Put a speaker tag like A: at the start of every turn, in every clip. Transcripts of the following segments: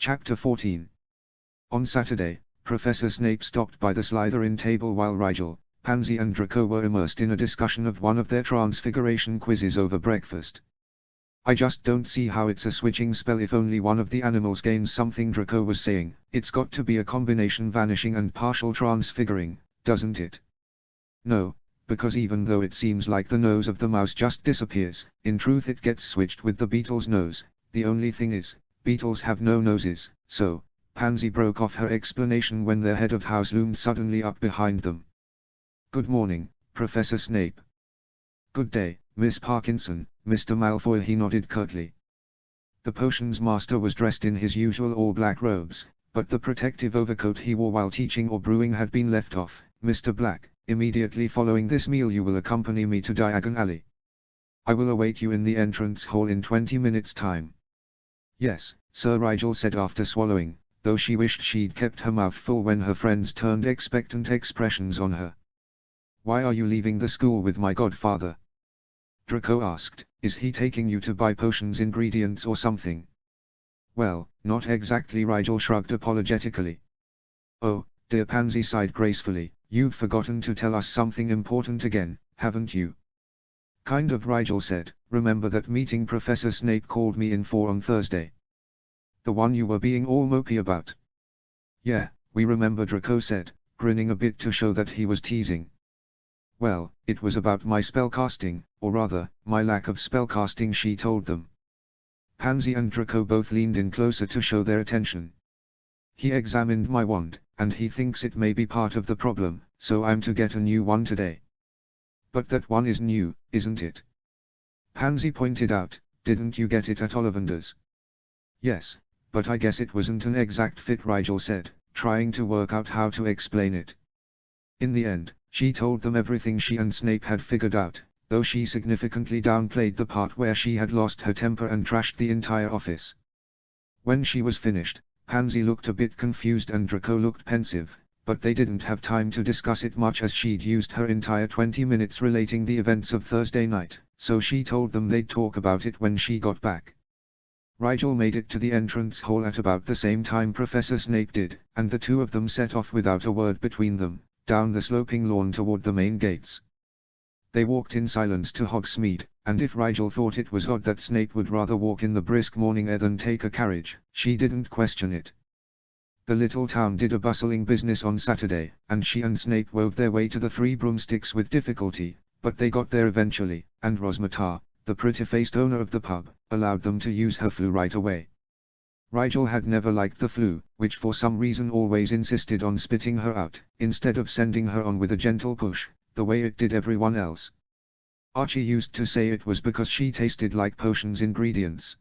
A: Chapter 14. On Saturday, Professor Snape stopped by the Slytherin table while Rigel, Pansy and Draco were immersed in a discussion of one of their transfiguration quizzes over breakfast. "I just don't see how it's a switching spell if only one of the animals gains something," Draco was saying. "It's got to be a combination vanishing and partial transfiguring, doesn't it?" "No, because even though it seems like the nose of the mouse just disappears, in truth it gets switched with the beetle's nose. The only thing is, beetles have no noses, so..." Pansy broke off her explanation when their head of house loomed suddenly up behind them. "Good morning, Professor Snape." "Good day, Miss Parkinson, Mr. Malfoy," he nodded curtly. The potions master was dressed in his usual all-black robes, but the protective overcoat he wore while teaching or brewing had been left off. "Mr. Black, immediately following this meal you will accompany me to Diagon Alley. I will await you in the entrance hall in 20 minutes' time." "Yes, Sir," Rigel said after swallowing, though she wished she'd kept her mouth full when her friends turned expectant expressions on her. "Why are you leaving the school with my godfather?" Draco asked. "Is he taking you to buy potions ingredients or something?" "Well, not exactly," Rigel shrugged apologetically. "Oh, dear," Pansy sighed gracefully, "you've forgotten to tell us something important again, haven't you?" "Kind of," Rigel said. "Remember that meeting Professor Snape called me in for on Thursday? The one you were being all mopey about?" "Yeah, we remember," Draco said, grinning a bit to show that he was teasing. "Well, it was about my spellcasting, or rather, my lack of spellcasting," she told them. Pansy and Draco both leaned in closer to show their attention. "He examined my wand, and he thinks it may be part of the problem, so I'm to get a new one today." "But that one is new, isn't it?" Pansy pointed out. "Didn't you get it at Ollivander's?" "Yes, but I guess it wasn't an exact fit," Rigel said, trying to work out how to explain it. In the end, she told them everything she and Snape had figured out, though she significantly downplayed the part where she had lost her temper and trashed the entire office. When she was finished, Pansy looked a bit confused and Draco looked pensive, but they didn't have time to discuss it much as she'd used her entire 20 minutes relating the events of Thursday night, so she told them they'd talk about it when she got back. Rigel made it to the entrance hall at about the same time Professor Snape did, and the two of them set off without a word between them, down the sloping lawn toward the main gates. They walked in silence to Hogsmeade, and if Rigel thought it was odd that Snape would rather walk in the brisk morning air than take a carriage, she didn't question it. The little town did a bustling business on Saturday, and she and Snape wove their way to the Three Broomsticks with difficulty, but they got there eventually, and Rosmatar, the pretty-faced owner of the pub, allowed them to use her flue right away. Rigel had never liked the flue, which for some reason always insisted on spitting her out, instead of sending her on with a gentle push, the way it did everyone else. Archie used to say it was because she tasted like potions ingredients.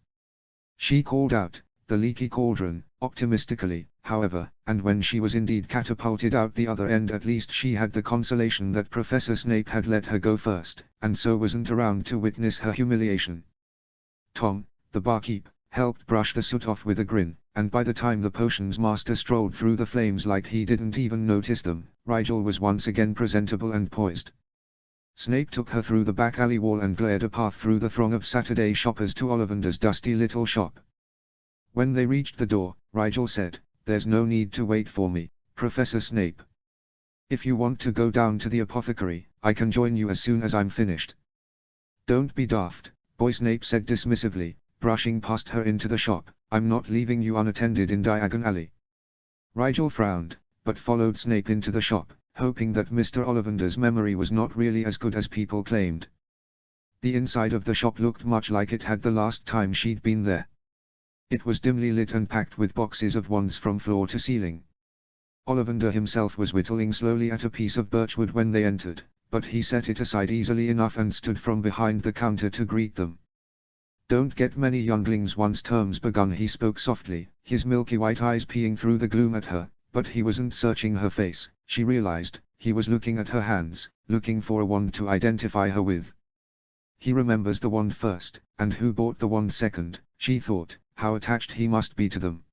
A: She called out, "The leaky cauldron," optimistically, however, and when she was indeed catapulted out the other end at least she had the consolation that Professor Snape had let her go first, and so wasn't around to witness her humiliation. Tom, the barkeep, helped brush the soot off with a grin, and by the time the potions master strolled through the flames like he didn't even notice them, Rigel was once again presentable and poised. Snape took her through the back alley wall and glared a path through the throng of Saturday shoppers to Ollivander's dusty little shop. When they reached the door, Rigel said, "There's no need to wait for me, Professor Snape. If you want to go down to the apothecary, I can join you as soon as I'm finished." "Don't be daft, boy," Snape said dismissively, brushing past her into the shop. "I'm not leaving you unattended in Diagon Alley." Rigel frowned, but followed Snape into the shop, hoping that Mr. Ollivander's memory was not really as good as people claimed. The inside of the shop looked much like it had the last time she'd been there. It was dimly lit and packed with boxes of wands from floor to ceiling. Ollivander himself was whittling slowly at a piece of birchwood when they entered, but he set it aside easily enough and stood from behind the counter to greet them. "Don't get many younglings once term's begun," he spoke softly, his milky white eyes peering through the gloom at her, but he wasn't searching her face, she realized. He was looking at her hands, looking for a wand to identify her with. He remembers the wand first, and who bought the wand second, she thought. How attached he must be to them.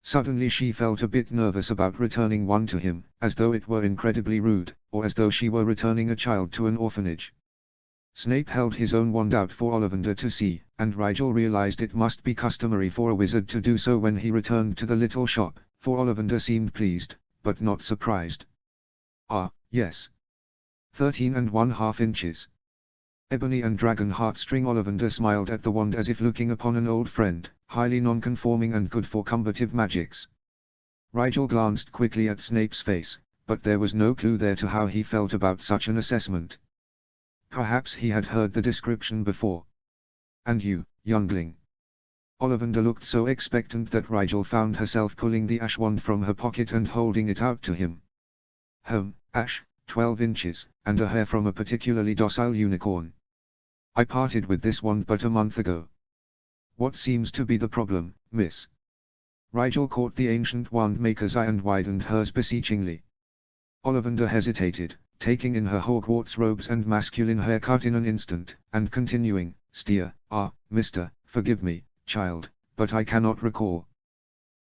A: Suddenly she felt a bit nervous about returning one to him, as though it were incredibly rude, or as though she were returning a child to an orphanage. Snape held his own wand out for Ollivander to see, and Rigel realized it must be customary for a wizard to do so when he returned to the little shop, for Ollivander seemed pleased, but not surprised. "Ah, yes. 13½ inches. Ebony and dragon heartstring." Ollivander smiled at the wand as if looking upon an old friend, highly non-conforming and good for combative magics. Rigel glanced quickly at Snape's face, but there was no clue there to how he felt about such an assessment. Perhaps he had heard the description before. "And you, youngling?" Ollivander looked so expectant that Rigel found herself pulling the ash wand from her pocket and holding it out to him. Ash, 12 inches, and a hair from a particularly docile unicorn. I parted with this wand but a month ago. What seems to be the problem, miss?" Rigel caught the ancient wand maker's eye and widened hers beseechingly. Ollivander hesitated, taking in her Hogwarts robes and masculine haircut in an instant, and continuing, "Mister, forgive me, child, but I cannot recall."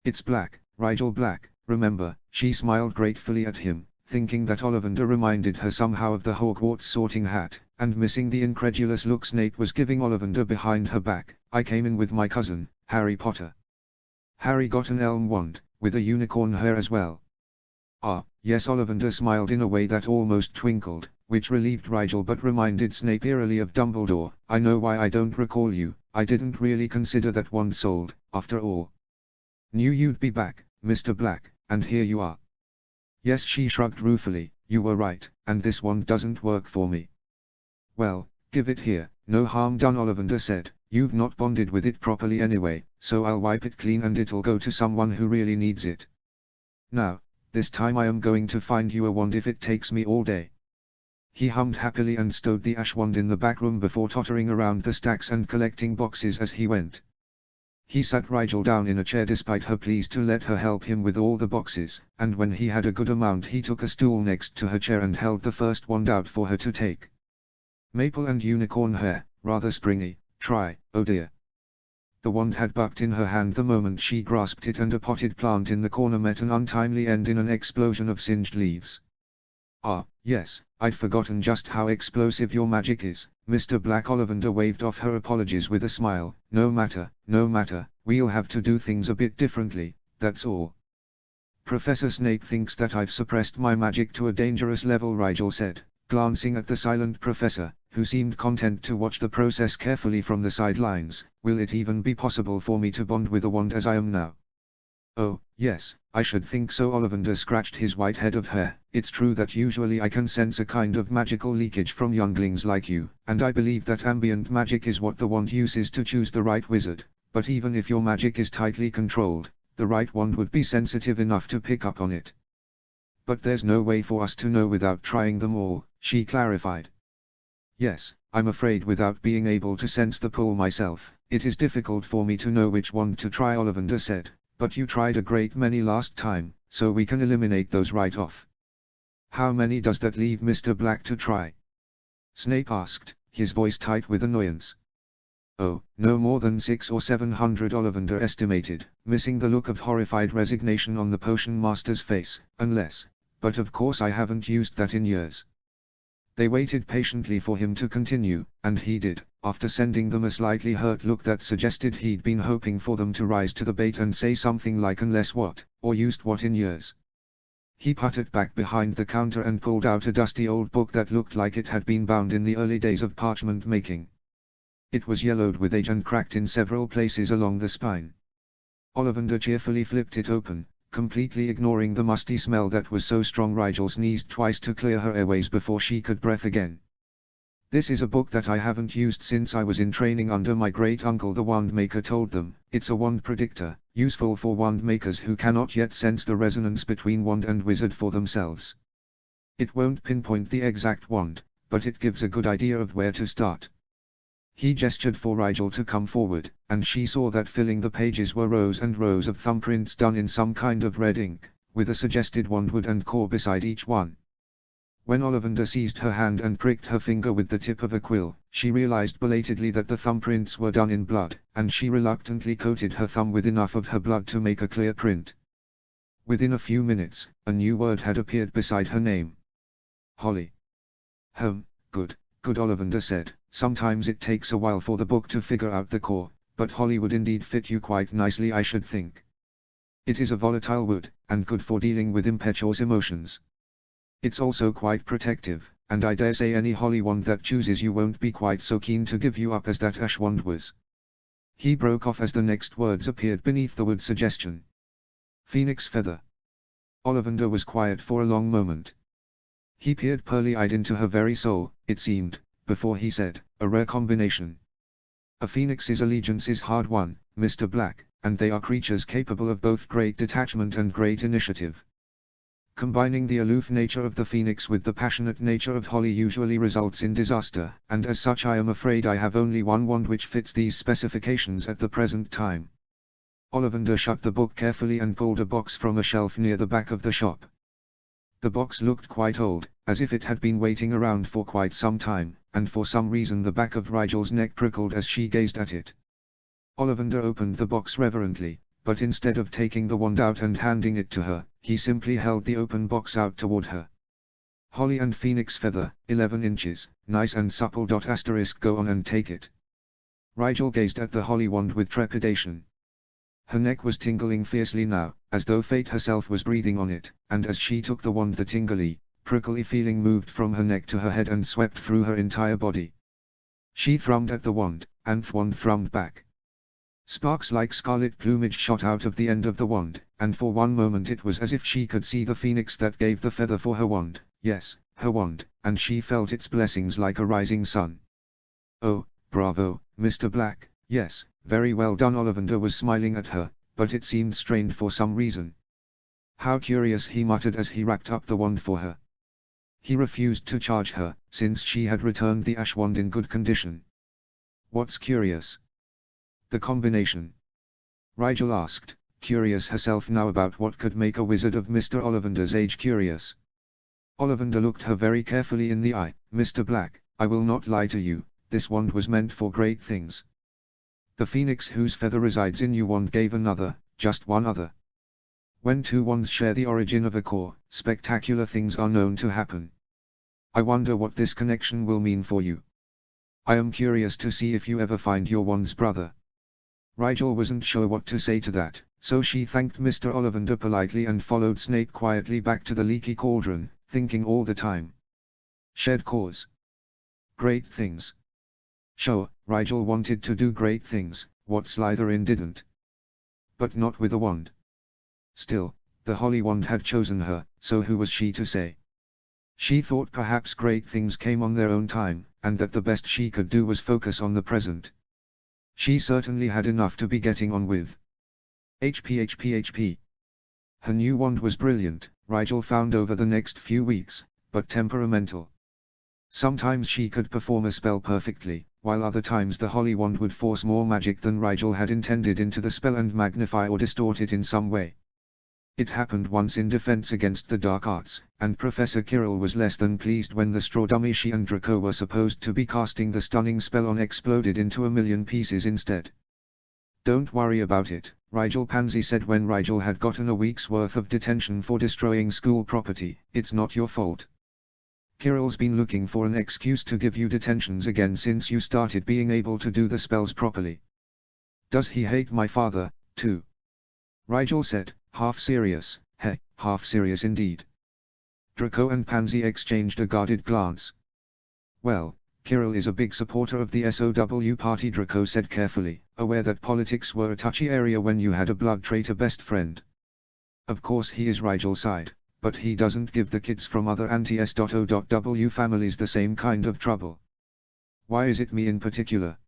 A: "It's black, Rigel, black, remember." She smiled gratefully at him, thinking that Ollivander reminded her somehow of the Hogwarts sorting hat, and missing the incredulous look Snape was giving Ollivander behind her back. "I came in with my cousin, Harry Potter. Harry got an elm wand, with a unicorn hair as well." "Ah, yes." Ollivander smiled in a way that almost twinkled, which relieved Rigel but reminded Snape eerily of Dumbledore. "I know why I don't recall you. I didn't really consider that wand sold, after all. Knew you'd be back, Mr. Black, and here you are." "Yes," she shrugged ruefully, "you were right, and this wand doesn't work for me." "Well, give it here, no harm done," Ollivander said. "You've not bonded with it properly anyway, so I'll wipe it clean and it'll go to someone who really needs it. Now, this time I am going to find you a wand if it takes me all day." He hummed happily and stowed the ash wand in the back room before tottering around the stacks and collecting boxes as he went. He sat Rigel down in a chair despite her pleas to let her help him with all the boxes, and when he had a good amount he took a stool next to her chair and held the first wand out for her to take. "Maple and unicorn hair, rather springy, try." "Oh dear." The wand had bucked in her hand the moment she grasped it, and a potted plant in the corner met an untimely end in an explosion of singed leaves. "Ah, yes, I'd forgotten just how explosive your magic is, Mr. Black." Ollivander waved off her apologies with a smile. No matter, we'll have to do things a bit differently, that's all." "Professor Snape thinks that I've suppressed my magic to a dangerous level," Rigel said, glancing at the silent professor, who seemed content to watch the process carefully from the sidelines. "Will it even be possible for me to bond with a wand as I am now?" "Oh, yes, I should think so." Ollivander scratched his white head of hair. "It's true that usually I can sense a kind of magical leakage from younglings like you, and I believe that ambient magic is what the wand uses to choose the right wizard, but even if your magic is tightly controlled, the right wand would be sensitive enough to pick up on it." "But there's no way for us to know without trying them all," she clarified. "Yes, I'm afraid without being able to sense the pull myself, it is difficult for me to know which wand to try," Ollivander said. "But you tried a great many last time, so we can eliminate those right off." "How many does that leave Mr. Black to try?" Snape asked, his voice tight with annoyance. "Oh, no more than 600 or 700, Ollivander estimated, missing the look of horrified resignation on the potion master's face. But of course I haven't used that in years." They waited patiently for him to continue, and he did, after sending them a slightly hurt look that suggested he'd been hoping for them to rise to the bait and say something like "unless what, or used what in years." He puttered back behind the counter and pulled out a dusty old book that looked like it had been bound in the early days of parchment making. It was yellowed with age and cracked in several places along the spine. Ollivander cheerfully flipped it open, completely ignoring the musty smell that was so strong Rigel sneezed twice to clear her airways before she could breathe again. "This is a book that I haven't used since I was in training under my great-uncle the wand maker," told them. "It's a wand predictor, useful for wand makers who cannot yet sense the resonance between wand and wizard for themselves. It won't pinpoint the exact wand, but it gives a good idea of where to start." He gestured for Rigel to come forward, and she saw that filling the pages were rows and rows of thumbprints done in some kind of red ink, with a suggested wandwood and core beside each one. When Ollivander seized her hand and pricked her finger with the tip of a quill, she realized belatedly that the thumbprints were done in blood, and she reluctantly coated her thumb with enough of her blood to make a clear print. Within a few minutes, a new word had appeared beside her name. "Holly." Good, Ollivander said, sometimes it takes a while for the book to figure out the core, but holly would indeed fit you quite nicely, I should think. It is a volatile wood, and good for dealing with impetuous emotions. It's also quite protective, and I dare say any holly wand that chooses you won't be quite so keen to give you up as that ash wand was. He broke off as the next words appeared beneath the wood suggestion. Phoenix feather. Ollivander was quiet for a long moment. He peered pearly-eyed into her very soul, it seemed, before he said, a rare combination. A phoenix's allegiance is hard won, Mr. Black, and they are creatures capable of both great detachment and great initiative. Combining the aloof nature of the phoenix with the passionate nature of holly usually results in disaster, and as such I am afraid I have only one wand which fits these specifications at the present time. Ollivander shut the book carefully and pulled a box from a shelf near the back of the shop. The box looked quite old, as if it had been waiting around for quite some time, and for some reason the back of Rigel's neck prickled as she gazed at it. Ollivander opened the box reverently, but instead of taking the wand out and handing it to her, he simply held the open box out toward her. Holly and phoenix feather, 11 inches, nice and supple. Go on and take it. Rigel gazed at the holly wand with trepidation. Her neck was tingling fiercely now, as though fate herself was breathing on it, and as she took the wand the tingly, prickly feeling moved from her neck to her head and swept through her entire body. She thrummed at the wand, and the wand thrummed back. Sparks like scarlet plumage shot out of the end of the wand, and for one moment it was as if she could see the phoenix that gave the feather for her wand, yes, her wand, and she felt its blessings like a rising sun. Oh, bravo, Mr. Black, yes, very well done. Ollivander was smiling at her, but it seemed strained for some reason. How curious, he muttered as he wrapped up the wand for her. He refused to charge her, since she had returned the ash wand in good condition. What's curious? The combination. Rigel asked, curious herself now about what could make a wizard of Mr. Ollivander's age curious. Ollivander looked her very carefully in the eye. Mr. Black, I will not lie to you, this wand was meant for great things. The phoenix whose feather resides in your wand gave another, just one other. When two wands share the origin of a core, spectacular things are known to happen. I wonder what this connection will mean for you. I am curious to see if you ever find your wand's brother. Rigel wasn't sure what to say to that, so she thanked Mr. Ollivander politely and followed Snape quietly back to the leaky cauldron, thinking all the time. Shared cause. Great things. Sure, Rigel wanted to do great things, what Slytherin didn't. But not with a wand. Still, the Holly Wand had chosen her, so who was she to say? She thought perhaps great things came on their own time, and that the best she could do was focus on the present. She certainly had enough to be getting on with. HP. Her new wand was brilliant, Rigel found over the next few weeks, but temperamental. Sometimes she could perform a spell perfectly, while other times the Holly Wand would force more magic than Rigel had intended into the spell and magnify or distort it in some way. It happened once in Defense Against the Dark Arts, and Professor Quirrell was less than pleased when the straw dummy she and Draco were supposed to be casting the stunning spell on exploded into a million pieces instead. Don't worry about it, Rigel Pansy said when Rigel had gotten a week's worth of detention for destroying school property. It's not your fault. Quirrell's been looking for an excuse to give you detentions again since you started being able to do the spells properly. Does he hate my father, too? Rigel said, half serious. Heh, half serious indeed. Draco and Pansy exchanged a guarded glance. Well, Quirrell is a big supporter of the SOW party, Draco said carefully, aware that politics were a touchy area when you had a blood traitor best friend. Of course he is Rigel's side, but he doesn't give the kids from other anti-SOW families the same kind of trouble. Why is it me in particular?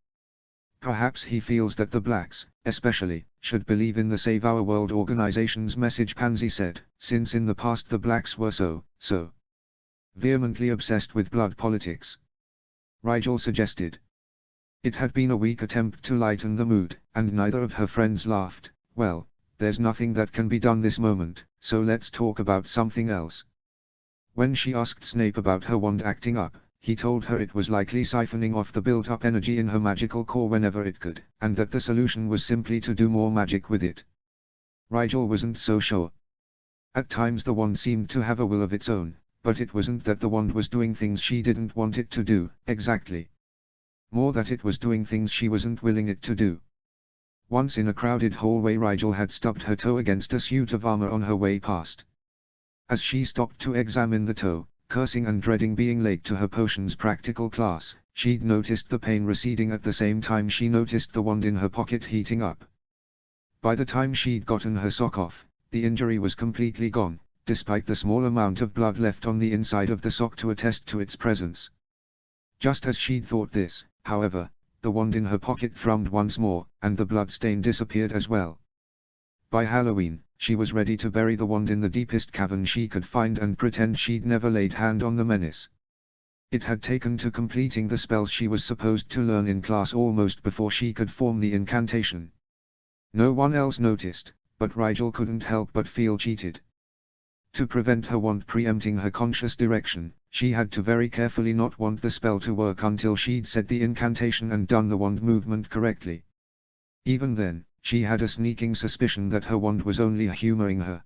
A: Perhaps he feels that the blacks, especially, should believe in the Save Our World organization's message, Pansy said, since in the past the blacks were so vehemently obsessed with blood politics. Rigel suggested. It had been a weak attempt to lighten the mood, and neither of her friends laughed. Well, there's nothing that can be done this moment, so let's talk about something else. When she asked Snape about her wand acting up, he told her it was likely siphoning off the built-up energy in her magical core whenever it could, and that the solution was simply to do more magic with it. Rigel wasn't so sure. At times the wand seemed to have a will of its own, but it wasn't that the wand was doing things she didn't want it to do, exactly. More that it was doing things she wasn't willing it to do. Once in a crowded hallway, Rigel had stubbed her toe against a suit of armor on her way past. As she stopped to examine the toe, cursing and dreading being late to her potions practical class, she'd noticed the pain receding at the same time she noticed the wand in her pocket heating up. By the time she'd gotten her sock off, the injury was completely gone, despite the small amount of blood left on the inside of the sock to attest to its presence. Just as she'd thought this, however, the wand in her pocket thrummed once more, and the blood stain disappeared as well. By Halloween, she was ready to bury the wand in the deepest cavern she could find and pretend she'd never laid hand on the menace. It had taken to completing the spells she was supposed to learn in class almost before she could form the incantation. No one else noticed, but Rigel couldn't help but feel cheated. To prevent her wand preempting her conscious direction, she had to very carefully not want the spell to work until she'd said the incantation and done the wand movement correctly. Even then, she had a sneaking suspicion that her wand was only humoring her.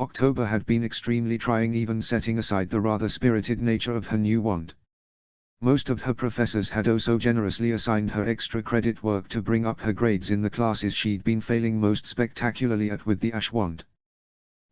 A: October had been extremely trying, even setting aside the rather spirited nature of her new wand. Most of her professors had oh so generously assigned her extra credit work to bring up her grades in the classes she'd been failing most spectacularly at with the ash wand.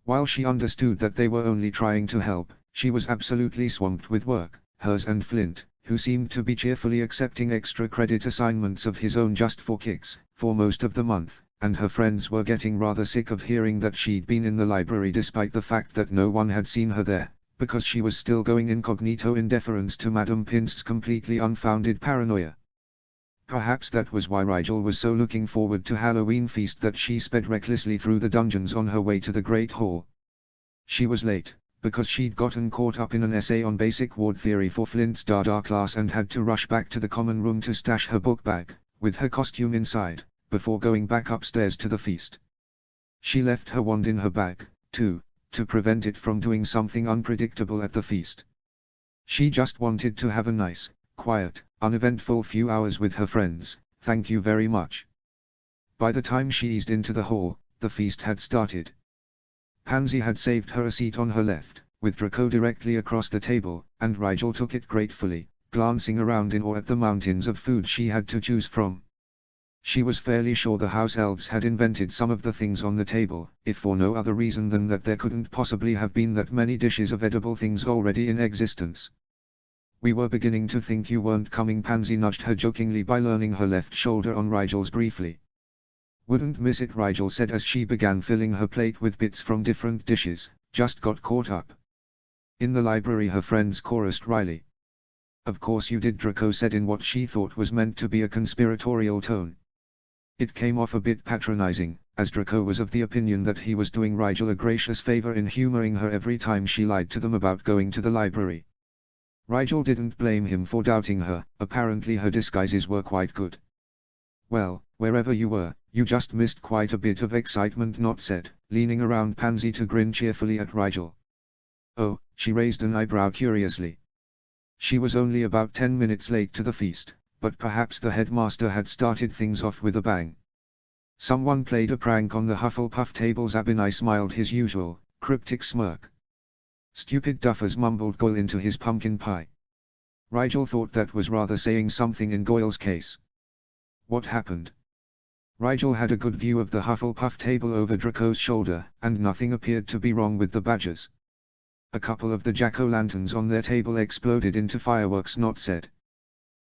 A: While she understood that they were only trying to help, she was absolutely swamped with work. Hers and Flint, who seemed to be cheerfully accepting extra credit assignments of his own just for kicks, for most of the month, and her friends were getting rather sick of hearing that she'd been in the library despite the fact that no one had seen her there, because she was still going incognito in deference to Madame Pinst's completely unfounded paranoia. Perhaps that was why Rigel was so looking forward to Halloween feast that she sped recklessly through the dungeons on her way to the Great Hall. She was late, because she'd gotten caught up in an essay on basic ward theory for Flint's Dada class and had to rush back to the common room to stash her book bag, with her costume inside, before going back upstairs to the feast. She left her wand in her bag, too, to prevent it from doing something unpredictable at the feast. She just wanted to have a nice, quiet, uneventful few hours with her friends, thank you very much. By the time she eased into the hall, the feast had started. Pansy had saved her a seat on her left, with Draco directly across the table, and Rigel took it gratefully, glancing around in awe at the mountains of food she had to choose from. She was fairly sure the house elves had invented some of the things on the table, if for no other reason than that there couldn't possibly have been that many dishes of edible things already in existence. We were beginning to think you weren't coming. Pansy nudged her jokingly by leaning her left shoulder on Rigel's briefly. Wouldn't miss it, Rigel said as she began filling her plate with bits from different dishes, just got caught up. In the library, her friends chorused wryly. Of course you did, Draco said in what she thought was meant to be a conspiratorial tone. It came off a bit patronizing, as Draco was of the opinion that he was doing Rigel a gracious favor in humoring her every time she lied to them about going to the library. Rigel didn't blame him for doubting her, apparently her disguises were quite good. Well, wherever you were, you just missed quite a bit of excitement, Not said, leaning around Pansy to grin cheerfully at Rigel. Oh, she raised an eyebrow curiously. She was only about 10 minutes late to the feast, but perhaps the headmaster had started things off with a bang. Someone played a prank on the Hufflepuff tables. Abinai smiled his usual, cryptic smirk. Stupid duffers, mumbled Goyle into his pumpkin pie. Rigel thought that was rather saying something in Goyle's case. What happened? Rigel had a good view of the Hufflepuff table over Draco's shoulder, and nothing appeared to be wrong with the badgers. A couple of the jack-o'-lanterns on their table exploded into fireworks, Not said.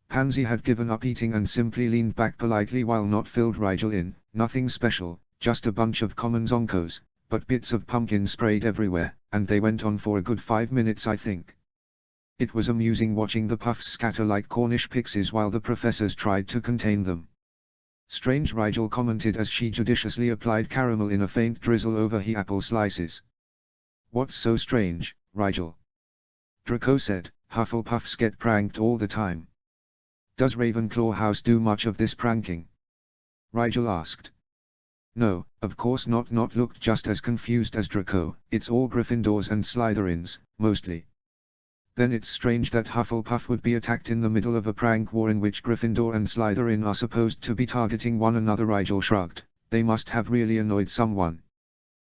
A: Pansy had given up eating and simply leaned back politely while Not filled Rigel in. Nothing special, just a bunch of common zonkos, but bits of pumpkin sprayed everywhere, and they went on for a good 5 minutes, I think. It was amusing watching the puffs scatter like Cornish pixies while the professors tried to contain them. Strange, Rigel commented as she judiciously applied caramel in a faint drizzle over her apple slices. What's so strange, Rigel? Draco said, Hufflepuffs get pranked all the time. Does Ravenclaw House do much of this pranking? Rigel asked. No, of course not. Not looked just as confused as Draco. It's all Gryffindors and Slytherins, mostly. Then it's strange that Hufflepuff would be attacked in the middle of a prank war in which Gryffindor and Slytherin are supposed to be targeting one another. Rigel shrugged. They must have really annoyed someone.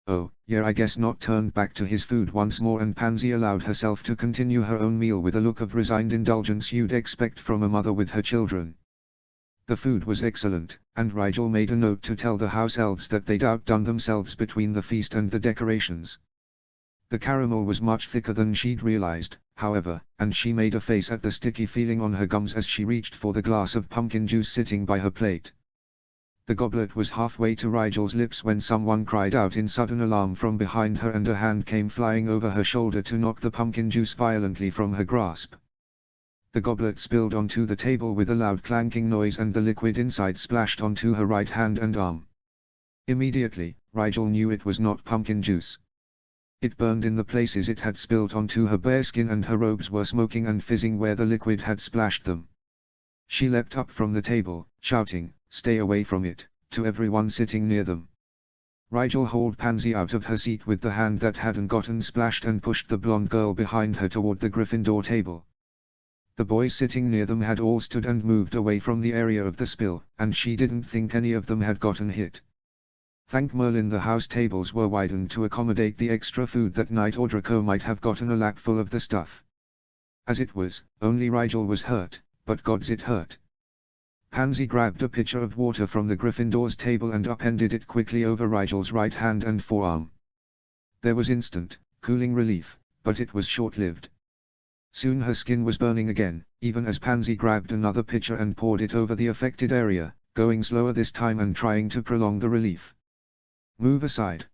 A: "Oh, yeah, I guess not," turned back to his food once more, and Pansy allowed herself to continue her own meal with a look of resigned indulgence you'd expect from a mother with her children. The food was excellent, and Rigel made a note to tell the house elves that they'd outdone themselves between the feast and the decorations. The caramel was much thicker than she'd realized, however, and she made a face at the sticky feeling on her gums as she reached for the glass of pumpkin juice sitting by her plate. The goblet was halfway to Rigel's lips when someone cried out in sudden alarm from behind her, and a hand came flying over her shoulder to knock the pumpkin juice violently from her grasp. The goblet spilled onto the table with a loud clanking noise, and the liquid inside splashed onto her right hand and arm. Immediately, Rigel knew it was not pumpkin juice. It burned in the places it had spilled onto her bare skin, and her robes were smoking and fizzing where the liquid had splashed them. She leapt up from the table, shouting, "Stay away from it," to everyone sitting near them. Rigel hauled Pansy out of her seat with the hand that hadn't gotten splashed and pushed the blonde girl behind her toward the Gryffindor table. The boys sitting near them had all stood and moved away from the area of the spill, and she didn't think any of them had gotten hit. Thank Merlin the house tables were widened to accommodate the extra food that night, or Draco might have gotten a lap full of the stuff. As it was, only Rigel was hurt, but gods it hurt. Pansy grabbed a pitcher of water from the Gryffindor's table and upended it quickly over Rigel's right hand and forearm. There was instant, cooling relief, but it was short-lived. Soon her skin was burning again, even as Pansy grabbed another pitcher and poured it over the affected area, going slower this time and trying to prolong the relief. Move aside,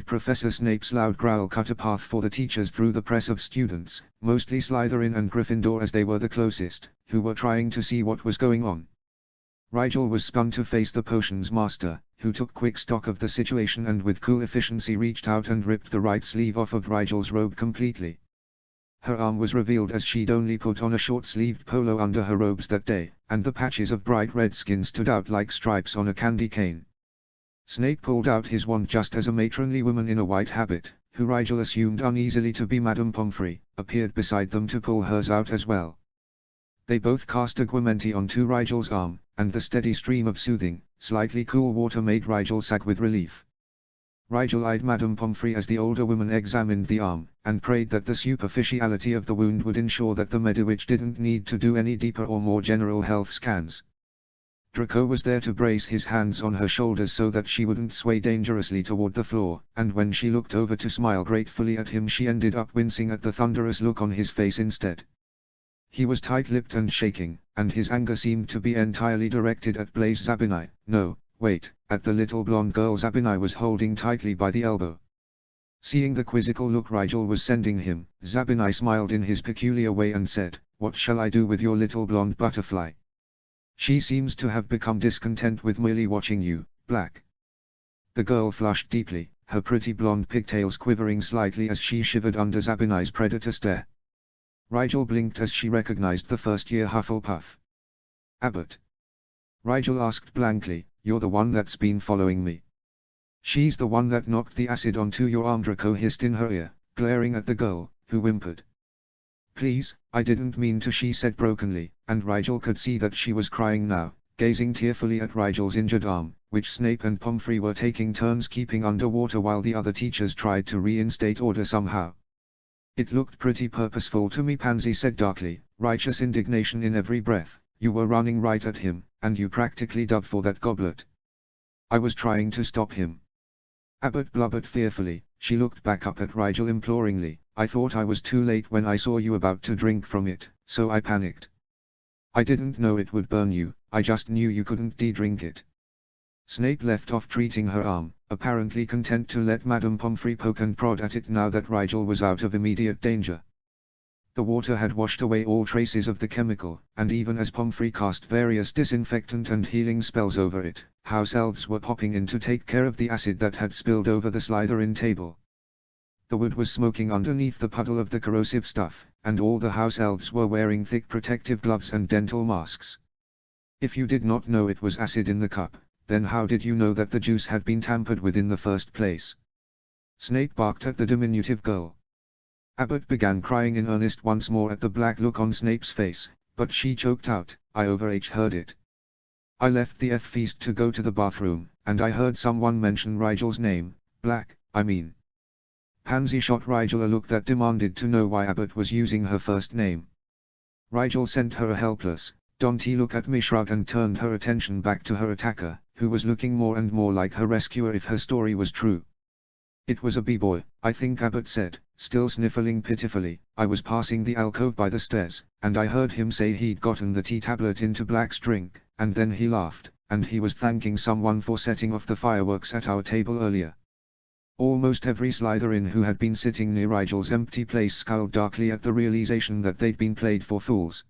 A: Professor Snape's loud growl cut a path for the teachers through the press of students, mostly Slytherin and Gryffindor as they were the closest, who were trying to see what was going on. Rigel was spun to face the potions master, who took quick stock of the situation and with cool efficiency reached out and ripped the right sleeve off of Rigel's robe completely. Her arm was revealed as she'd only put on a short-sleeved polo under her robes that day, and the patches of bright red skin stood out like stripes on a candy cane. Snape pulled out his wand just as a matronly woman in a white habit, who Rigel assumed uneasily to be Madame Pomfrey, appeared beside them to pull hers out as well. They both cast Aguamenti onto Rigel's arm, and the steady stream of soothing, slightly cool water made Rigel sag with relief. Rigel eyed Madame Pomfrey as the older woman examined the arm, and prayed that the superficiality of the wound would ensure that the Mediwitch didn't need to do any deeper or more general health scans. Draco was there to brace his hands on her shoulders so that she wouldn't sway dangerously toward the floor, and when she looked over to smile gratefully at him she ended up wincing at the thunderous look on his face instead. He was tight-lipped and shaking, and his anger seemed to be entirely directed at Blaise Zabinai. No, wait, at the little blonde girl Zabinai was holding tightly by the elbow. Seeing the quizzical look Rigel was sending him, Zabinai smiled in his peculiar way and said, "What shall I do with your little blonde butterfly? She seems to have become discontent with merely watching you, Black." The girl flushed deeply, her pretty blonde pigtails quivering slightly as she shivered under Zabinai's predator stare. Rigel blinked as she recognized the first-year Hufflepuff. "Abbott?" Rigel asked blankly, "You're the one that's been following me?" "She's the one that knocked the acid onto your arm," Draco hissed in her ear, glaring at the girl, who whimpered. "Please, I didn't mean to," she said brokenly, and Rigel could see that she was crying now, gazing tearfully at Rigel's injured arm, which Snape and Pomfrey were taking turns keeping underwater while the other teachers tried to reinstate order somehow. "It looked pretty purposeful to me," Pansy said darkly, righteous indignation in every breath. "You were running right at him, and you practically dove for that goblet." "I was trying to stop him." Abbott blubbered fearfully. She looked back up at Rigel imploringly. "I thought I was too late when I saw you about to drink from it, so I panicked. I didn't know it would burn you, I just knew you couldn't de-drink it." Snape left off treating her arm, apparently content to let Madame Pomfrey poke and prod at it now that Rigel was out of immediate danger. The water had washed away all traces of the chemical, and even as Pomfrey cast various disinfectant and healing spells over it, house elves were popping in to take care of the acid that had spilled over the Slytherin table. The wood was smoking underneath the puddle of the corrosive stuff, and all the house elves were wearing thick protective gloves and dental masks. "If you did not know it was acid in the cup, then how did you know that the juice had been tampered with in the first place?" Snape barked at the diminutive girl. Abbott began crying in earnest once more at the black look on Snape's face, but she choked out, "I overheard it. I left the feast to go to the bathroom, and I heard someone mention Rigel's name, Black, I mean. Pansy shot Rigel a look that demanded to know why Abbott was using her first name. Rigel sent her a helpless, Dante look at me, shrugged and turned her attention back to her attacker, who was looking more and more like her rescuer if her story was true. It was a b-boy, I think, Abbott said, still sniffling pitifully. I was passing the alcove by the stairs, and I heard him say he'd gotten the tea tablet into Black's drink, and then he laughed, and he was thanking someone for setting off the fireworks at our table earlier. Almost every Slytherin who had been sitting near Rigel's empty place scowled darkly at the realization that they'd been played for fools.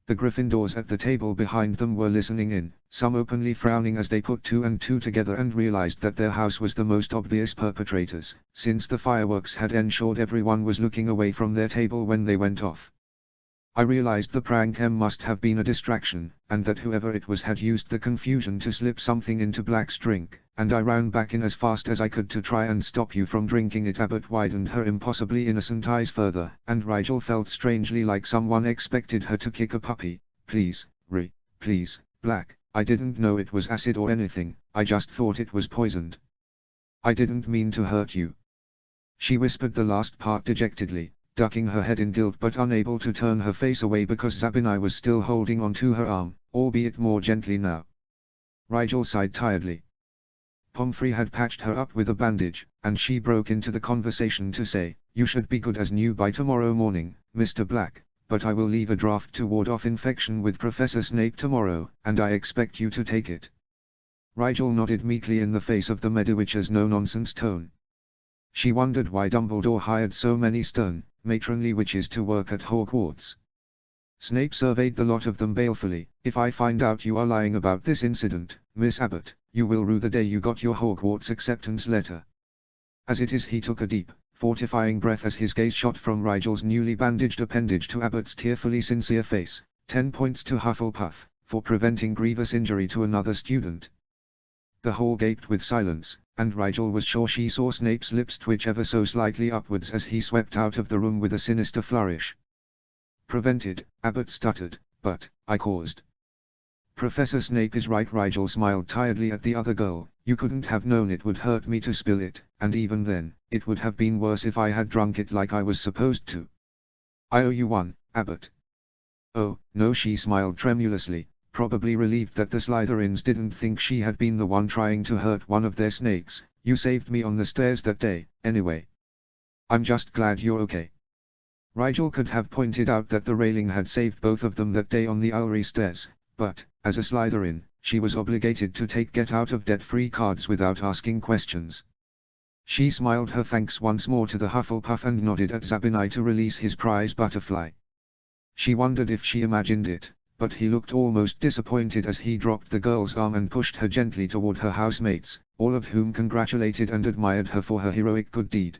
A: The Gryffindors at the table behind them were listening in, some openly frowning as they put two and two together and realized that their house was the most obvious perpetrators, since the fireworks had ensured everyone was looking away from their table when they went off. I realized the prank must have been a distraction, and that whoever it was had used the confusion to slip something into Black's drink, and I ran back in as fast as I could to try and stop you from drinking it. Abbott widened her impossibly innocent eyes further, and Rigel felt strangely like someone expected her to kick a puppy. Please, please, Black, I didn't know it was acid or anything, I just thought it was poisoned. I didn't mean to hurt you. She whispered the last part dejectedly, ducking her head in guilt but unable to turn her face away because Zabinai was still holding onto her arm, albeit more gently now. Rigel sighed tiredly. Pomfrey had patched her up with a bandage, and she broke into the conversation to say, "You should be good as new by tomorrow morning, Mr. Black, but I will leave a draft to ward off infection with Professor Snape tomorrow, and I expect you to take it." Rigel nodded meekly in the face of the Medewitch's no-nonsense tone. She wondered why Dumbledore hired so many stern, matronly witches to work at Hogwarts. Snape surveyed the lot of them balefully. "If I find out you are lying about this incident, Miss Abbott, you will rue the day you got your Hogwarts acceptance letter." As it is, he took a deep, fortifying breath as his gaze shot from Rigel's newly bandaged appendage to Abbott's tearfully sincere face. 10 points to Hufflepuff, for preventing grievous injury to another student. The hall gaped with silence, and Rigel was sure she saw Snape's lips twitch ever so slightly upwards as he swept out of the room with a sinister flourish. "Prevented," Abbott stuttered, "but I caused." "Professor Snape is right." Rigel smiled tiredly at the other girl. "You couldn't have known it would hurt me to spill it, and even then, it would have been worse if I had drunk it like I was supposed to. I owe you one, Abbott." "Oh, no," she smiled tremulously, probably relieved that the Slytherins didn't think she had been the one trying to hurt one of their snakes. "You saved me on the stairs that day, anyway. I'm just glad you're okay." Rigel could have pointed out that the railing had saved both of them that day on the Owlery stairs, but, as a Slytherin, she was obligated to take get-out-of-debt-free cards without asking questions. She smiled her thanks once more to the Hufflepuff and nodded at Zabinai to release his prize butterfly. She wondered if she imagined it, but he looked almost disappointed as he dropped the girl's arm and pushed her gently toward her housemates, all of whom congratulated and admired her for her heroic good deed.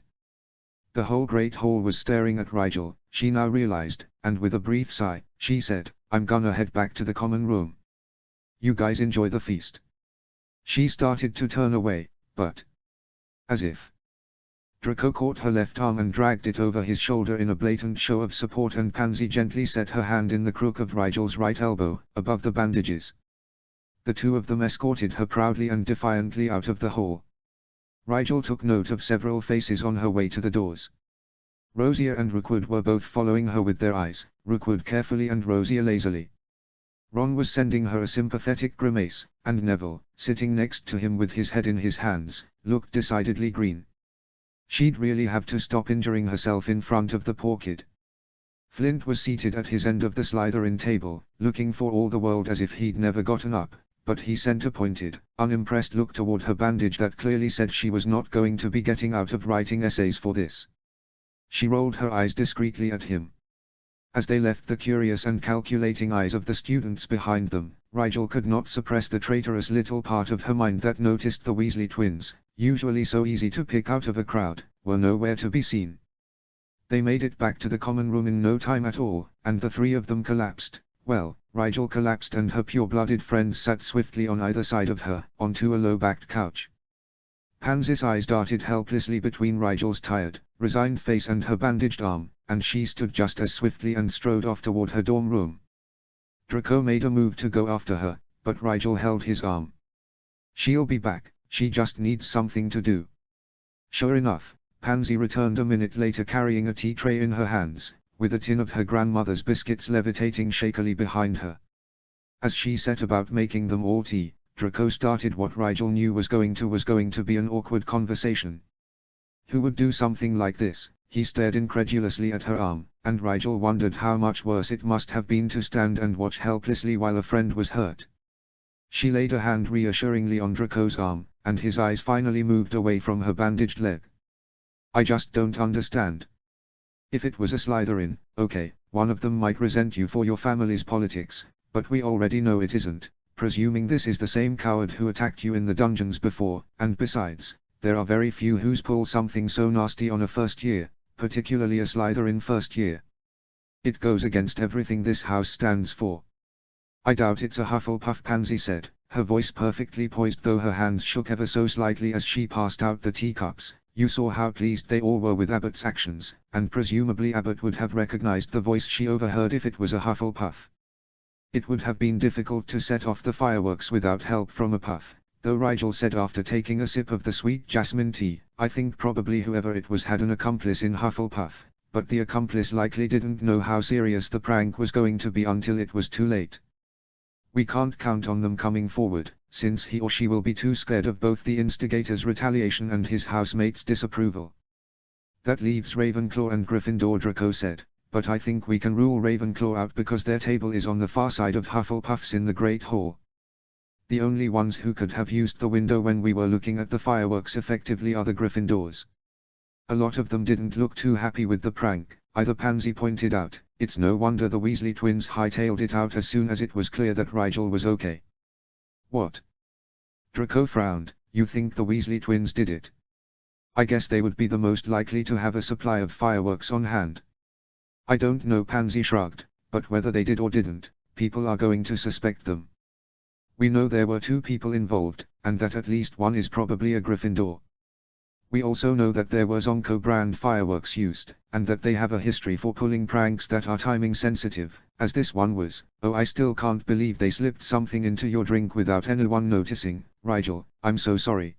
A: The whole great hall was staring at Rigel, she now realized, and with a brief sigh, she said, "I'm gonna head back to the common room. You guys enjoy the feast." She started to turn away, but... as if... Draco caught her left arm and dragged it over his shoulder in a blatant show of support, and Pansy gently set her hand in the crook of Rigel's right elbow, above the bandages. The two of them escorted her proudly and defiantly out of the hall. Rigel took note of several faces on her way to the doors. Rosier and Rookwood were both following her with their eyes, Rookwood carefully and Rosier lazily. Ron was sending her a sympathetic grimace, and Neville, sitting next to him with his head in his hands, looked decidedly green. She'd really have to stop injuring herself in front of the poor kid. Flint was seated at his end of the Slytherin table, looking for all the world as if he'd never gotten up, but he sent a pointed, unimpressed look toward her bandage that clearly said she was not going to be getting out of writing essays for this. She rolled her eyes discreetly at him. As they left the curious and calculating eyes of the students behind them, Rigel could not suppress the traitorous little part of her mind that noticed the Weasley twins, usually so easy to pick out of a crowd, were nowhere to be seen. They made it back to the common room in no time at all, and the three of them collapsed. Well, Rigel collapsed and her pure-blooded friends sat swiftly on either side of her, onto a low-backed couch. Pansy's eyes darted helplessly between Rigel's tired, resigned face and her bandaged arm, and she stood just as swiftly and strode off toward her dorm room. Draco made a move to go after her, but Rigel held his arm. "She'll be back, she just needs something to do." Sure enough, Pansy returned a minute later carrying a tea tray in her hands, with a tin of her grandmother's biscuits levitating shakily behind her. As she set about making them all tea, Draco started what Rigel knew was going to be an awkward conversation. Who would do something like this? He stared incredulously at her arm, and Rigel wondered how much worse it must have been to stand and watch helplessly while a friend was hurt. She laid a hand reassuringly on Draco's arm, and his eyes finally moved away from her bandaged leg. I just don't understand. If it was a Slytherin, okay, one of them might resent you for your family's politics, but we already know it isn't, presuming this is the same coward who attacked you in the dungeons before, and besides, there are very few who's pull something so nasty on a first year, particularly a Slytherin first year. It goes against everything this house stands for. I doubt it's a Hufflepuff, Pansy said, her voice perfectly poised though her hands shook ever so slightly as she passed out the teacups. You saw how pleased they all were with Abbott's actions, and presumably Abbott would have recognized the voice she overheard if it was a Hufflepuff. It would have been difficult to set off the fireworks without help from a puff, though Rigel said after taking a sip of the sweet jasmine tea, I think probably whoever it was had an accomplice in Hufflepuff, but the accomplice likely didn't know how serious the prank was going to be until it was too late. We can't count on them coming forward, since he or she will be too scared of both the instigator's retaliation and his housemates' disapproval. That leaves Ravenclaw and Gryffindor, Draco said, but I think we can rule Ravenclaw out because their table is on the far side of Hufflepuff's in the Great Hall. The only ones who could have used the window when we were looking at the fireworks effectively are the Gryffindors. A lot of them didn't look too happy with the prank, either, Pansy pointed out. It's no wonder the Weasley twins hightailed it out as soon as it was clear that Rigel was okay. What? Draco frowned. You think the Weasley twins did it? I guess they would be the most likely to have a supply of fireworks on hand. I don't know, Pansy shrugged, but whether they did or didn't, people are going to suspect them. We know there were 2 people involved, and that at least one is probably a Gryffindor. We also know that there were Zonko brand fireworks used, and that they have a history for pulling pranks that are timing sensitive, as this one was. Oh, I still can't believe they slipped something into your drink without anyone noticing. Rigel, I'm so sorry.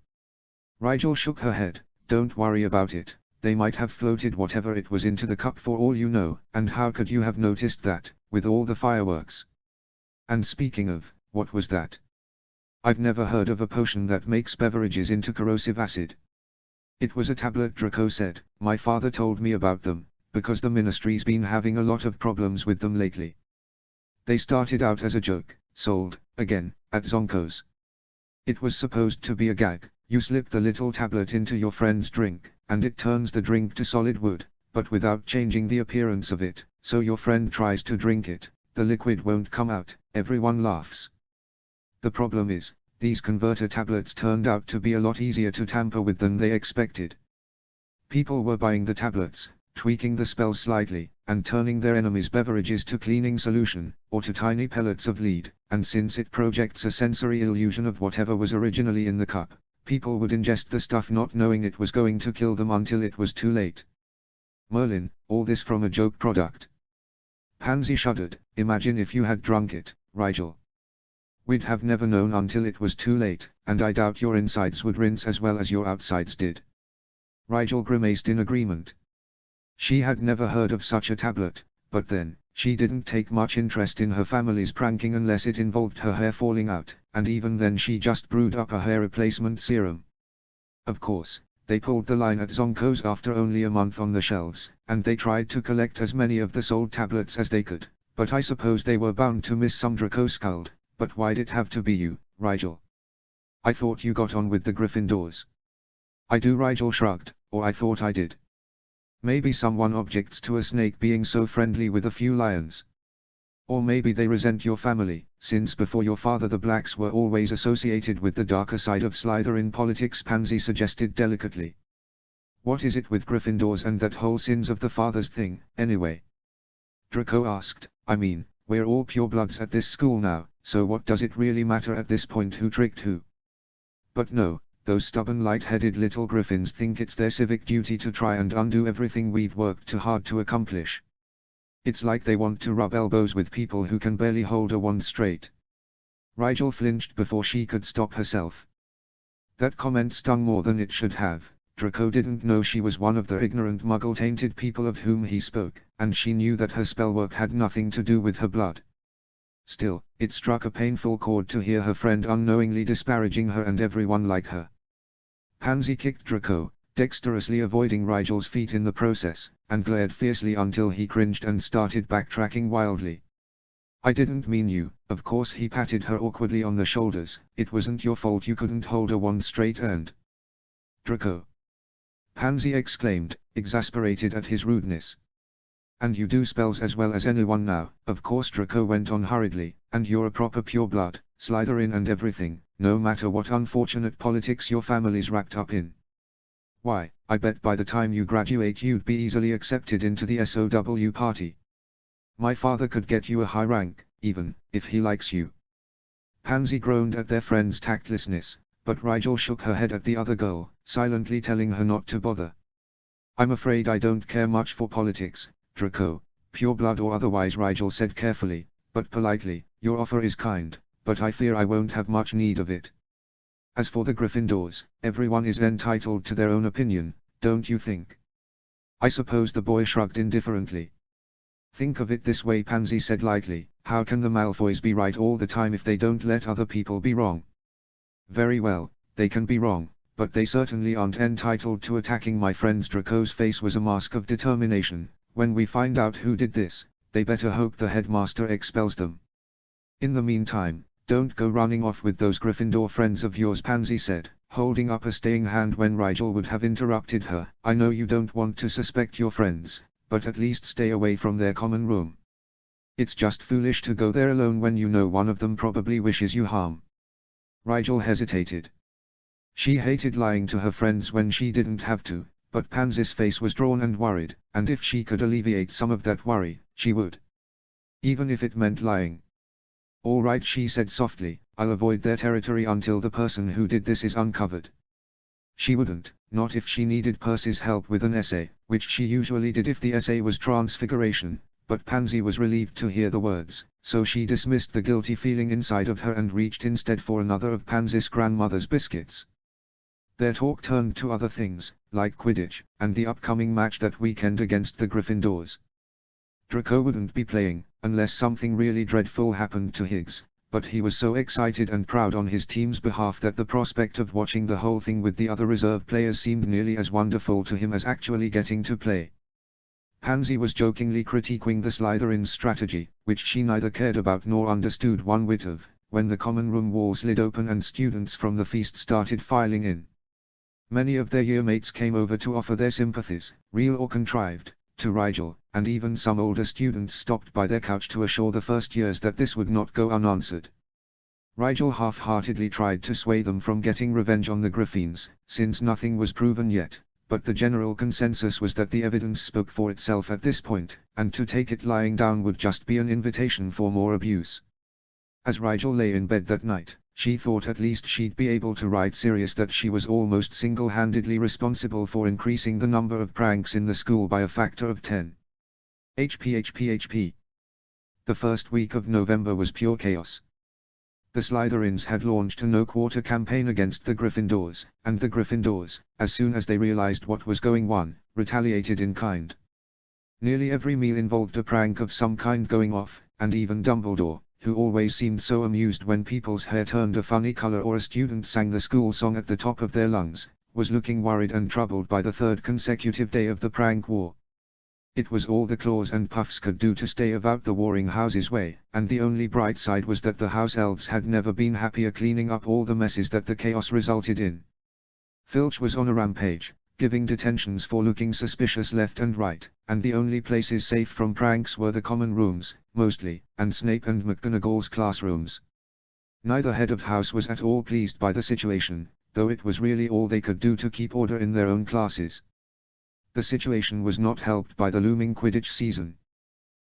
A: Rigel shook her head. Don't worry about it, they might have floated whatever it was into the cup for all you know, and how could you have noticed that, with all the fireworks? And speaking of, what was that? I've never heard of a potion that makes beverages into corrosive acid. It was a tablet, Draco said. My father told me about them, because the ministry's been having a lot of problems with them lately. They started out as a joke, sold, again, at Zonko's. It was supposed to be a gag. You slip the little tablet into your friend's drink, and it turns the drink to solid wood, but without changing the appearance of it, so your friend tries to drink it, the liquid won't come out, everyone laughs. The problem is, these converter tablets turned out to be a lot easier to tamper with than they expected. People were buying the tablets, tweaking the spell slightly, and turning their enemies' beverages to cleaning solution, or to tiny pellets of lead, and since it projects a sensory illusion of whatever was originally in the cup, people would ingest the stuff not knowing it was going to kill them until it was too late. Merlin, all this from a joke product. Pansy shuddered. Imagine if you had drunk it, Rigel. We'd have never known until it was too late, and I doubt your insides would rinse as well as your outsides did. Rigel grimaced in agreement. She had never heard of such a tablet, but then, she didn't take much interest in her family's pranking unless it involved her hair falling out, and even then she just brewed up a hair replacement serum. Of course, they pulled the line at Zonko's after only a month on the shelves, and they tried to collect as many of the sold tablets as they could, but I suppose they were bound to miss some. Draco scowled. But why'd it have to be you, Rigel? I thought you got on with the Gryffindors. I do, Rigel shrugged, or I thought I did. Maybe someone objects to a snake being so friendly with a few lions. Or maybe they resent your family, since before your father the Blacks were always associated with the darker side of Slytherin politics, Pansy suggested delicately. What is it with Gryffindors and that whole sins of the fathers thing, anyway? Draco asked. I mean, we're all purebloods at this school now, so what does it really matter at this point who tricked who? But no, those stubborn light-headed little griffins think it's their civic duty to try and undo everything we've worked too hard to accomplish. It's like they want to rub elbows with people who can barely hold a wand straight. Rigel flinched before she could stop herself. That comment stung more than it should have. Draco didn't know she was one of the ignorant muggle-tainted people of whom he spoke, and she knew that her spellwork had nothing to do with her blood. Still, it struck a painful chord to hear her friend unknowingly disparaging her and everyone like her. Pansy kicked Draco, dexterously avoiding Rigel's feet in the process, and glared fiercely until he cringed and started backtracking wildly. "I didn't mean you." Of course, he patted her awkwardly on the shoulders. "It wasn't your fault you couldn't hold a wand straight and—" "Draco!" Pansy exclaimed, exasperated at his rudeness. "And you do spells as well as anyone now." "Of course," Draco went on hurriedly, "and you're a proper pureblood, Slytherin and everything, no matter what unfortunate politics your family's wrapped up in. Why, I bet by the time you graduate you'd be easily accepted into the SOW party. My father could get you a high rank, even, if he likes you." Pansy groaned at their friend's tactlessness, but Rigel shook her head at the other girl, silently telling her not to bother. "I'm afraid I don't care much for politics, Draco, pureblood or otherwise," Rigel said carefully, but politely. "Your offer is kind, but I fear I won't have much need of it. As for the Gryffindors, everyone is entitled to their own opinion, don't you think?" "I suppose." The boy shrugged indifferently. "Think of it this way," Pansy said lightly, "how can the Malfoys be right all the time if they don't let other people be wrong?" "Very well, they can be wrong, but they certainly aren't entitled to attacking my friends." Draco's face was a mask of determination. "When we find out who did this, they better hope the headmaster expels them. In the meantime, don't go running off with those Gryffindor friends of yours," Pansy said, holding up a staying hand when Rigel would have interrupted her. "I know you don't want to suspect your friends, but at least stay away from their common room. It's just foolish to go there alone when you know one of them probably wishes you harm." Rigel hesitated. She hated lying to her friends when she didn't have to, but Pansy's face was drawn and worried, and if she could alleviate some of that worry, she would. Even if it meant lying. "All right," she said softly, "I'll avoid their territory until the person who did this is uncovered." She wouldn't, not if she needed Percy's help with an essay, which she usually did if the essay was transfiguration, but Pansy was relieved to hear the words, so she dismissed the guilty feeling inside of her and reached instead for another of Pansy's grandmother's biscuits. Their talk turned to other things, like Quidditch, and the upcoming match that weekend against the Gryffindors. Draco wouldn't be playing, unless something really dreadful happened to Higgs, but he was so excited and proud on his team's behalf that the prospect of watching the whole thing with the other reserve players seemed nearly as wonderful to him as actually getting to play. Pansy was jokingly critiquing the Slytherin's strategy, which she neither cared about nor understood one whit of, when the common room wall slid open and students from the feast started filing in. Many of their yearmates came over to offer their sympathies, real or contrived, to Rigel, and even some older students stopped by their couch to assure the first years that this would not go unanswered. Rigel half-heartedly tried to sway them from getting revenge on the Griffins, since nothing was proven yet, but the general consensus was that the evidence spoke for itself at this point, and to take it lying down would just be an invitation for more abuse. As Rigel lay in bed that night, she thought at least she'd be able to write Sirius that she was almost single-handedly responsible for increasing the number of pranks in the school by a factor of 10. HP. The first week of November was pure chaos. The Slytherins had launched a no-quarter campaign against the Gryffindors, and the Gryffindors, as soon as they realized what was going on, retaliated in kind. Nearly every meal involved a prank of some kind going off, and even Dumbledore, who always seemed so amused when people's hair turned a funny color or a student sang the school song at the top of their lungs, was looking worried and troubled by the third consecutive day of the prank war. It was all the Claws and Puffs could do to stay out the warring house's way, and the only bright side was that the house elves had never been happier cleaning up all the messes that the chaos resulted in. Filch was on a rampage, giving detentions for looking suspicious left and right, and the only places safe from pranks were the common rooms, mostly, and Snape and McGonagall's classrooms. Neither head of house was at all pleased by the situation, though it was really all they could do to keep order in their own classes. The situation was not helped by the looming Quidditch season.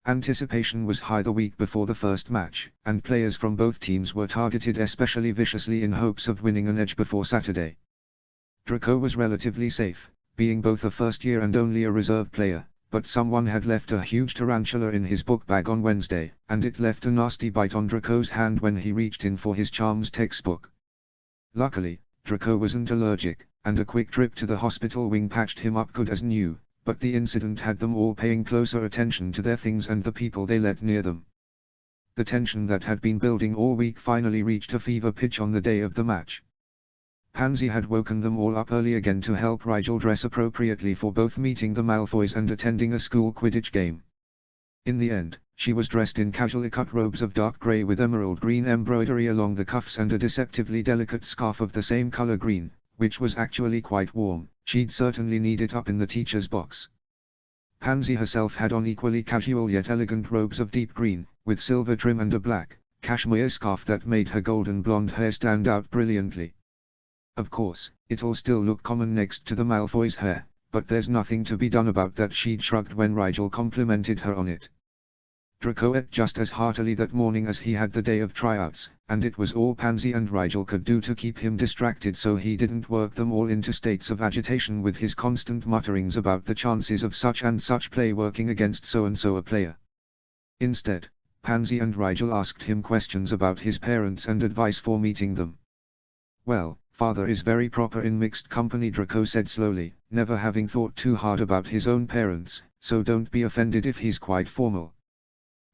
A: Anticipation was high the week before the first match, and players from both teams were targeted especially viciously in hopes of winning an edge before Saturday. Draco was relatively safe, being both a first-year and only a reserve player, but someone had left a huge tarantula in his book bag on Wednesday, and it left a nasty bite on Draco's hand when he reached in for his charms textbook. Luckily, Draco wasn't allergic, and a quick trip to the hospital wing patched him up good as new, but the incident had them all paying closer attention to their things and the people they let near them. The tension that had been building all week finally reached a fever pitch on the day of the match. Pansy had woken them all up early again to help Rigel dress appropriately for both meeting the Malfoys and attending a school Quidditch game. In the end, she was dressed in casually cut robes of dark grey with emerald green embroidery along the cuffs and a deceptively delicate scarf of the same color green, which was actually quite warm. She'd certainly need it up in the teacher's box. Pansy herself had on equally casual yet elegant robes of deep green, with silver trim and a black, cashmere scarf that made her golden blonde hair stand out brilliantly. Of course, it'll still look common next to the Malfoy's hair, but there's nothing to be done about that, she'd shrugged when Rigel complimented her on it. Draco ate just as heartily that morning as he had the day of tryouts, and it was all Pansy and Rigel could do to keep him distracted so he didn't work them all into states of agitation with his constant mutterings about the chances of such and such play working against so-and-so a player. Instead, Pansy and Rigel asked him questions about his parents and advice for meeting them. "Well, father is very proper in mixed company," Draco said slowly, never having thought too hard about his own parents, "so don't be offended if he's quite formal.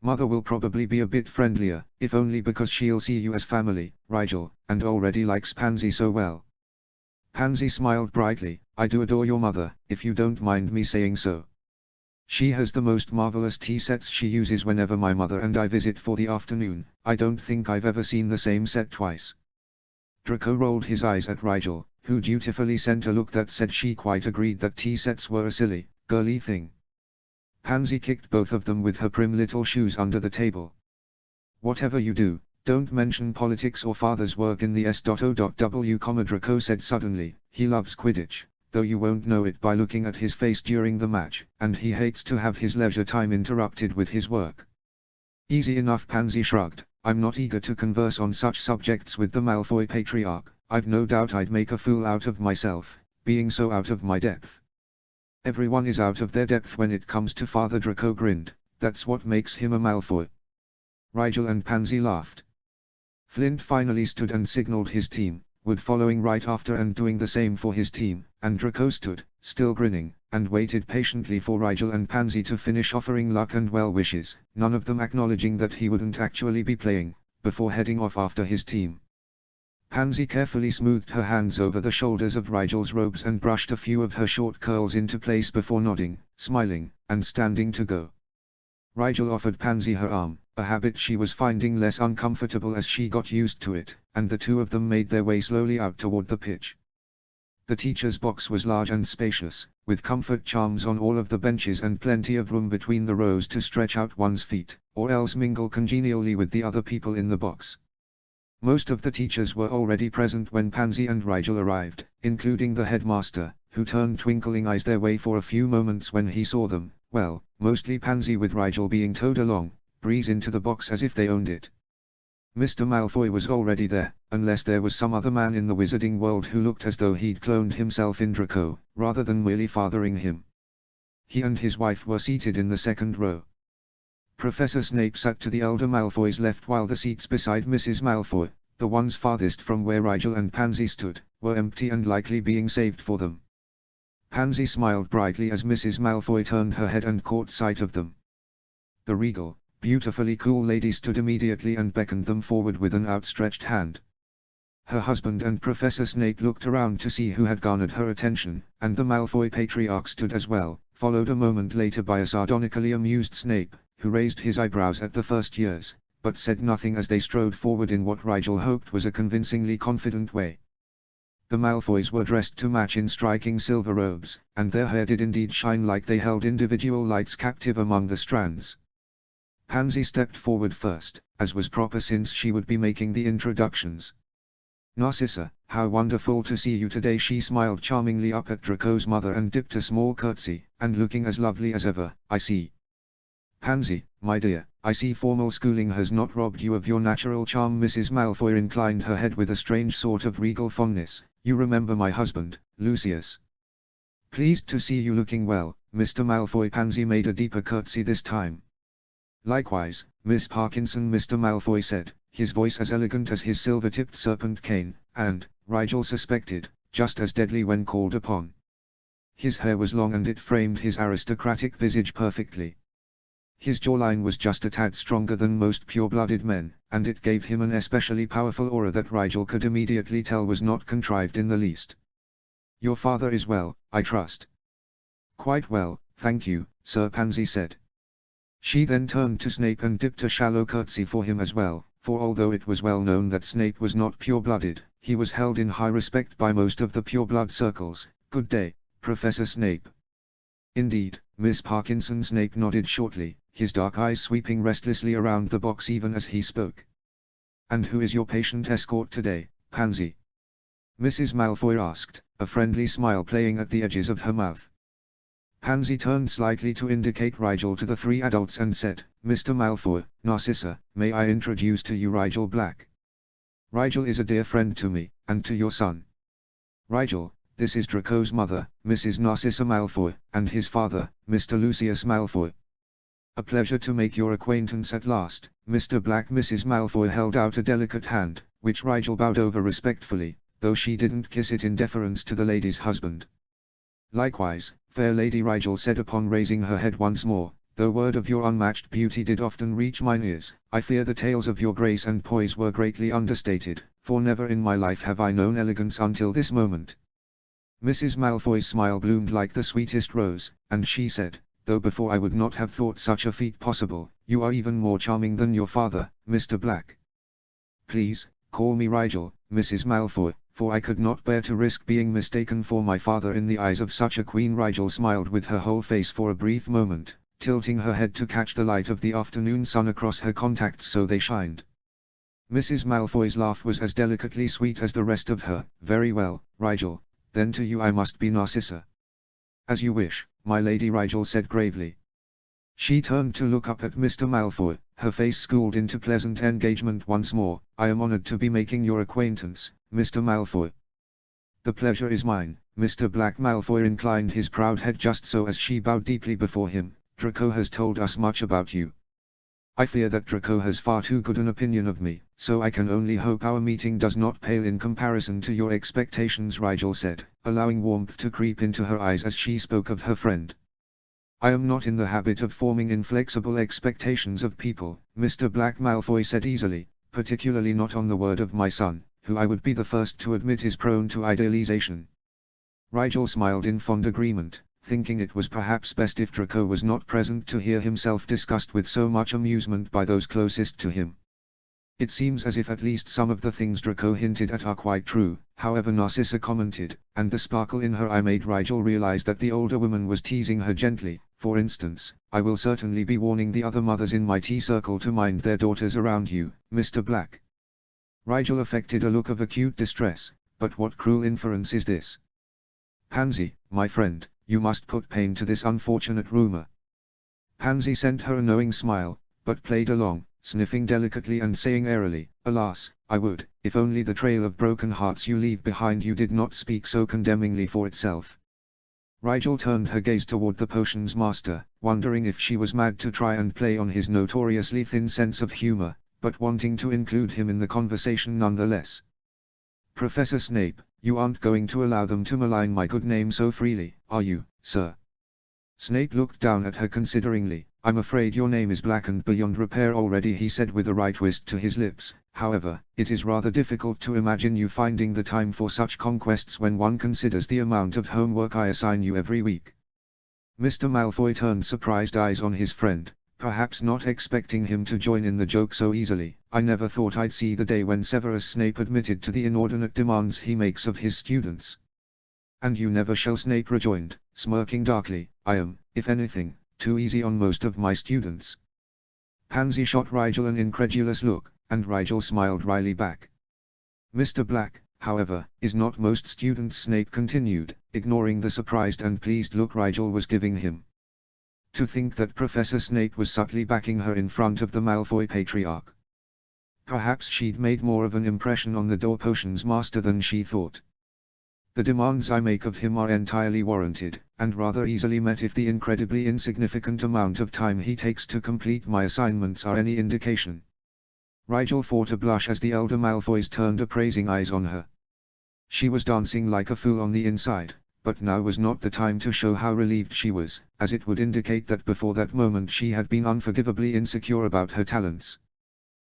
A: Mother will probably be a bit friendlier, if only because she'll see you as family, Rigel, and already likes Pansy so well." Pansy smiled brightly. "I do adore your mother, if you don't mind me saying so. She has the most marvelous tea sets she uses whenever my mother and I visit for the afternoon. I don't think I've ever seen the same set twice." Draco rolled his eyes at Rigel, who dutifully sent a look that said she quite agreed that tea sets were a silly, girly thing. Pansy kicked both of them with her prim little shoes under the table. "Whatever you do, don't mention politics or father's work in the S.O.W. Draco said suddenly. "He loves Quidditch, though you won't know it by looking at his face during the match, and he hates to have his leisure time interrupted with his work." "Easy enough," Pansy shrugged. "I'm not eager to converse on such subjects with the Malfoy patriarch. I've no doubt I'd make a fool out of myself, being so out of my depth." "Everyone is out of their depth when it comes to father," Draco grinned. "That's what makes him a Malfoy." Rigel and Pansy laughed. Flint finally stood and signaled his team, Wood following right after and doing the same for his team, and Draco stood, still grinning, and waited patiently for Rigel and Pansy to finish offering luck and well wishes, none of them acknowledging that he wouldn't actually be playing, before heading off after his team. Pansy carefully smoothed her hands over the shoulders of Rigel's robes and brushed a few of her short curls into place before nodding, smiling, and standing to go. Rigel offered Pansy her arm, a habit she was finding less uncomfortable as she got used to it, and the two of them made their way slowly out toward the pitch. The teacher's box was large and spacious, with comfort charms on all of the benches and plenty of room between the rows to stretch out one's feet, or else mingle congenially with the other people in the box. Most of the teachers were already present when Pansy and Rigel arrived, including the headmaster, who turned twinkling eyes their way for a few moments when he saw them. Well, mostly Pansy, with Rigel being towed along, breeze into the box as if they owned it. Mr. Malfoy was already there, unless there was some other man in the wizarding world who looked as though he'd cloned himself in Draco, rather than merely fathering him. He and his wife were seated in the second row. Professor Snape sat to the elder Malfoy's left while the seats beside Mrs. Malfoy, the ones farthest from where Rigel and Pansy stood, were empty and likely being saved for them. Pansy smiled brightly as Mrs. Malfoy turned her head and caught sight of them. The regal, beautifully cool lady stood immediately and beckoned them forward with an outstretched hand. Her husband and Professor Snape looked around to see who had garnered her attention, and the Malfoy patriarch stood as well, followed a moment later by a sardonically amused Snape, who raised his eyebrows at the first years, but said nothing as they strode forward in what Rigel hoped was a convincingly confident way. The Malfoys were dressed to match in striking silver robes, and their hair did indeed shine like they held individual lights captive among the strands. Pansy stepped forward first, as was proper since she would be making the introductions. "Narcissa, how wonderful to see you today," she smiled charmingly up at Draco's mother and dipped a small curtsy, "and looking as lovely as ever, I see." "Pansy, my dear, I see formal schooling has not robbed you of your natural charm." Mrs. Malfoy inclined her head with a strange sort of regal fondness. "You remember my husband, Lucius." "Pleased to see you looking well, Mr. Malfoy." Pansy made a deeper curtsy this time. "Likewise, Miss Parkinson," Mr. Malfoy said, his voice as elegant as his silver-tipped serpent cane, "and, Rigel suspected, just as deadly when called upon. His hair was long and it framed his aristocratic visage perfectly. His jawline was just a tad stronger than most pure-blooded men, and it gave him an especially powerful aura that Rigel could immediately tell was not contrived in the least. "Your father is well, I trust?" "Quite well, thank you, Sir," Pansy said. She then turned to Snape and dipped a shallow curtsy for him as well, for although it was well known that Snape was not pure-blooded, he was held in high respect by most of the pure-blood circles. "Good day, Professor Snape." "Indeed, Miss Parkinson." Snape nodded shortly, his dark eyes sweeping restlessly around the box even as he spoke. "And who is your patient escort today, Pansy?" Mrs. Malfoy asked, a friendly smile playing at the edges of her mouth. Pansy turned slightly to indicate Rigel to the three adults and said, "Mr. Malfoy, Narcissa, may I introduce to you Rigel Black? Rigel is a dear friend to me, and to your son. Rigel, this is Draco's mother, Mrs. Narcissa Malfoy, and his father, Mr. Lucius Malfoy. A pleasure to make your acquaintance at last, Mr. Black." Mrs. Malfoy held out a delicate hand, which Rigel bowed over respectfully, though she didn't kiss it in deference to the lady's husband. "Likewise, fair lady," Rigel said upon raising her head once more, "though word of your unmatched beauty did often reach mine ears, I fear the tales of your grace and poise were greatly understated, for never in my life have I known elegance until this moment." Mrs. Malfoy's smile bloomed like the sweetest rose, and she said, "Though before I would not have thought such a feat possible, you are even more charming than your father, Mr. Black." "Please, call me Rigel, Mrs. Malfoy, for I could not bear to risk being mistaken for my father in the eyes of such a queen." Rigel smiled with her whole face for a brief moment, tilting her head to catch the light of the afternoon sun across her contacts so they shined. Mrs. Malfoy's laugh was as delicately sweet as the rest of her. "Very well, Rigel, then to you I must be Narcissa." "As you wish, my lady," Rigel said gravely. She turned to look up at Mr. Malfoy, her face schooled into pleasant engagement once more. "I am honored to be making your acquaintance, Mr. Malfoy." "The pleasure is mine." Mr. Black Malfoy inclined his proud head just so as she bowed deeply before him. "Draco has told us much about you. I fear that Draco has far too good an opinion of me, so I can only hope our meeting does not pale in comparison to your expectations," Rigel said, allowing warmth to creep into her eyes as she spoke of her friend. "I am not in the habit of forming inflexible expectations of people," Mr. Black Malfoy said easily, "particularly not on the word of my son, who I would be the first to admit is prone to idealization." Rigel smiled in fond agreement, thinking it was perhaps best if Draco was not present to hear himself discussed with so much amusement by those closest to him. "It seems as if at least some of the things Draco hinted at are quite true," however, Narcissa commented, and the sparkle in her eye made Rigel realize that the older woman was teasing her gently. "For instance, I will certainly be warning the other mothers in my tea circle to mind their daughters around you, Mr. Black." Rigel affected a look of acute distress. "But what cruel inference is this? Pansy, my friend, you must put pain to this unfortunate rumor." Pansy sent her a knowing smile, but played along, sniffing delicately and saying airily, "Alas, I would, if only the trail of broken hearts you leave behind you did not speak so condemningly for itself." Rigel turned her gaze toward the potions master, wondering if she was mad to try and play on his notoriously thin sense of humor, but wanting to include him in the conversation nonetheless. "Professor Snape, you aren't going to allow them to malign my good name so freely, are you, sir?" Snape looked down at her consideringly. "I'm afraid your name is blackened beyond repair already," he said with a wry twist to his lips. "However, it is rather difficult to imagine you finding the time for such conquests when one considers the amount of homework I assign you every week." Mr. Malfoy turned surprised eyes on his friend, perhaps not expecting him to join in the joke so easily. "I never thought I'd see the day when Severus Snape admitted to the inordinate demands he makes of his students." "And you never shall," Snape rejoined, smirking darkly. "I am, if anything, too easy on most of my students." Pansy shot Rigel an incredulous look, and Rigel smiled wryly back. "Mr. Black, however, is not most students," Snape continued, ignoring the surprised and pleased look Rigel was giving him. To think that Professor Snape was subtly backing her in front of the Malfoy patriarch. Perhaps she'd made more of an impression on the door potions master than she thought. "The demands I make of him are entirely warranted, and rather easily met if the incredibly insignificant amount of time he takes to complete my assignments are any indication." Rigel fought a blush as the elder Malfoys turned appraising eyes on her. She was dancing like a fool on the inside, but now was not the time to show how relieved she was, as it would indicate that before that moment she had been unforgivably insecure about her talents.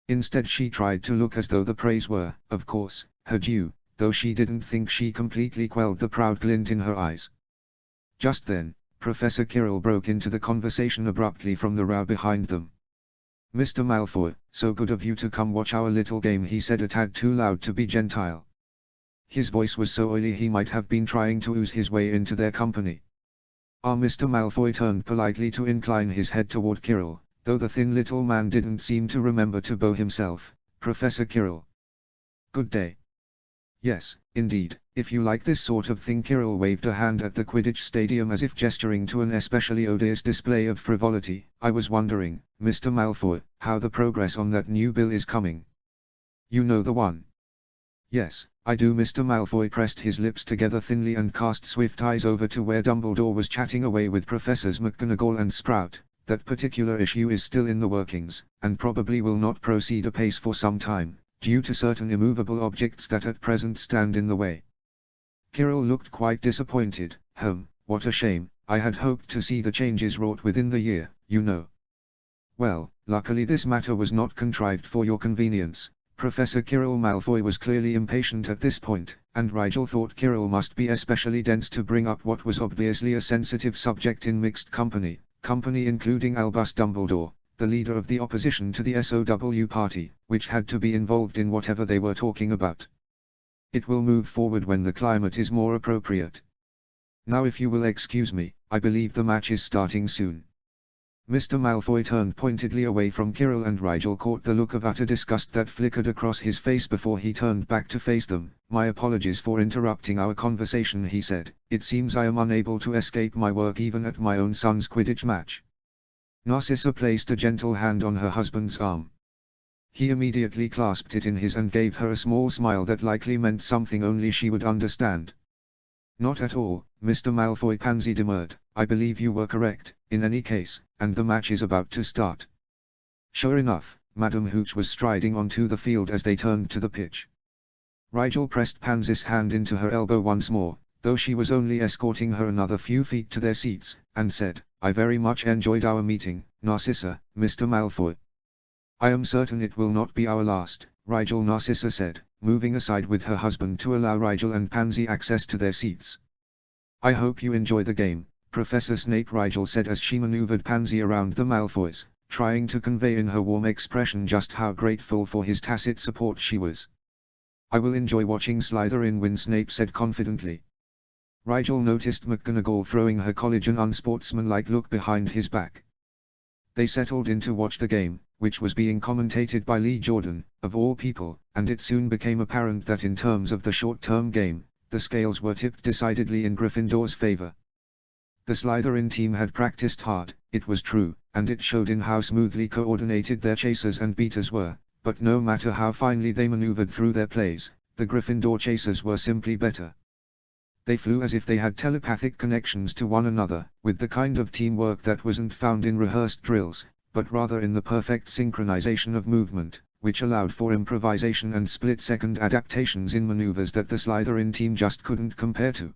A: Instead she tried to look as though the praise were, of course, her due, though she didn't think she completely quelled the proud glint in her eyes. Just then, Professor Quirrell broke into the conversation abruptly from the row behind them. "Mr. Malfoy, so good of you to come watch our little game," he said a tad too loud to be gentile. His voice was so oily he might have been trying to ooze his way into their company. Mr. Malfoy turned politely to incline his head toward Quirrell, though the thin little man didn't seem to remember to bow himself. "Professor Quirrell. Good day." "Yes, indeed, if you like this sort of thing." Quirrell waved a hand at the Quidditch stadium as if gesturing to an especially odious display of frivolity. "I was wondering, Mr. Malfoy, how the progress on that new bill is coming." "You know the one?" "Yes, I do." Mr. Malfoy pressed his lips together thinly and cast swift eyes over to where Dumbledore was chatting away with Professors McGonagall and Sprout. "That particular issue is still in the workings, and probably will not proceed apace for some time, due to certain immovable objects that at present stand in the way." Quirrell looked quite disappointed. What a shame. I had hoped to see the changes wrought within the year, you know." "Well, luckily this matter was not contrived for your convenience." Professor Quirrell Malfoy was clearly impatient at this point, and Rigel thought Quirrell must be especially dense to bring up what was obviously a sensitive subject in mixed company including Albus Dumbledore, the leader of the opposition to the SOW party, which had to be involved in whatever they were talking about. "It will move forward when the climate is more appropriate. Now if you will excuse me, I believe the match is starting soon." Mr. Malfoy turned pointedly away from Quirrell, and Rigel caught the look of utter disgust that flickered across his face before he turned back to face them. "My apologies for interrupting our conversation," he said. "It seems I am unable to escape my work even at my own son's Quidditch match." Narcissa placed a gentle hand on her husband's arm. He immediately clasped it in his and gave her a small smile that likely meant something only she would understand. "Not at all, Mr. Malfoy," Pansy demurred. "I believe you were correct, in any case, and the match is about to start." Sure enough, Madame Hooch was striding onto the field as they turned to the pitch. Rigel pressed Pansy's hand into her elbow once more, though she was only escorting her another few feet to their seats, and said, "I very much enjoyed our meeting, Narcissa, Mr. Malfoy." "I am certain it will not be our last, Rigel," Narcissa said, moving aside with her husband to allow Rigel and Pansy access to their seats. "I hope you enjoy the game, Professor Snape," Rigel said as she maneuvered Pansy around the Malfoys, trying to convey in her warm expression just how grateful for his tacit support she was. "I will enjoy watching Slytherin win," Snape said confidently. Rigel noticed McGonagall throwing her college an unsportsmanlike look behind his back. They settled in to watch the game, which was being commentated by Lee Jordan, of all people, and it soon became apparent that in terms of the short-term game, the scales were tipped decidedly in Gryffindor's favor. The Slytherin team had practiced hard, it was true, and it showed in how smoothly coordinated their chasers and beaters were, but no matter how finely they maneuvered through their plays, the Gryffindor chasers were simply better. They flew as if they had telepathic connections to one another, with the kind of teamwork that wasn't found in rehearsed drills, but rather in the perfect synchronization of movement, which allowed for improvisation and split-second adaptations in maneuvers that the Slytherin team just couldn't compare to.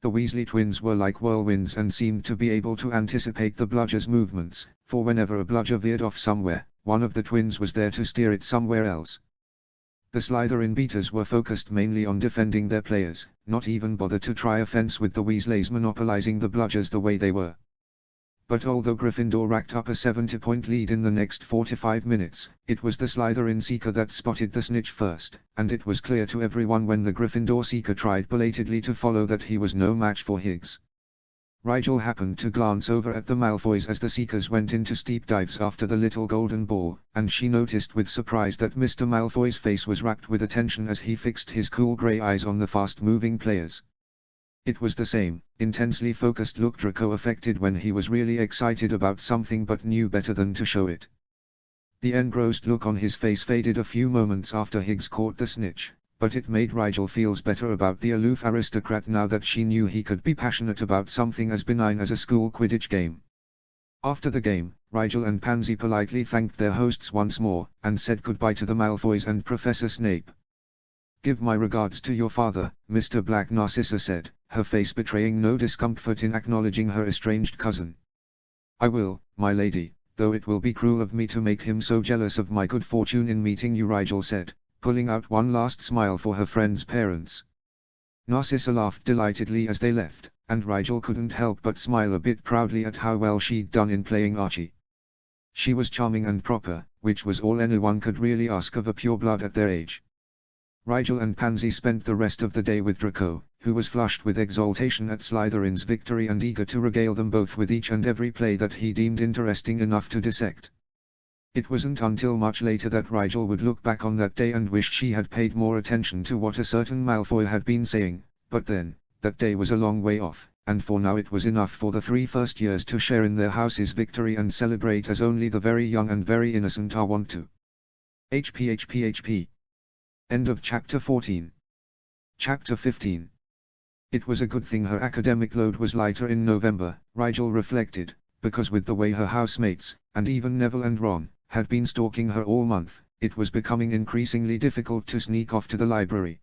A: The Weasley twins were like whirlwinds and seemed to be able to anticipate the bludger's movements, for whenever a bludger veered off somewhere, one of the twins was there to steer it somewhere else. The Slytherin beaters were focused mainly on defending their players, not even bothered to try offense with the Weasleys monopolizing the bludgers the way they were. But although Gryffindor racked up a 70-point lead in the next 45 minutes, it was the Slytherin Seeker that spotted the snitch first, and it was clear to everyone when the Gryffindor Seeker tried belatedly to follow that he was no match for Higgs. Rigel happened to glance over at the Malfoys as the Seekers went into steep dives after the little golden ball, and she noticed with surprise that Mr. Malfoy's face was rapt with attention as he fixed his cool grey eyes on the fast-moving players. It was the same, intensely focused look Draco affected when he was really excited about something but knew better than to show it. The engrossed look on his face faded a few moments after Higgs caught the snitch, but it made Rigel feel better about the aloof aristocrat now that she knew he could be passionate about something as benign as a school Quidditch game. After the game, Rigel and Pansy politely thanked their hosts once more, and said goodbye to the Malfoys and Professor Snape. "Give my regards to your father, Mr. Black," Narcissa said, her face betraying no discomfort in acknowledging her estranged cousin. "I will, my lady, though it will be cruel of me to make him so jealous of my good fortune in meeting you," Rigel said, pulling out one last smile for her friend's parents. Narcissa laughed delightedly as they left, and Rigel couldn't help but smile a bit proudly at how well she'd done in playing Archie. She was charming and proper, which was all anyone could really ask of a pureblood at their age. Rigel and Pansy spent the rest of the day with Draco, who was flushed with exultation at Slytherin's victory and eager to regale them both with each and every play that he deemed interesting enough to dissect. It wasn't until much later that Rigel would look back on that day and wish she had paid more attention to what a certain Malfoy had been saying, but then, that day was a long way off, and for now it was enough for the 3 first years to share in their house's victory and celebrate as only the very young and very innocent are wont to. HP. End of Chapter 14. Chapter 15. It was a good thing her academic load was lighter in November, Rigel reflected, because with the way her housemates, and even Neville and Ron, had been stalking her all month, it was becoming increasingly difficult to sneak off to the library.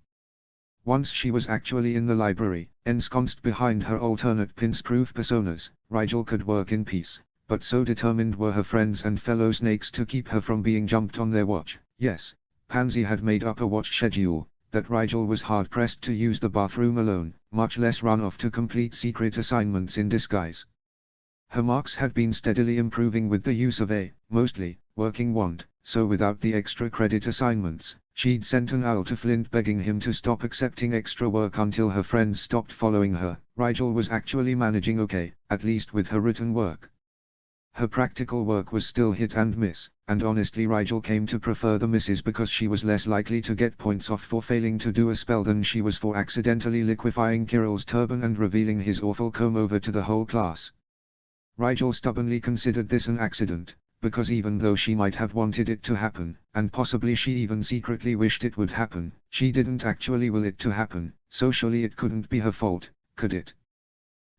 A: Once she was actually in the library, ensconced behind her alternate pins-proof personas, Rigel could work in peace, but so determined were her friends and fellow snakes to keep her from being jumped on their watch. Yes, Pansy had made up a watch schedule, that Rigel was hard-pressed to use the bathroom alone, much less run off to complete secret assignments in disguise. Her marks had been steadily improving with the use of a, mostly, working wand, so without the extra credit assignments, she'd sent an owl to Flint begging him to stop accepting extra work until her friends stopped following her. Rigel was actually managing okay, at least with her written work. Her practical work was still hit and miss, and honestly Rigel came to prefer the misses because she was less likely to get points off for failing to do a spell than she was for accidentally liquefying Kirill's turban and revealing his awful comb-over to the whole class. Rigel stubbornly considered this an accident, because even though she might have wanted it to happen, and possibly she even secretly wished it would happen, she didn't actually will it to happen, so surely it couldn't be her fault, could it?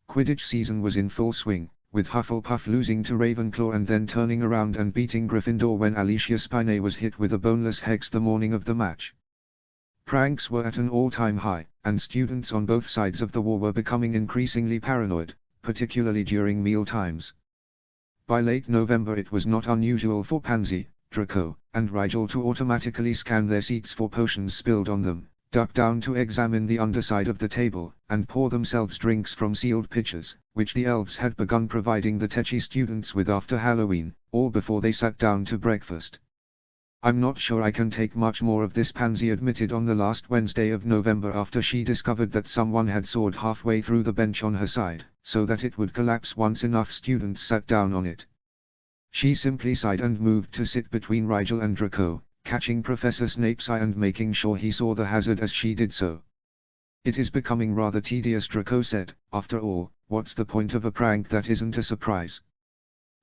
A: Quidditch season was in full swing, with Hufflepuff losing to Ravenclaw and then turning around and beating Gryffindor when Alicia Spiney was hit with a boneless hex the morning of the match. Pranks were at an all-time high, and students on both sides of the war were becoming increasingly paranoid, particularly during meal times. By late November it was not unusual for Pansy, Draco, and Rigel to automatically scan their seats for potions spilled on them, duck down to examine the underside of the table, and pour themselves drinks from sealed pitchers, which the elves had begun providing the tetchy students with after Halloween, all before they sat down to breakfast. "I'm not sure I can take much more of this," Pansy admitted on the last Wednesday of November after she discovered that someone had sawed halfway through the bench on her side, so that it would collapse once enough students sat down on it. She simply sighed and moved to sit between Rigel and Draco, catching Professor Snape's eye and making sure he saw the hazard as she did so. "It is becoming rather tedious," Draco said. "After all, what's the point of a prank that isn't a surprise?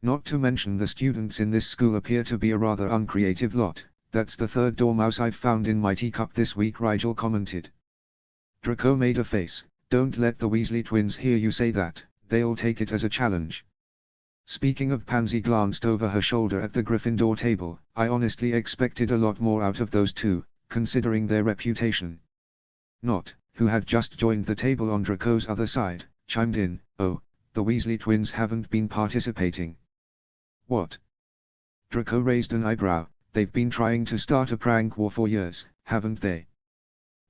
A: Not to mention the students in this school appear to be a rather uncreative lot. That's the third dormouse I've found in my teacup this week," Rigel commented. Draco made a face. "Don't let the Weasley twins hear you say that, they'll take it as a challenge." Speaking of, Pansy glanced over her shoulder at the Gryffindor table. "I honestly expected a lot more out of those two, considering their reputation." Not, who had just joined the table on Draco's other side, chimed in, "Oh, the Weasley twins haven't been participating." "What?" Draco raised an eyebrow. "They've been trying to start a prank war for years, haven't they?"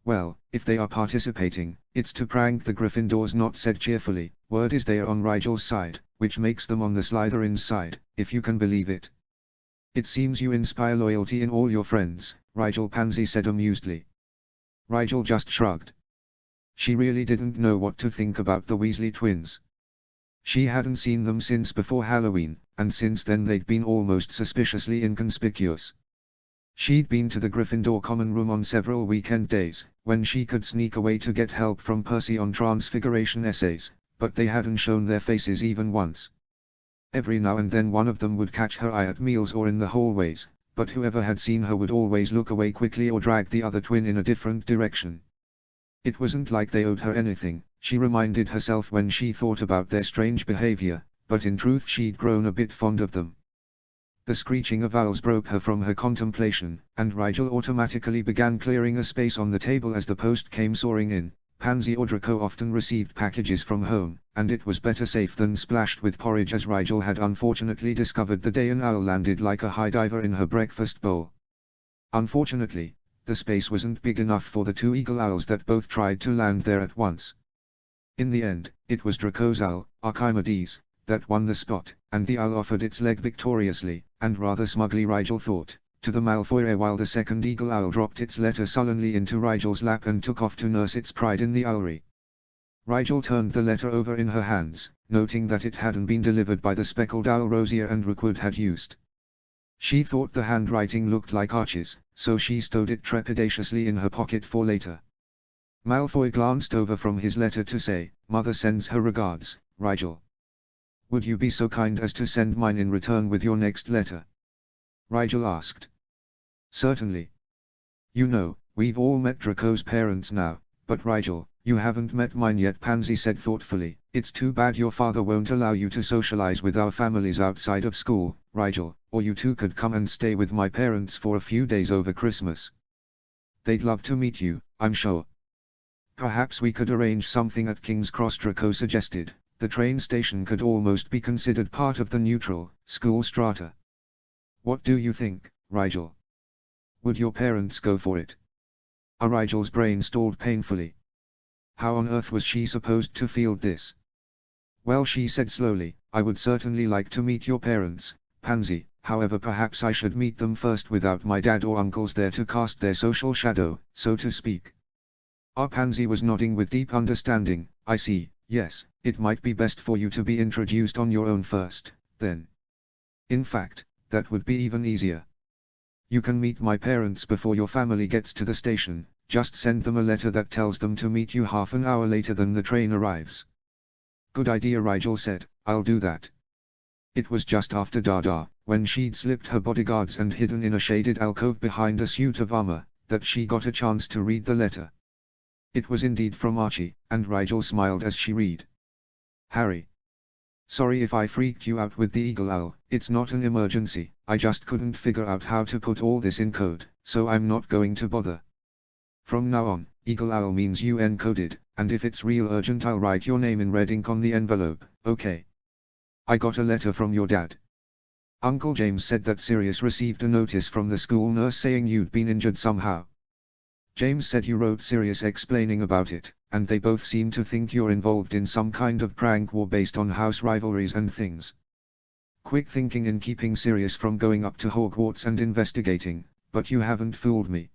A: "Well, if they are participating, it's to prank the Gryffindors," Not said cheerfully. "Word is they are on Rigel's side, which makes them on the Slytherin's side, if you can believe it." "It seems you inspire loyalty in all your friends, Rigel," Pansy said amusedly. Rigel just shrugged. She really didn't know what to think about the Weasley twins. She hadn't seen them since before Halloween, and since then they'd been almost suspiciously inconspicuous. She'd been to the Gryffindor common room on several weekend days, when she could sneak away to get help from Percy on transfiguration essays, but they hadn't shown their faces even once. Every now and then one of them would catch her eye at meals or in the hallways, but whoever had seen her would always look away quickly or drag the other twin in a different direction. It wasn't like they owed her anything, she reminded herself when she thought about their strange behavior, but in truth she'd grown a bit fond of them. The screeching of owls broke her from her contemplation, and Rigel automatically began clearing a space on the table as the post came soaring in. Pansy or Draco often received packages from home, and it was better safe than splashed with porridge, as Rigel had unfortunately discovered the day an owl landed like a high diver in her breakfast bowl. Unfortunately, the space wasn't big enough for the two eagle owls that both tried to land there at once. In the end, it was Draco's owl, Archimedes, that won the spot, and the owl offered its leg victoriously, and rather smugly Rigel thought, to the Malfoy, while the second eagle owl dropped its letter sullenly into Rigel's lap and took off to nurse its pride in the owlery. Rigel turned the letter over in her hands, noting that it hadn't been delivered by the speckled owl Rosier and Rookwood had used. She thought the handwriting looked like Archie's, so she stowed it trepidatiously in her pocket for later. Malfoy glanced over from his letter to say, "Mother sends her regards, Rigel. Would you be so kind as to send mine in return with your next letter?" Rigel asked. "Certainly. You know, we've all met Draco's parents now, but Rigel, you haven't met mine yet," Pansy said thoughtfully. "It's too bad your father won't allow you to socialize with our families outside of school, Rigel, or you two could come and stay with my parents for a few days over Christmas. They'd love to meet you, I'm sure." "Perhaps we could arrange something at King's Cross," Draco suggested. "The train station could almost be considered part of the neutral school strata. What do you think, Rigel? Would your parents go for it?" Rigel's brain stalled painfully. How on earth was she supposed to field this? "Well," she said slowly, "I would certainly like to meet your parents, Pansy, however perhaps I should meet them first without my dad or uncles there to cast their social shadow, so to speak." Pansy was nodding with deep understanding. "I see. Yes, it might be best for you to be introduced on your own first, then. In fact, that would be even easier. You can meet my parents before your family gets to the station. Just send them a letter that tells them to meet you half an hour later than the train arrives." "Good idea," Rigel said, "I'll do that." It was just after Dada, when she'd slipped her bodyguards and hidden in a shaded alcove behind a suit of armor, that she got a chance to read the letter. It was indeed from Archie, and Rigel smiled as she read. "Harry. Sorry if I freaked you out with the eagle owl. It's not an emergency. I just couldn't figure out how to put all this in code, so I'm not going to bother. From now on, eagle owl means you encoded, and if it's real urgent I'll write your name in red ink on the envelope, okay? I got a letter from your dad. Uncle James said that Sirius received a notice from the school nurse saying you'd been injured somehow. James said you wrote Sirius explaining about it, and they both seem to think you're involved in some kind of prank war based on house rivalries and things. Quick thinking in keeping Sirius from going up to Hogwarts and investigating, but you haven't fooled me.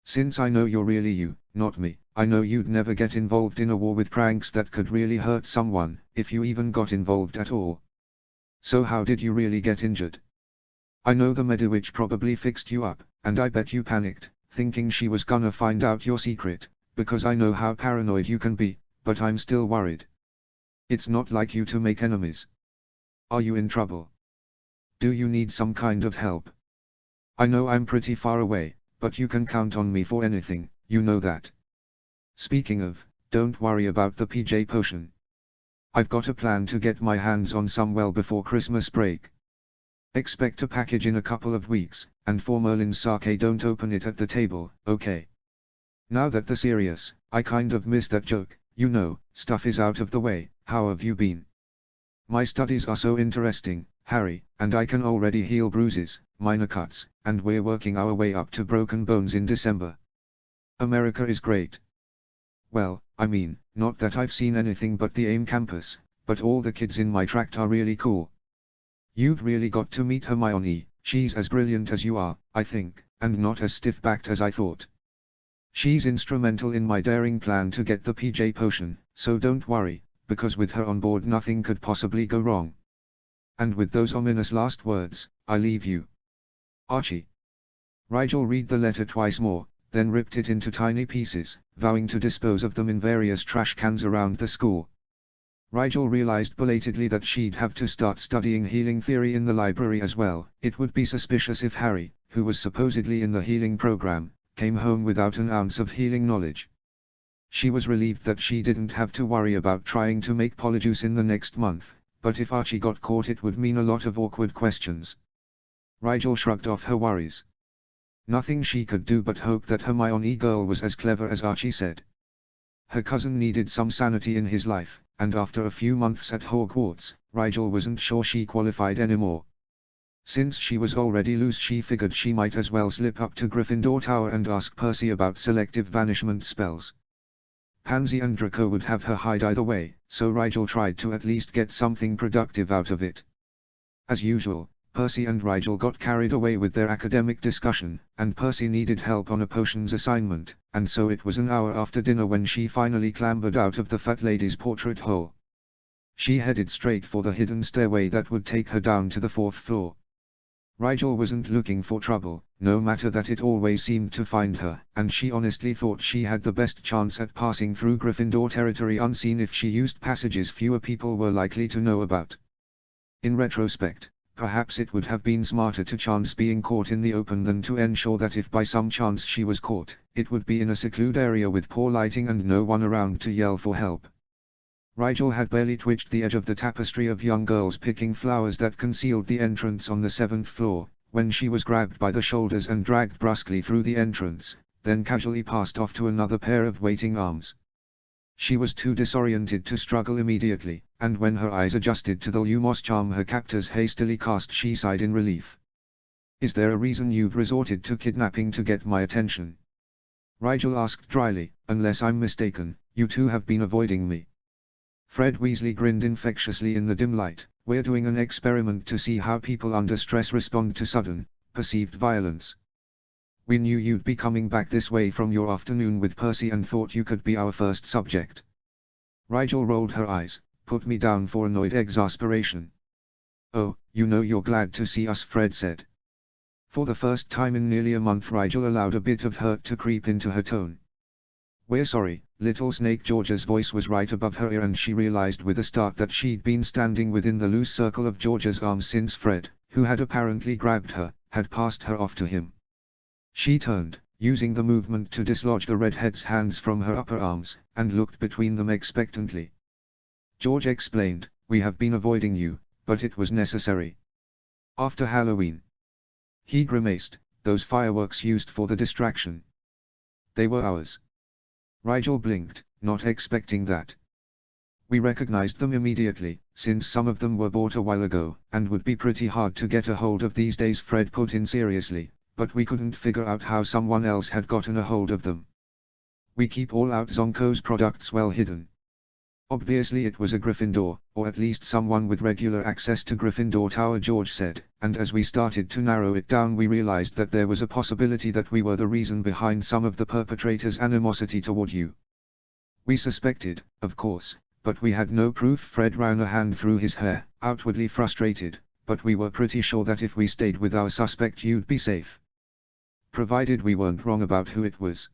A: Since I know you're really you, not me, I know you'd never get involved in a war with pranks that could really hurt someone, if you even got involved at all. So how did you really get injured? I know the Mediwitch probably fixed you up, and I bet you panicked, thinking she was gonna find out your secret, because I know how paranoid you can be, but I'm still worried. It's not like you to make enemies. Are you in trouble? Do you need some kind of help? I know I'm pretty far away, but you can count on me for anything, you know that. Speaking of, don't worry about the PJ potion. I've got a plan to get my hands on some well before Christmas break. Expect a package in a couple of weeks, and for Merlin's sake don't open it at the table, okay? Now that the serious, I kind of miss that joke, you know, stuff is out of the way. How have you been? My studies are so interesting, Harry, and I can already heal bruises, minor cuts, and we're working our way up to broken bones in December. America is great. Well, I mean, not that I've seen anything but the AIM campus, but all the kids in my tract are really cool. You've really got to meet Hermione. She's as brilliant as you are, I think, and not as stiff-backed as I thought. She's instrumental in my daring plan to get the PJ potion, so don't worry, because with her on board nothing could possibly go wrong. And with those ominous last words, I leave you. Archie. Rigel read the letter twice more, then ripped it into tiny pieces, vowing to dispose of them in various trash cans around the school. Rigel realized belatedly that she'd have to start studying healing theory in the library as well. It would be suspicious if Harry, who was supposedly in the healing program, came home without an ounce of healing knowledge. She was relieved that she didn't have to worry about trying to make polyjuice in the next month, but if Archie got caught it would mean a lot of awkward questions. Rigel shrugged off her worries. Nothing she could do but hope that Hermione girl was as clever as Archie said. Her cousin needed some sanity in his life, and after a few months at Hogwarts, Rigel wasn't sure she qualified anymore. Since she was already loose, she figured she might as well slip up to Gryffindor Tower and ask Percy about selective banishment spells. Pansy and Draco would have her hide either way, so Rigel tried to at least get something productive out of it. As usual, Percy and Rigel got carried away with their academic discussion, and Percy needed help on a potions assignment, and so it was an hour after dinner when she finally clambered out of the fat lady's portrait hole. She headed straight for the hidden stairway that would take her down to the 4th floor. Rigel wasn't looking for trouble, no matter that it always seemed to find her, and she honestly thought she had the best chance at passing through Gryffindor territory unseen if she used passages fewer people were likely to know about. In retrospect, perhaps it would have been smarter to chance being caught in the open than to ensure that if by some chance she was caught, it would be in a secluded area with poor lighting and no one around to yell for help. Rigel had barely twitched the edge of the tapestry of young girls picking flowers that concealed the entrance on the 7th floor, when she was grabbed by the shoulders and dragged brusquely through the entrance, then casually passed off to another pair of waiting arms. She was too disoriented to struggle immediately, and when her eyes adjusted to the Lumos charm her captors hastily cast, she sighed in relief. "Is there a reason you've resorted to kidnapping to get my attention?" Rigel asked dryly. "Unless I'm mistaken, you two have been avoiding me." Fred Weasley grinned infectiously in the dim light. "We're doing an experiment to see how people under stress respond to sudden, perceived violence. We knew you'd be coming back this way from your afternoon with Percy and thought you could be our first subject." Rigel rolled her eyes, put me down for annoyed exasperation. "Oh, you know you're glad to see us," Fred said. For the first time in nearly a month Rigel allowed a bit of hurt to creep into her tone. "We're sorry." Little Snake George's voice was right above her ear and she realized with a start that she'd been standing within the loose circle of George's arms since Fred, who had apparently grabbed her, had passed her off to him. She turned, using the movement to dislodge the redhead's hands from her upper arms, and looked between them expectantly. George explained, "We have been avoiding you, but it was necessary. After Halloween." He grimaced, "Those fireworks used for the distraction. They were ours." Rigel blinked, not expecting that. "We recognized them immediately, since some of them were bought a while ago, and would be pretty hard to get a hold of these days," Fred put in seriously, "but we couldn't figure out how someone else had gotten a hold of them. We keep all out Zonko's products well hidden. Obviously it was a Gryffindor, or at least someone with regular access to Gryffindor Tower," George said, "and as we started to narrow it down we realized that there was a possibility that we were the reason behind some of the perpetrators' animosity toward you. We suspected, of course, but we had no proof." Fred ran a hand through his hair, outwardly frustrated, "but we were pretty sure that if we stayed with our suspect you'd be safe. Provided we weren't wrong about who it was.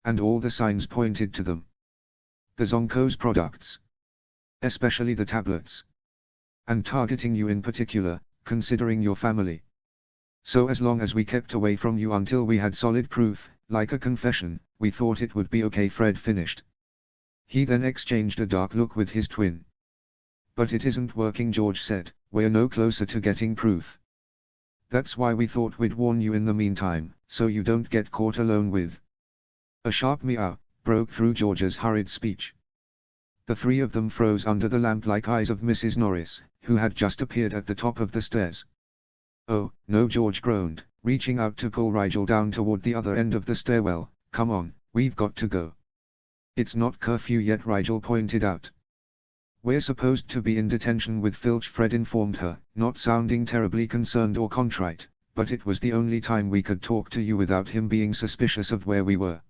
A: And all the signs pointed to them. The Zonko's products. Especially the tablets. And targeting you in particular, considering your family. So as long as we kept away from you until we had solid proof, like a confession, we thought it would be okay," Fred finished. He then exchanged a dark look with his twin. "But it isn't working," George said. "We're no closer to getting proof. That's why we thought we'd warn you in the meantime, so you don't get caught alone with." A sharp meow broke through George's hurried speech. The three of them froze under the lamp-like eyes of Mrs. Norris, who had just appeared at the top of the stairs. "Oh, no," George groaned, reaching out to pull Rigel down toward the other end of the stairwell. "Come on, we've got to go." "It's not curfew yet," Rigel pointed out. "We're supposed to be in detention with Filch," Fred informed her, not sounding terribly concerned or contrite, "but it was the only time we could talk to you without him being suspicious of where we were."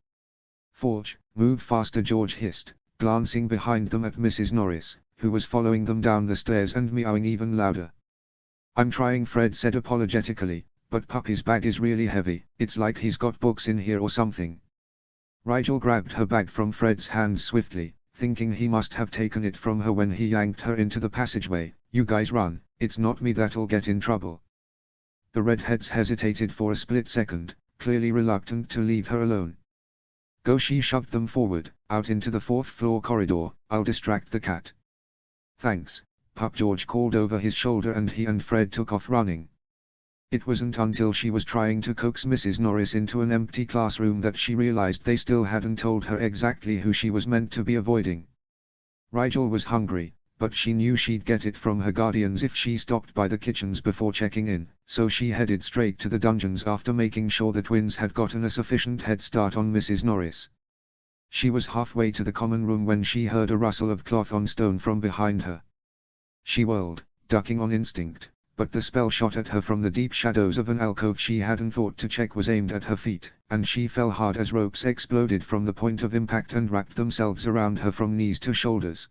A: "Forge, move faster," George hissed, glancing behind them at Mrs. Norris, who was following them down the stairs and meowing even louder. "I'm trying," Fred said apologetically, "but Puppy's bag is really heavy. It's like he's got books in here or something." Rigel grabbed her bag from Fred's hands swiftly, thinking he must have taken it from her when he yanked her into the passageway. "You guys run, it's not me that'll get in trouble." The redheads hesitated for a split second, clearly reluctant to leave her alone. "Go," she shoved them forward, out into the 4th floor corridor. "I'll distract the cat." "Thanks, Pup," George called over his shoulder and he and Fred took off running. It wasn't until she was trying to coax Mrs. Norris into an empty classroom that she realized they still hadn't told her exactly who she was meant to be avoiding. Rigel was hungry, but she knew she'd get it from her guardians if she stopped by the kitchens before checking in, so she headed straight to the dungeons after making sure the twins had gotten a sufficient head start on Mrs. Norris. She was halfway to the common room when she heard a rustle of cloth on stone from behind her. She whirled, ducking on instinct, but the spell shot at her from the deep shadows of an alcove she hadn't thought to check was aimed at her feet, and she fell hard as ropes exploded from the point of impact and wrapped themselves around her from knees to shoulders.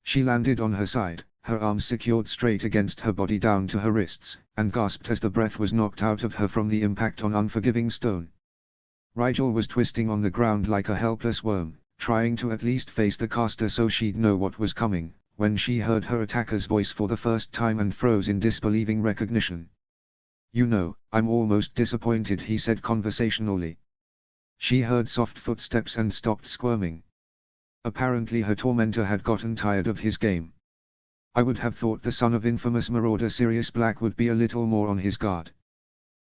A: She landed on her side, her arms secured straight against her body down to her wrists, and gasped as the breath was knocked out of her from the impact on unforgiving stone. Rigel was twisting on the ground like a helpless worm, trying to at least face the caster so she'd know what was coming, when she heard her attacker's voice for the first time and froze in disbelieving recognition. "You know, I'm almost disappointed," he said conversationally. She heard soft footsteps and stopped squirming. Apparently her tormentor had gotten tired of his game. "I would have thought the son of infamous marauder Sirius Black would be a little more on his guard."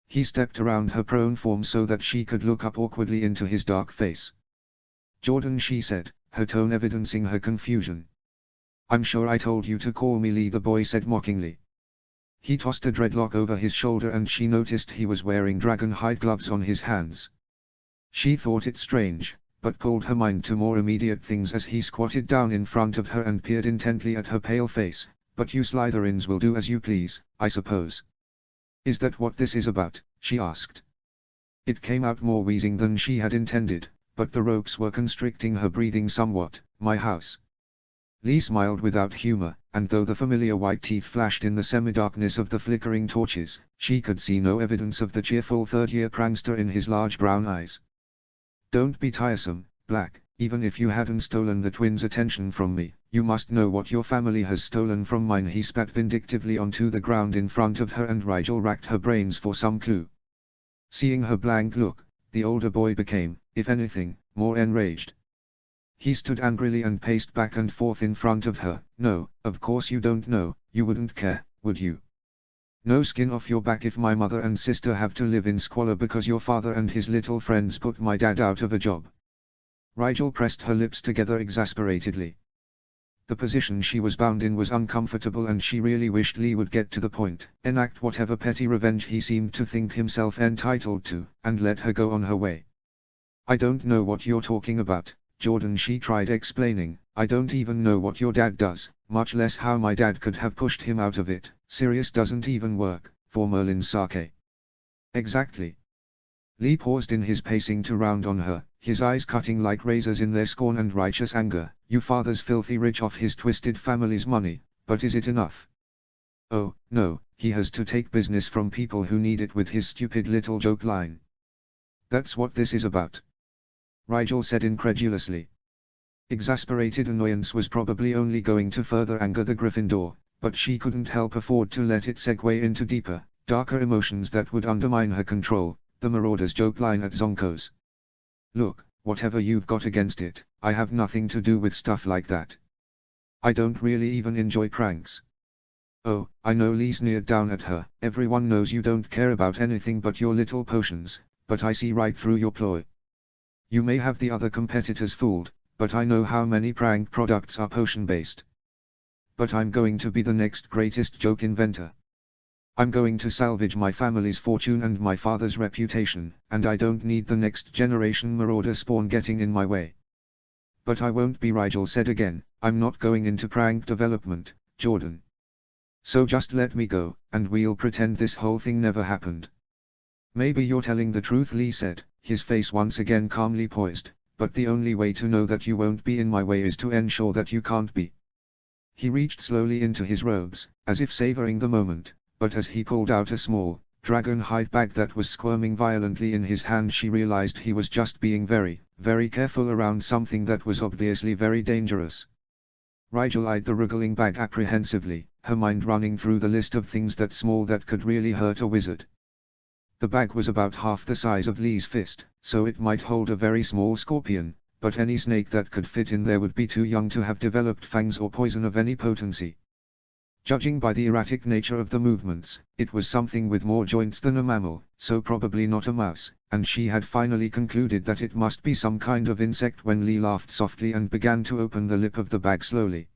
A: He stepped around her prone form so that she could look up awkwardly into his dark face. "Jordan," she said, her tone evidencing her confusion. "I'm sure I told you to call me Lee," the boy said mockingly. He tossed a dreadlock over his shoulder and she noticed he was wearing dragon hide gloves on his hands. She thought it strange, but pulled her mind to more immediate things as he squatted down in front of her and peered intently at her pale face. "But you Slytherins will do as you please, I suppose." "Is that what this is about?" she asked. It came out more wheezing than she had intended, but the ropes were constricting her breathing somewhat. "My house." Lee smiled without humor, and though the familiar white teeth flashed in the semi-darkness of the flickering torches, she could see no evidence of the cheerful third-year prankster in his large brown eyes. "Don't be tiresome, Black. Even if you hadn't stolen the twins' attention from me, you must know what your family has stolen from mine." He spat vindictively onto the ground in front of her and Rigel racked her brains for some clue. Seeing her blank look, the older boy became, if anything, more enraged. He stood angrily and paced back and forth in front of her. "No, of course you don't know, you wouldn't care, would you? No skin off your back if my mother and sister have to live in squalor because your father and his little friends put my dad out of a job." Rigel pressed her lips together exasperatedly. The position she was bound in was uncomfortable and she really wished Lee would get to the point, enact whatever petty revenge he seemed to think himself entitled to, and let her go on her way. "I don't know what you're talking about, Jordan," she tried explaining. "I don't even know what your dad does, much less how my dad could have pushed him out of it. Sirius doesn't even work for Merlin Sake." "Exactly." Lee paused in his pacing to round on her, his eyes cutting like razors in their scorn and righteous anger. "Your father's filthy rich off his twisted family's money, but is it enough? Oh, no, he has to take business from people who need it with his stupid little joke line." "That's what this is about?" Rigel said incredulously. Exasperated annoyance was probably only going to further anger the Gryffindor, but she couldn't help afford to let it segue into deeper, darker emotions that would undermine her control. The Marauder's joke line at Zonko's. "Look, whatever you've got against it, I have nothing to do with stuff like that. I don't really even enjoy pranks." "Oh, I know." Lee sneered down at her. "Everyone knows you don't care about anything but your little potions, but I see right through your ploy. You may have the other competitors fooled, but I know how many prank products are potion-based. But I'm going to be the next greatest joke inventor. I'm going to salvage my family's fortune and my father's reputation, and I don't need the next generation marauder spawn getting in my way." "But I won't be," Rigel said again. "I'm not going into prank development, Jordan. So just let me go, and we'll pretend this whole thing never happened." "Maybe you're telling the truth," Lee said, his face once again calmly poised, "but the only way to know that you won't be in my way is to ensure that you can't be." He reached slowly into his robes, as if savoring the moment. But as he pulled out a small, dragon-hide bag that was squirming violently in his hand, she realized he was just being very, very careful around something that was obviously very dangerous. Rigel eyed the wriggling bag apprehensively, her mind running through the list of things that small that could really hurt a wizard. The bag was about half the size of Lee's fist, so it might hold a very small scorpion, but any snake that could fit in there would be too young to have developed fangs or poison of any potency. Judging by the erratic nature of the movements, it was something with more joints than a mammal, so probably not a mouse, and she had finally concluded that it must be some kind of insect when Lee laughed softly and began to open the lip of the bag slowly.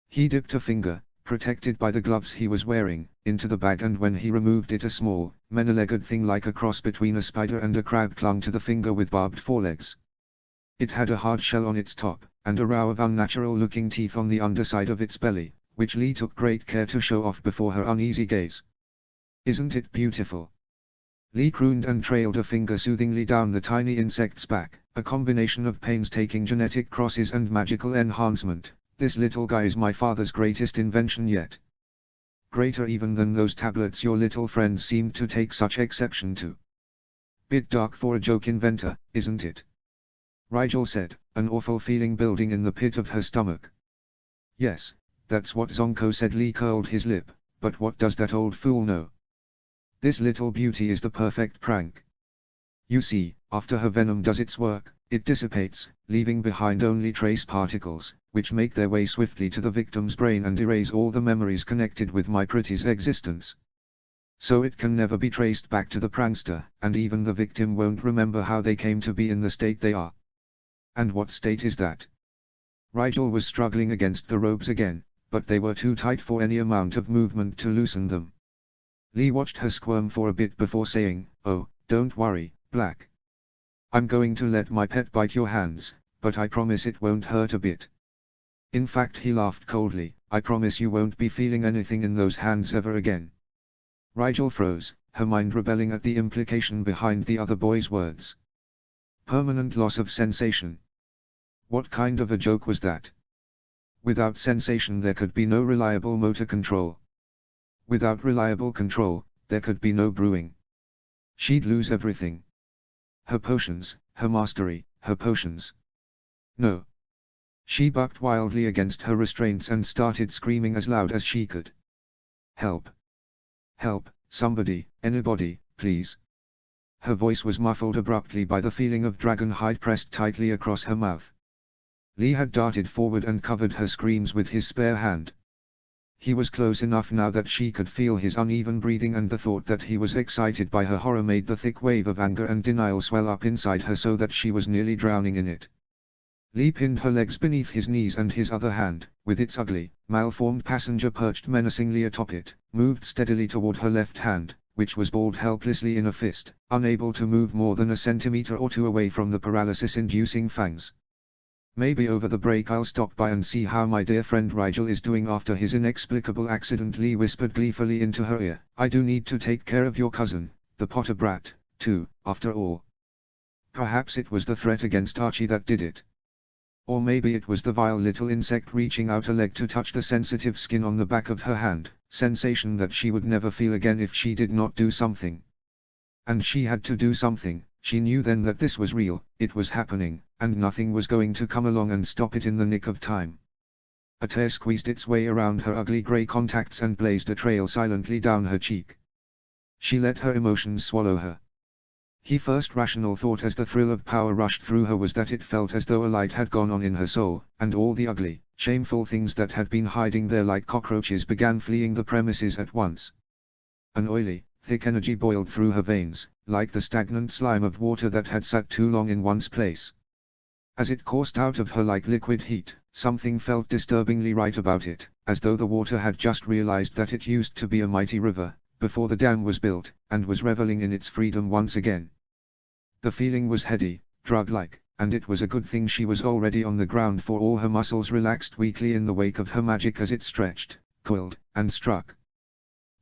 A: He dipped a finger, protected by the gloves he was wearing, into the bag, and when he removed it a small, many-legged thing like a cross between a spider and a crab clung to the finger with barbed forelegs. It had a hard shell on its top, and a row of unnatural-looking teeth on the underside of its belly, which Lee took great care to show off before her uneasy gaze. "Isn't it beautiful?" Lee crooned and trailed a finger soothingly down the tiny insect's back, a combination of painstaking genetic crosses and magical enhancement. "This little guy is my father's greatest invention yet. Greater even than those tablets your little friends seemed to take such exception to." "Bit dark for a joke inventor, isn't it?" Rigel said, an awful feeling building in the pit of her stomach. "Yes, that's what Zonko said." Lee curled his lip, "but what does that old fool know? This little beauty is the perfect prank. You see, after her venom does its work, it dissipates, leaving behind only trace particles, which make their way swiftly to the victim's brain and erase all the memories connected with my pretty's existence. So it can never be traced back to the prankster, and even the victim won't remember how they came to be in the state they are." "And what state is that?" Rigel was struggling against the ropes again, but they were too tight for any amount of movement to loosen them. Lee watched her squirm for a bit before saying, "Oh, don't worry, Black. I'm going to let my pet bite your hands, but I promise it won't hurt a bit. In fact," he laughed coldly, "I promise you won't be feeling anything in those hands ever again." Rigel froze, her mind rebelling at the implication behind the other boy's words. Permanent loss of sensation. What kind of a joke was that? Without sensation there could be no reliable motor control. Without reliable control, there could be no brewing. She'd lose everything. Her potions, her mastery, her potions. No. She bucked wildly against her restraints and started screaming as loud as she could. "Help! Help, somebody, anybody, please!" Her voice was muffled abruptly by the feeling of dragon hide pressed tightly across her mouth. Lee had darted forward and covered her screams with his spare hand. He was close enough now that she could feel his uneven breathing, and the thought that he was excited by her horror made the thick wave of anger and denial swell up inside her so that she was nearly drowning in it. Lee pinned her legs beneath his knees, and his other hand, with its ugly, malformed passenger perched menacingly atop it, moved steadily toward her left hand, which was balled helplessly in a fist, unable to move more than a centimeter or two away from the paralysis-inducing fangs. "Maybe over the break I'll stop by and see how my dear friend Rigel is doing after his inexplicable accident," Lee whispered gleefully into her ear. "I do need to take care of your cousin, the Potter brat, too, after all." Perhaps it was the threat against Archie that did it. Or maybe it was the vile little insect reaching out a leg to touch the sensitive skin on the back of her hand, sensation that she would never feel again if she did not do something. And she had to do something. She knew then that this was real, it was happening, and nothing was going to come along and stop it in the nick of time. A tear squeezed its way around her ugly grey contacts and blazed a trail silently down her cheek. She let her emotions swallow her. Her first rational thought as the thrill of power rushed through her was that it felt as though a light had gone on in her soul, and all the ugly, shameful things that had been hiding there like cockroaches began fleeing the premises at once. An oily, thick energy boiled through her veins, like the stagnant slime of water that had sat too long in one's place. As it coursed out of her like liquid heat, something felt disturbingly right about it, as though the water had just realized that it used to be a mighty river, before the dam was built, and was reveling in its freedom once again. The feeling was heady, drug-like, and it was a good thing she was already on the ground, for all her muscles relaxed weakly in the wake of her magic as it stretched, coiled, and struck.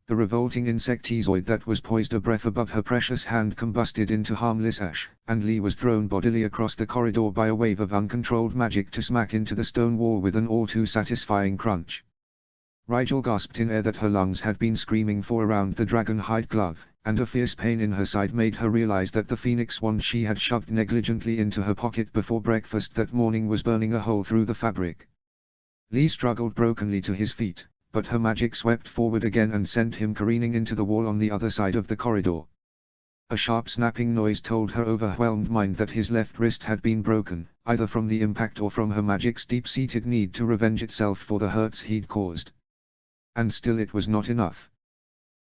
A: The revolting insectoid that was poised a breath above her precious hand combusted into harmless ash, and Lee was thrown bodily across the corridor by a wave of uncontrolled magic to smack into the stone wall with an all-too satisfying crunch. Rigel gasped in air that her lungs had been screaming for around the dragon hide glove, and a fierce pain in her side made her realize that the phoenix wand she had shoved negligently into her pocket before breakfast that morning was burning a hole through the fabric. Lee struggled brokenly to his feet, but her magic swept forward again and sent him careening into the wall on the other side of the corridor. A sharp snapping noise told her overwhelmed mind that his left wrist had been broken, either from the impact or from her magic's deep-seated need to revenge itself for the hurts he'd caused. And still it was not enough.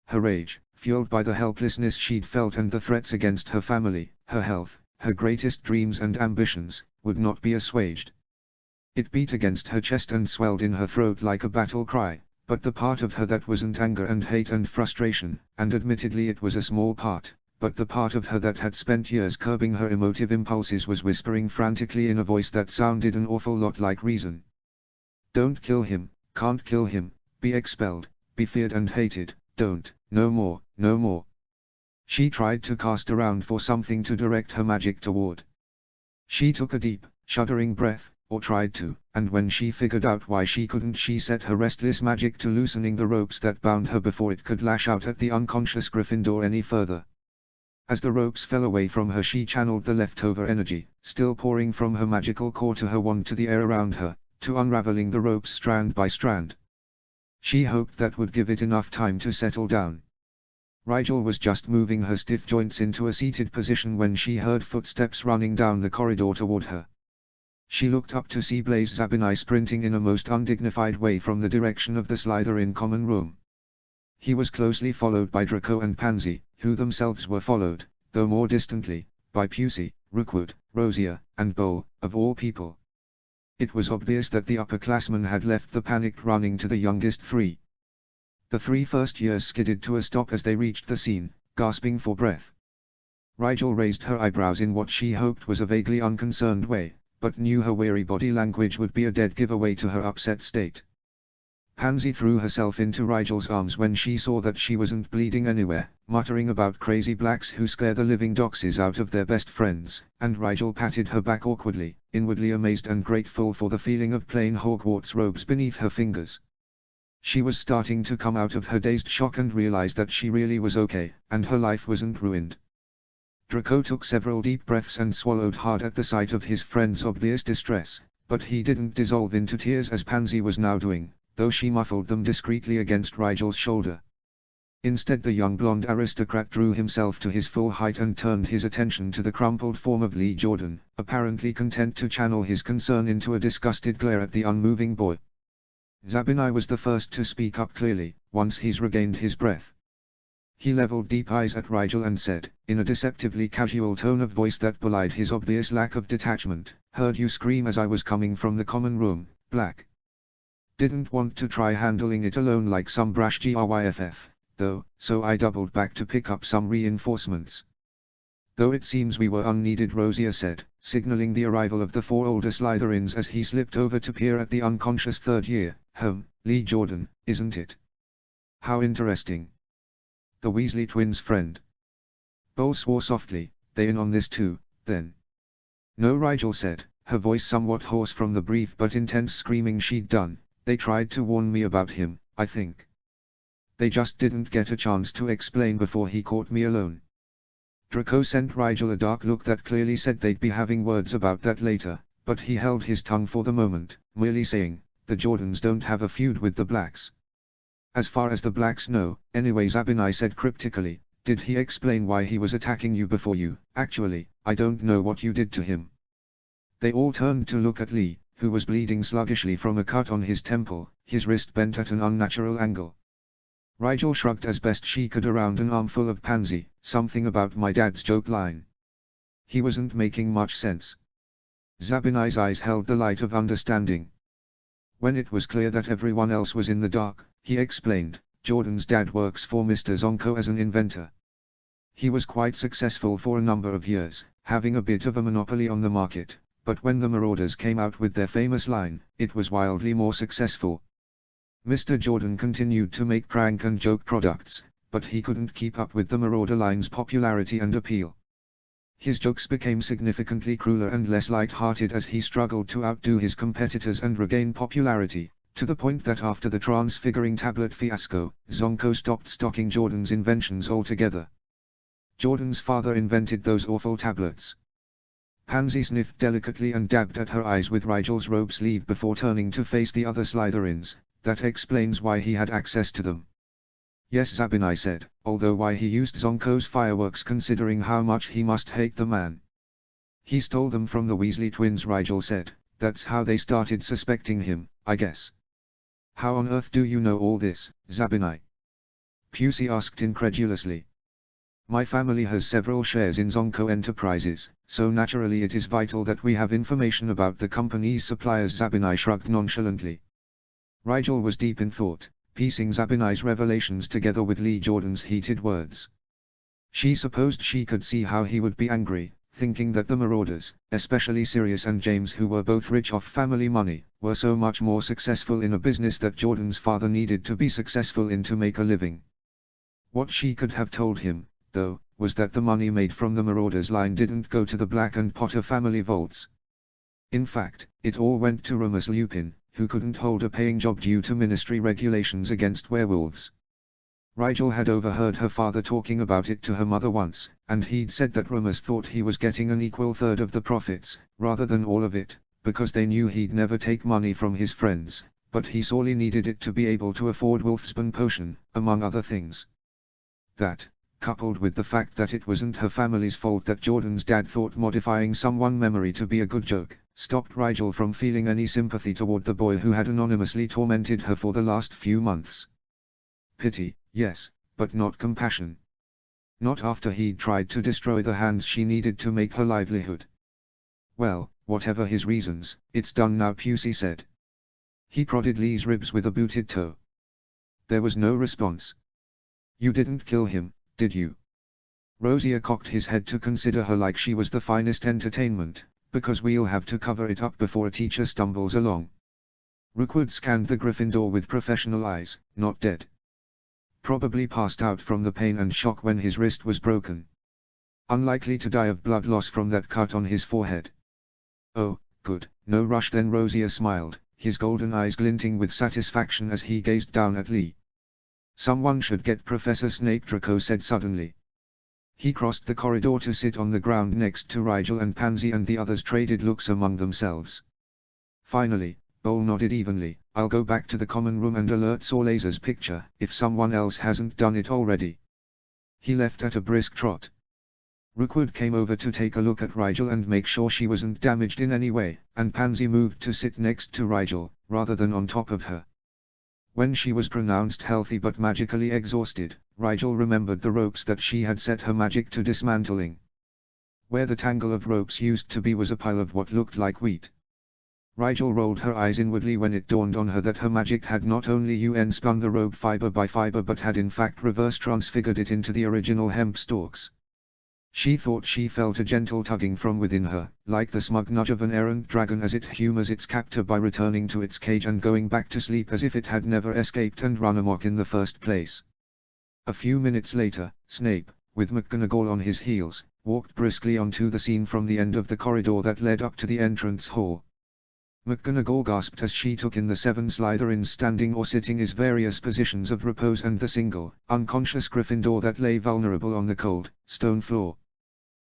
A: Her rage, fueled by the helplessness she'd felt and the threats against her family, her health, her greatest dreams and ambitions, would not be assuaged. It beat against her chest and swelled in her throat like a battle cry, but the part of her that wasn't anger and hate and frustration, and admittedly it was a small part, but the part of her that had spent years curbing her emotive impulses was whispering frantically in a voice that sounded an awful lot like reason. Don't kill him, can't kill him, be expelled, be feared and hated, don't, no more, no more. She tried to cast around for something to direct her magic toward. She took a deep, shuddering breath, or tried to, and when she figured out why she couldn't, she set her restless magic to loosening the ropes that bound her before it could lash out at the unconscious Gryffindor any further. As the ropes fell away from her, she channeled the leftover energy, still pouring from her magical core to her wand to the air around her, to unraveling the ropes strand by strand. She hoped that would give it enough time to settle down. Rigel was just moving her stiff joints into a seated position when she heard footsteps running down the corridor toward her. She looked up to see Blaise Zabinai sprinting in a most undignified way from the direction of the Slytherin common room. He was closely followed by Draco and Pansy, who themselves were followed, though more distantly, by Pusey, Rookwood, Rosier, and Bowl, of all people. It was obvious that the upperclassmen had left the panicked running to the youngest three. The 3 first years skidded to a stop as they reached the scene, gasping for breath. Rigel raised her eyebrows in what she hoped was a vaguely unconcerned way, but knew her weary body language would be a dead giveaway to her upset state. Pansy threw herself into Rigel's arms when she saw that she wasn't bleeding anywhere, muttering about crazy blacks who scare the living doxies out of their best friends, and Rigel patted her back awkwardly, inwardly amazed and grateful for the feeling of plain Hogwarts robes beneath her fingers. She was starting to come out of her dazed shock and realize that she really was okay, and her life wasn't ruined. Draco took several deep breaths and swallowed hard at the sight of his friend's obvious distress, but he didn't dissolve into tears as Pansy was now doing, though she muffled them discreetly against Rigel's shoulder. Instead, the young blonde aristocrat drew himself to his full height and turned his attention to the crumpled form of Lee Jordan, apparently content to channel his concern into a disgusted glare at the unmoving boy. Zabinai was the first to speak up clearly, once he's regained his breath. He leveled deep eyes at Rigel and said, in a deceptively casual tone of voice that belied his obvious lack of detachment, "Heard you scream as I was coming from the common room, Black. Didn't want to try handling it alone like some brash GRYFF, though, so I doubled back to pick up some reinforcements. Though it seems we were unneeded," Rosier said, signaling the arrival of the 4 older Slytherins as he slipped over to peer at the unconscious third year. Lee Jordan, isn't it? How interesting. The Weasley twins' friend. Bowl swore softly, "They in on this too, then?" "No," Rigel said, her voice somewhat hoarse from the brief but intense screaming she'd done. "They tried to warn me about him, I think. They just didn't get a chance to explain before he caught me alone." Draco sent Rigel a dark look that clearly said they'd be having words about that later, but he held his tongue for the moment, merely saying, "The Jordans don't have a feud with the Blacks." "As far as the Blacks know, anyway," Zabinai said cryptically. "Did he explain why he was attacking you before you?" "Actually, I don't know what you did to him." They all turned to look at Lee, who was bleeding sluggishly from a cut on his temple, his wrist bent at an unnatural angle. Rigel shrugged as best she could around an armful of Pansy, something about "my dad's joke" line. He wasn't making much sense. Zabinai's eyes held the light of understanding. When it was clear that everyone else was in the dark, he explained, "Jordan's dad works for Mr. Zonko as an inventor. He was quite successful for a number of years, having a bit of a monopoly on the market, but when the Marauders came out with their famous line, it was wildly more successful. Mr. Jordan continued to make prank and joke products, but he couldn't keep up with the Marauder line's popularity and appeal. His jokes became significantly crueler and less light-hearted as he struggled to outdo his competitors and regain popularity, to the point that after the transfiguring tablet fiasco, Zonko stopped stocking Jordan's inventions altogether. Jordan's father invented those awful tablets." Pansy sniffed delicately and dabbed at her eyes with Rigel's robe sleeve before turning to face the other Slytherins. "That explains why he had access to them." "Yes," Zabinai said, "although why he used Zonko's fireworks, considering how much he must hate the man." "He stole them from the Weasley twins," Rigel said. "That's how they started suspecting him, I guess." How on earth do you know all this, Zabinai? Pusey asked incredulously. My family has several shares in Zonko Enterprises, so naturally it is vital that we have information about the company's suppliers. Zabinai shrugged nonchalantly. Rigel was deep in thought, piecing Zabinai's revelations together with Lee Jordan's heated words. She supposed she could see how he would be angry, thinking that the marauders, especially Sirius and James, who were both rich off family money, were so much more successful in a business that Jordan's father needed to be successful in to make a living. What she could have told him, though, was that the money made from the marauders' line didn't go to the Black and Potter family vaults. In fact, it all went to Remus Lupin, who couldn't hold a paying job due to ministry regulations against werewolves. Rigel had overheard her father talking about it to her mother once, and he'd said that Remus thought he was getting an equal third of the profits, rather than all of it, because they knew he'd never take money from his friends, but he sorely needed it to be able to afford Wolfsbane potion, among other things. That, coupled with the fact that it wasn't her family's fault that Jordan's dad thought modifying someone's memory to be a good joke, stopped Rigel from feeling any sympathy toward the boy who had anonymously tormented her for the last few months. Pity, yes, but not compassion. Not after he'd tried to destroy the hands she needed to make her livelihood. Well, whatever his reasons, it's done now, Pusey said. He prodded Lee's ribs with a booted toe. There was no response. You didn't kill him, did you? Rosier cocked his head to consider her like she was the finest entertainment, because we'll have to cover it up before a teacher stumbles along. Rookwood scanned the Gryffindor with professional eyes. Not dead. Probably passed out from the pain and shock when his wrist was broken. Unlikely to die of blood loss from that cut on his forehead. Oh, good, no rush then. Rosier smiled, his golden eyes glinting with satisfaction as he gazed down at Lee. Someone should get Professor Snape, Draco said suddenly. He crossed the corridor to sit on the ground next to Rigel, and Pansy and the others traded looks among themselves. Finally, Bowl nodded evenly. I'll go back to the common room and alert Sorlaser's picture, if someone else hasn't done it already. He left at a brisk trot. Rookwood came over to take a look at Rigel and make sure she wasn't damaged in any way, and Pansy moved to sit next to Rigel, rather than on top of her. When she was pronounced healthy but magically exhausted, Rigel remembered the ropes that she had set her magic to dismantling. Where the tangle of ropes used to be was a pile of what looked like wheat. Rigel rolled her eyes inwardly when it dawned on her that her magic had not only spun the rope fiber by fiber but had in fact reverse transfigured it into the original hemp stalks. She thought she felt a gentle tugging from within her, like the smug nudge of an errant dragon as it humors its captor by returning to its cage and going back to sleep as if it had never escaped and run amok in the first place. A few minutes later, Snape, with McGonagall on his heels, walked briskly onto the scene from the end of the corridor that led up to the entrance hall. McGonagall gasped as she took in the 7 Slytherins standing or sitting in various positions of repose and the single, unconscious Gryffindor that lay vulnerable on the cold, stone floor.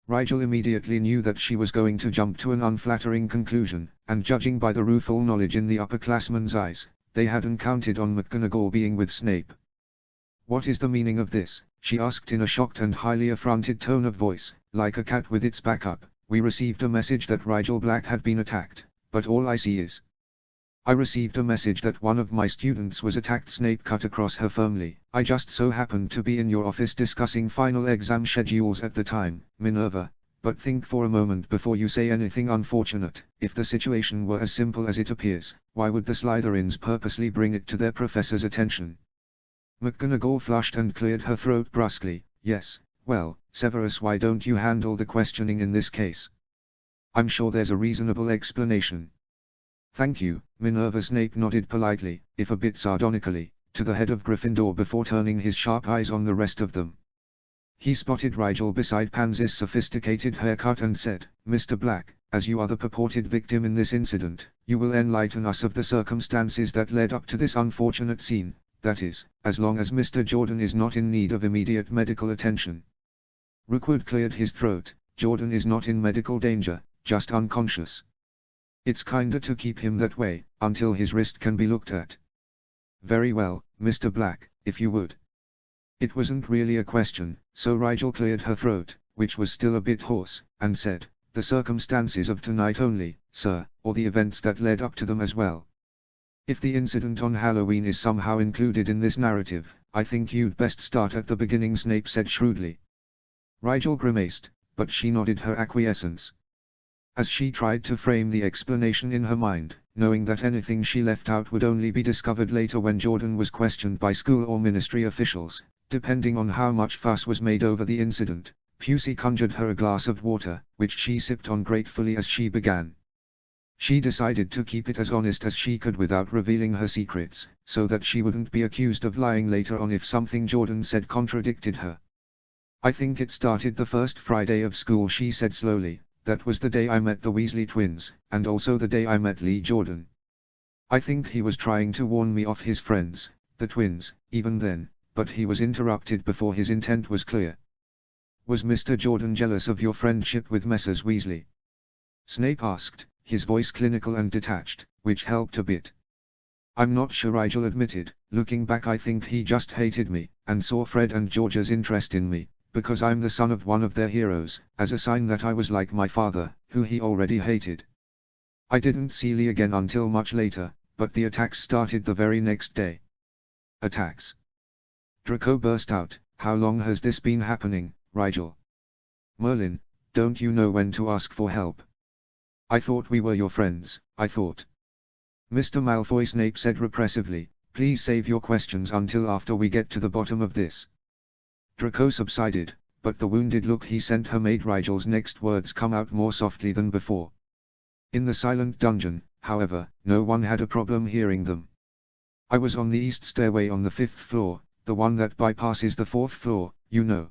A: Rigel immediately knew that she was going to jump to an unflattering conclusion, and judging by the rueful knowledge in the upperclassmen's eyes, they hadn't counted on McGonagall being with Snape. What is the meaning of this? She asked in a shocked and highly affronted tone of voice, like a cat with its back up. We received a message that Rigel Black had been attacked. But all I see is. I received a message that one of my students was attacked. Snape cut across her firmly. I just so happened to be in your office discussing final exam schedules at the time, Minerva, but think for a moment before you say anything unfortunate. If the situation were as simple as it appears, why would the Slytherins purposely bring it to their professor's attention? McGonagall flushed and cleared her throat brusquely. Yes, well, Severus, why don't you handle the questioning in this case? I'm sure there's a reasonable explanation. Thank you, Minerva. Snape nodded politely, if a bit sardonically, to the head of Gryffindor before turning his sharp eyes on the rest of them. He spotted Rigel beside Pansy's sophisticated haircut and said, Mr. Black, as you are the purported victim in this incident, you will enlighten us of the circumstances that led up to this unfortunate scene, that is, as long as Mr. Jordan is not in need of immediate medical attention. Rookwood cleared his throat. Jordan is not in medical danger, just unconscious. It's kinda to keep him that way, until his wrist can be looked at. Very well, Mr. Black, if you would. It wasn't really a question, so Rigel cleared her throat, which was still a bit hoarse, and said, the circumstances of tonight only, sir, or the events that led up to them as well. If the incident on Halloween is somehow included in this narrative, I think you'd best start at the beginning, Snape said shrewdly. Rigel grimaced, but she nodded her acquiescence. As she tried to frame the explanation in her mind, knowing that anything she left out would only be discovered later when Jordan was questioned by school or ministry officials, depending on how much fuss was made over the incident, Pusey conjured her a glass of water, which she sipped on gratefully as she began. She decided to keep it as honest as she could without revealing her secrets, so that she wouldn't be accused of lying later on if something Jordan said contradicted her. I think it started the first Friday of school, she said slowly. That was the day I met the Weasley twins, and also the day I met Lee Jordan. I think he was trying to warn me off his friends, the twins, even then, but he was interrupted before his intent was clear. Was Mr. Jordan jealous of your friendship with Messrs. Weasley? Snape asked, his voice clinical and detached, which helped a bit. I'm not sure, Rigel admitted. Looking back, I think he just hated me, and saw Fred and George's interest in me, because I'm the son of one of their heroes, as a sign that I was like my father, who he already hated. I didn't see Lee again until much later, but the attacks started the very next day. Attacks? Draco burst out. How long has this been happening, Rigel? Merlin, don't you know when to ask for help? I thought we were your friends, I thought. Mr. Malfoy, Snape said repressively, please save your questions until after we get to the bottom of this. Draco subsided, but the wounded look he sent her made Rigel's next words come out more softly than before. In the silent dungeon, however, no one had a problem hearing them. I was on the east stairway on the 5th floor, the one that bypasses the 4th floor, you know.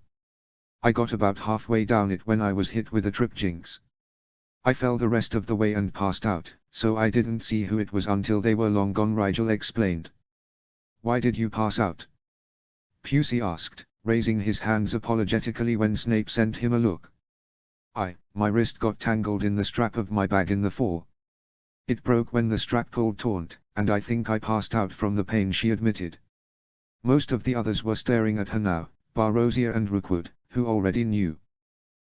A: I got about halfway down it when I was hit with a trip jinx. I fell the rest of the way and passed out, so I didn't see who it was until they were long gone, Rigel explained. Why did you pass out? Pusey asked, raising his hands apologetically when Snape sent him a look. My wrist got tangled in the strap of my bag in the fall. It broke when the strap pulled taut, and I think I passed out from the pain, she admitted. Most of the others were staring at her now, bar Rosier and Rookwood, who already knew.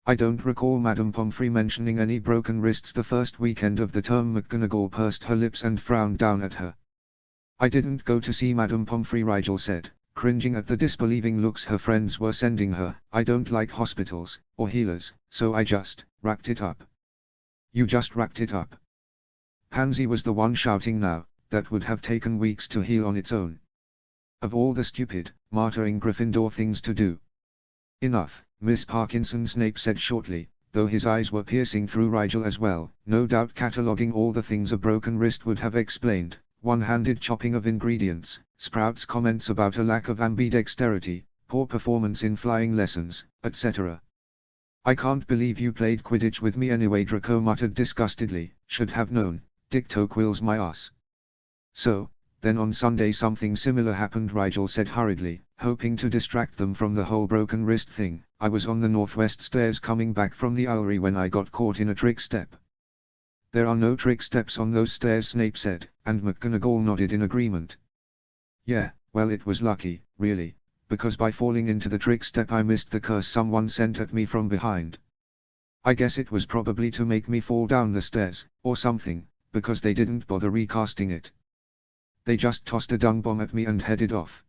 A: I don't recall Madame Pomfrey mentioning any broken wrists the first weekend of the term. McGonagall pursed her lips and frowned down at her. I didn't go to see Madame Pomfrey, Rigel said, cringing at the disbelieving looks her friends were sending her. I don't like hospitals, or healers, so I just wrapped it up. You just wrapped it up? Pansy was the one shouting now. That would have taken weeks to heal on its own. Of all the stupid, martyring Gryffindor things to do. Enough, Miss Parkinson, Snape said shortly, though his eyes were piercing through Rigel as well, no doubt cataloguing all the things a broken wrist would have explained. One-handed chopping of ingredients, Sprout's comments about a lack of ambidexterity, poor performance in flying lessons, etc. I can't believe you played Quidditch with me anyway, Draco muttered disgustedly. Should have known. Dick Tocqueville's my ass. So, then on Sunday something similar happened, Rigel said hurriedly, hoping to distract them from the whole broken wrist thing. I was on the northwest stairs coming back from the Owlery when I got caught in a trick step. There are no trick steps on those stairs, Snape said, and McGonagall nodded in agreement. Yeah, well, it was lucky, really, because by falling into the trick step I missed the curse someone sent at me from behind. I guess it was probably to make me fall down the stairs, or something, because they didn't bother recasting it. They just tossed a dung bomb at me and headed off.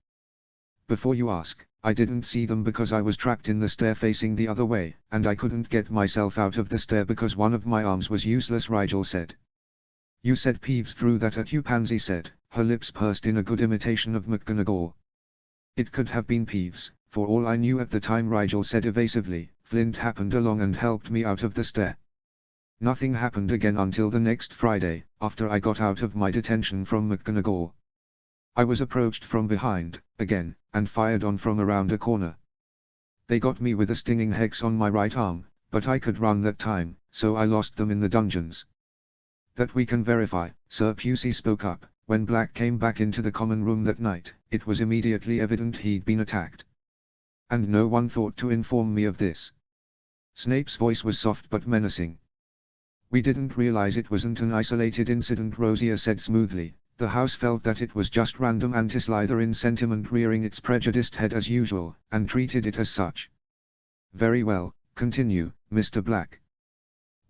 A: Before you ask, I didn't see them because I was trapped in the stair facing the other way, and I couldn't get myself out of the stair because one of my arms was useless, Rigel said. You said Peeves threw that at you, Pansy said, her lips pursed in a good imitation of McGonagall. It could have been Peeves, for all I knew at the time, Rigel said evasively. Flint happened along and helped me out of the stair. Nothing happened again until the next Friday, after I got out of my detention from McGonagall. I was approached from behind, again, and fired on from around a corner. They got me with a stinging hex on my right arm, but I could run that time, so I lost them in the dungeons. That we can verify, Sir Pusey spoke up. When Black came back into the common room that night, it was immediately evident he'd been attacked. And no one thought to inform me of this. Snape's voice was soft but menacing. We didn't realize it wasn't an isolated incident, Rosier said smoothly. The house felt that it was just random anti-Slytherin sentiment rearing its prejudiced head as usual, and treated it as such. Very well, continue, Mr. Black.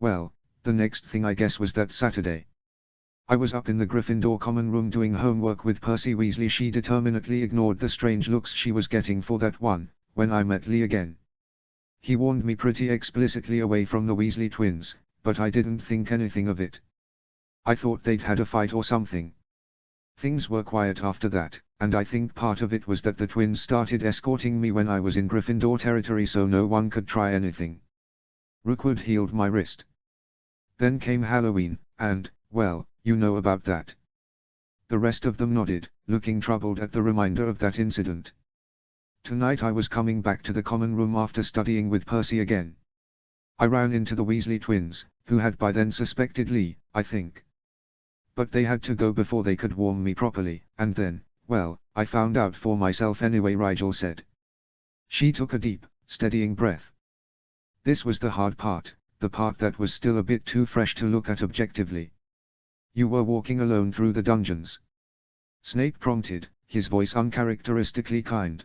A: Well, the next thing I guess was that Saturday. I was up in the Gryffindor common room doing homework with Percy Weasley. She determinedly ignored the strange looks she was getting for that one, when I met Lee again. He warned me pretty explicitly away from the Weasley twins, but I didn't think anything of it. I thought they'd had a fight or something. Things were quiet after that, and I think part of it was that the twins started escorting me when I was in Gryffindor territory so no one could try anything. Rookwood healed my wrist. Then came Halloween, and, well, you know about that. The rest of them nodded, looking troubled at the reminder of that incident. Tonight I was coming back to the common room after studying with Percy again. I ran into the Weasley twins, who had by then suspected Lee, I think. But they had to go before they could warm me properly, and then, well, I found out for myself anyway, Rigel said. She took a deep, steadying breath. This was the hard part, the part that was still a bit too fresh to look at objectively. You were walking alone through the dungeons. Snape prompted, his voice uncharacteristically kind.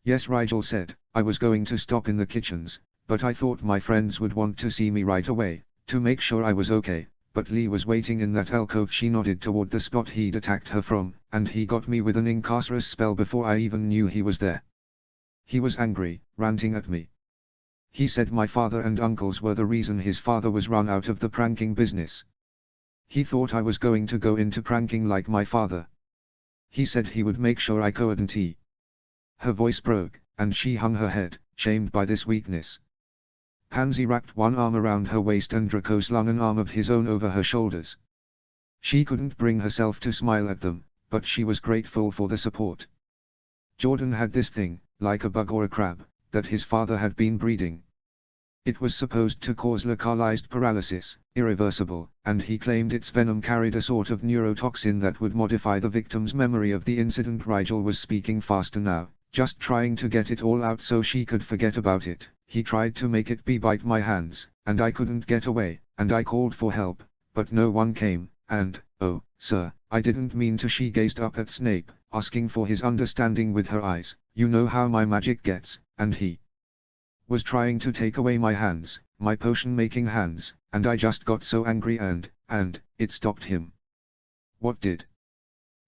A: Yes, Rigel said, I was going to stop in the kitchens, but I thought my friends would want to see me right away, to make sure I was okay, but Lee was waiting in that alcove. She nodded toward the spot he'd attacked her from, and he got me with an Incarcerus spell before I even knew he was there. He was angry, ranting at me. He said my father and uncles were the reason his father was run out of the pranking business. He thought I was going to go into pranking like my father. He said he would make sure I couldn't. Her voice broke, and she hung her head, shamed by this weakness. Pansy wrapped one arm around her waist and Draco slung an arm of his own over her shoulders. She couldn't bring herself to smile at them, but she was grateful for the support. Jordan had this thing, like a bug or a crab, that his father had been breeding. It was supposed to cause localized paralysis, irreversible, and he claimed its venom carried a sort of neurotoxin that would modify the victim's memory of the incident. Rigel was speaking faster now, just trying to get it all out so she could forget about it. He tried to make it bite my hands, and I couldn't get away, and I called for help, but no one came, and, oh, sir, I didn't mean to. She gazed up at Snape, asking for his understanding with her eyes. You know how my magic gets, and he was trying to take away my hands, my potion-making hands, and I just got so angry and, it stopped him. What did?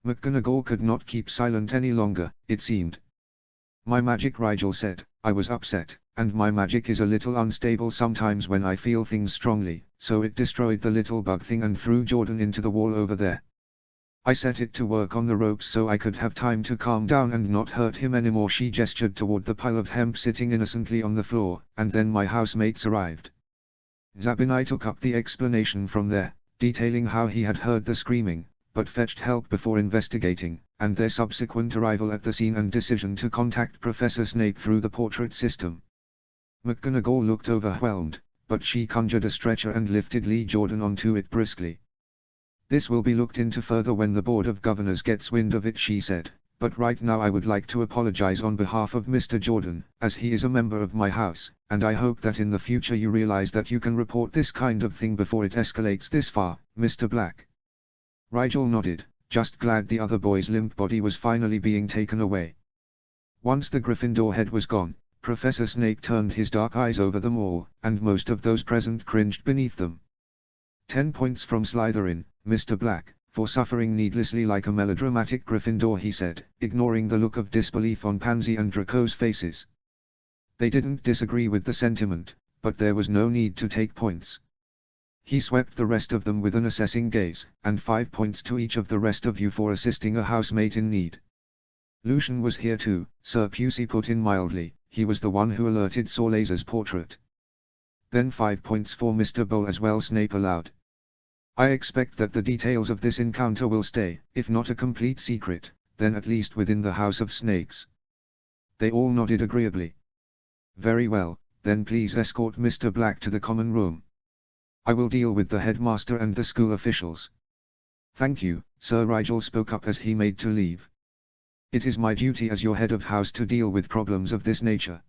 A: McGonagall could not keep silent any longer, it seemed. My magic, Rigel said. I was upset, and my magic is a little unstable sometimes when I feel things strongly, so it destroyed the little bug thing and threw Jordan into the wall over there. I set it to work on the ropes so I could have time to calm down and not hurt him anymore. She gestured toward the pile of hemp sitting innocently on the floor, and then my housemates arrived. Zabinai took up the explanation from there, detailing how he had heard the screaming, but fetched help before investigating, and their subsequent arrival at the scene and decision to contact Professor Snape through the portrait system. McGonagall looked overwhelmed, but she conjured a stretcher and lifted Lee Jordan onto it briskly. This will be looked into further when the Board of Governors gets wind of it, she said, but right now I would like to apologize on behalf of Mr. Jordan, as he is a member of my house, and I hope that in the future you realize that you can report this kind of thing before it escalates this far, Mr. Black. Rigel nodded, just glad the other boy's limp body was finally being taken away. Once the Gryffindor head was gone, Professor Snape turned his dark eyes over them all, and most of those present cringed beneath them. 10 points from Slytherin, Mr. Black, for suffering needlessly like a melodramatic Gryffindor, he said, ignoring the look of disbelief on Pansy and Draco's faces. They didn't disagree with the sentiment, but there was no need to take points. He swept the rest of them with an assessing gaze, and 5 points to each of the rest of you for assisting a housemate in need. Lucian was here too, Sir Pusey put in mildly. He was the one who alerted Sorlaser's portrait. Then 5 points for Mr. Bull as well, Snape allowed. I expect that the details of this encounter will stay, if not a complete secret, then at least within the House of Snakes. They all nodded agreeably. Very well, then please escort Mr. Black to the common room. I will deal with the headmaster and the school officials. Thank you, Sir. Rigel spoke up as he made to leave. It is my duty as your head of house to deal with problems of this nature.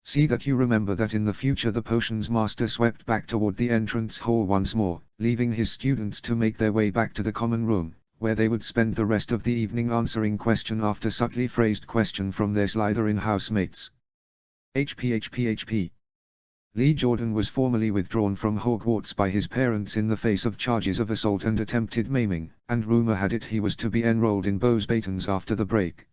A: See that you remember that in the future. The potions master swept back toward the entrance hall once more, leaving his students to make their way back to the common room, where they would spend the rest of the evening answering question after subtly phrased question from their Slytherin housemates. HP. Lee Jordan was formally withdrawn from Hogwarts by his parents in the face of charges of assault and attempted maiming, and rumor had it he was to be enrolled in Beauxbatons after the break.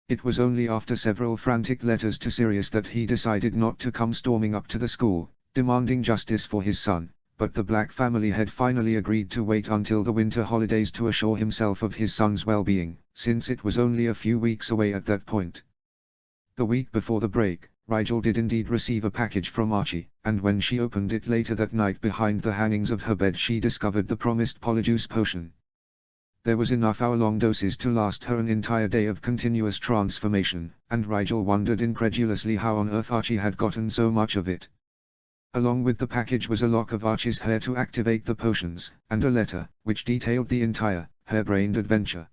A: It was only after several frantic letters to Sirius that he decided not to come storming up to the school, demanding justice for his son, but the Black family had finally agreed to wait until the winter holidays to assure himself of his son's well-being, since it was only a few weeks away at that point. The week before the break, Rigel did indeed receive a package from Archie, and when she opened it later that night behind the hangings of her bed she discovered the promised polyjuice potion. There was enough hour-long doses to last her an entire day of continuous transformation, and Rigel wondered incredulously how on earth Archie had gotten so much of it. Along with the package was a lock of Archie's hair to activate the potions, and a letter, which detailed the entire, harebrained adventure.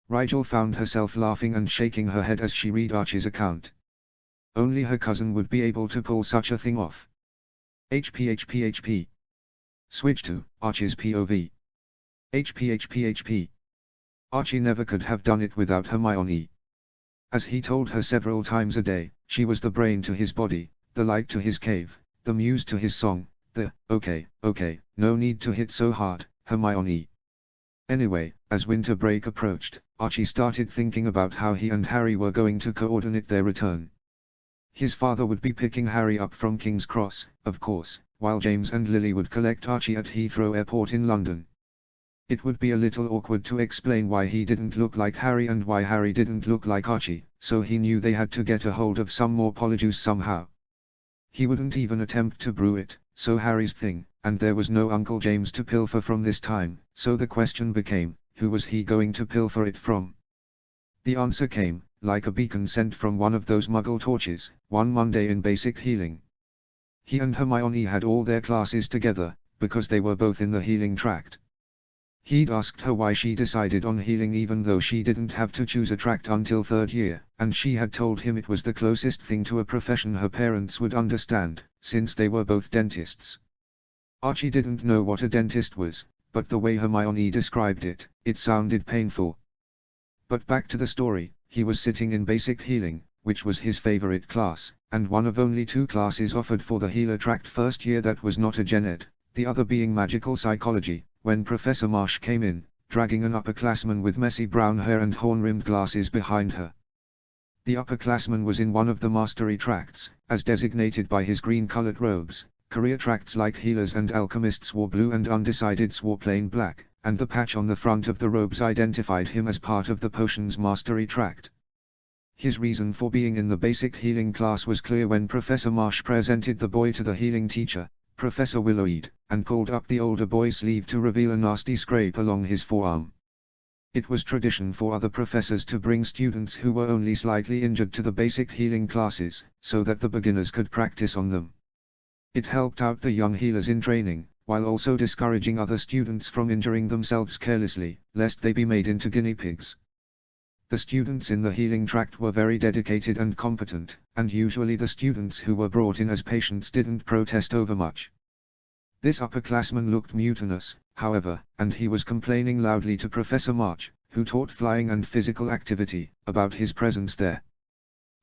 A: Rigel found herself laughing and shaking her head as she read Archie's account. Only her cousin would be able to pull such a thing off. HP. Switch to Archie's POV. HP. Archie never could have done it without Hermione. As he told her several times a day, she was the brain to his body, the light to his cave, the muse to his song, the, okay, no need to hit so hard, Hermione. Anyway, as winter break approached, Archie started thinking about how he and Harry were going to coordinate their return. His father would be picking Harry up from King's Cross, of course, while James and Lily would collect Archie at Heathrow Airport in London. It would be a little awkward to explain why he didn't look like Harry and why Harry didn't look like Archie, so he knew they had to get a hold of some more polyjuice somehow. He wouldn't even attempt to brew it, so Harry's thing, and there was no Uncle James to pilfer from this time, so the question became, who was he going to pilfer it from? The answer came, like a beacon sent from one of those Muggle torches, one Monday in basic healing. He and Hermione had all their classes together, because they were both in the healing tract. He'd asked her why she decided on healing even though she didn't have to choose a tract until third year, and she had told him it was the closest thing to a profession her parents would understand, since they were both dentists. Archie didn't know what a dentist was, but the way Hermione described it, it sounded painful. But back to the story, he was sitting in basic healing, which was his favorite class, and one of only 2 classes offered for the healer tract first year that was not a gen ed, the other being magical psychology, when Professor Marsh came in, dragging an upperclassman with messy brown hair and horn-rimmed glasses behind her. The upperclassman was in one of the mastery tracts, as designated by his green-colored robes. Career tracts like healers and alchemists wore blue and undecideds wore plain black, and the patch on the front of the robes identified him as part of the potions mastery tract. His reason for being in the basic healing class was clear when Professor Marsh presented the boy to the healing teacher, Professor Willowweed, and pulled up the older boy's sleeve to reveal a nasty scrape along his forearm. It was tradition for other professors to bring students who were only slightly injured to the basic healing classes, so that the beginners could practice on them. It helped out the young healers in training, while also discouraging other students from injuring themselves carelessly, lest they be made into guinea pigs. The students in the healing tract were very dedicated and competent, and usually the students who were brought in as patients didn't protest over much. This upperclassman looked mutinous, however, and he was complaining loudly to Professor March, who taught flying and physical activity, about his presence there.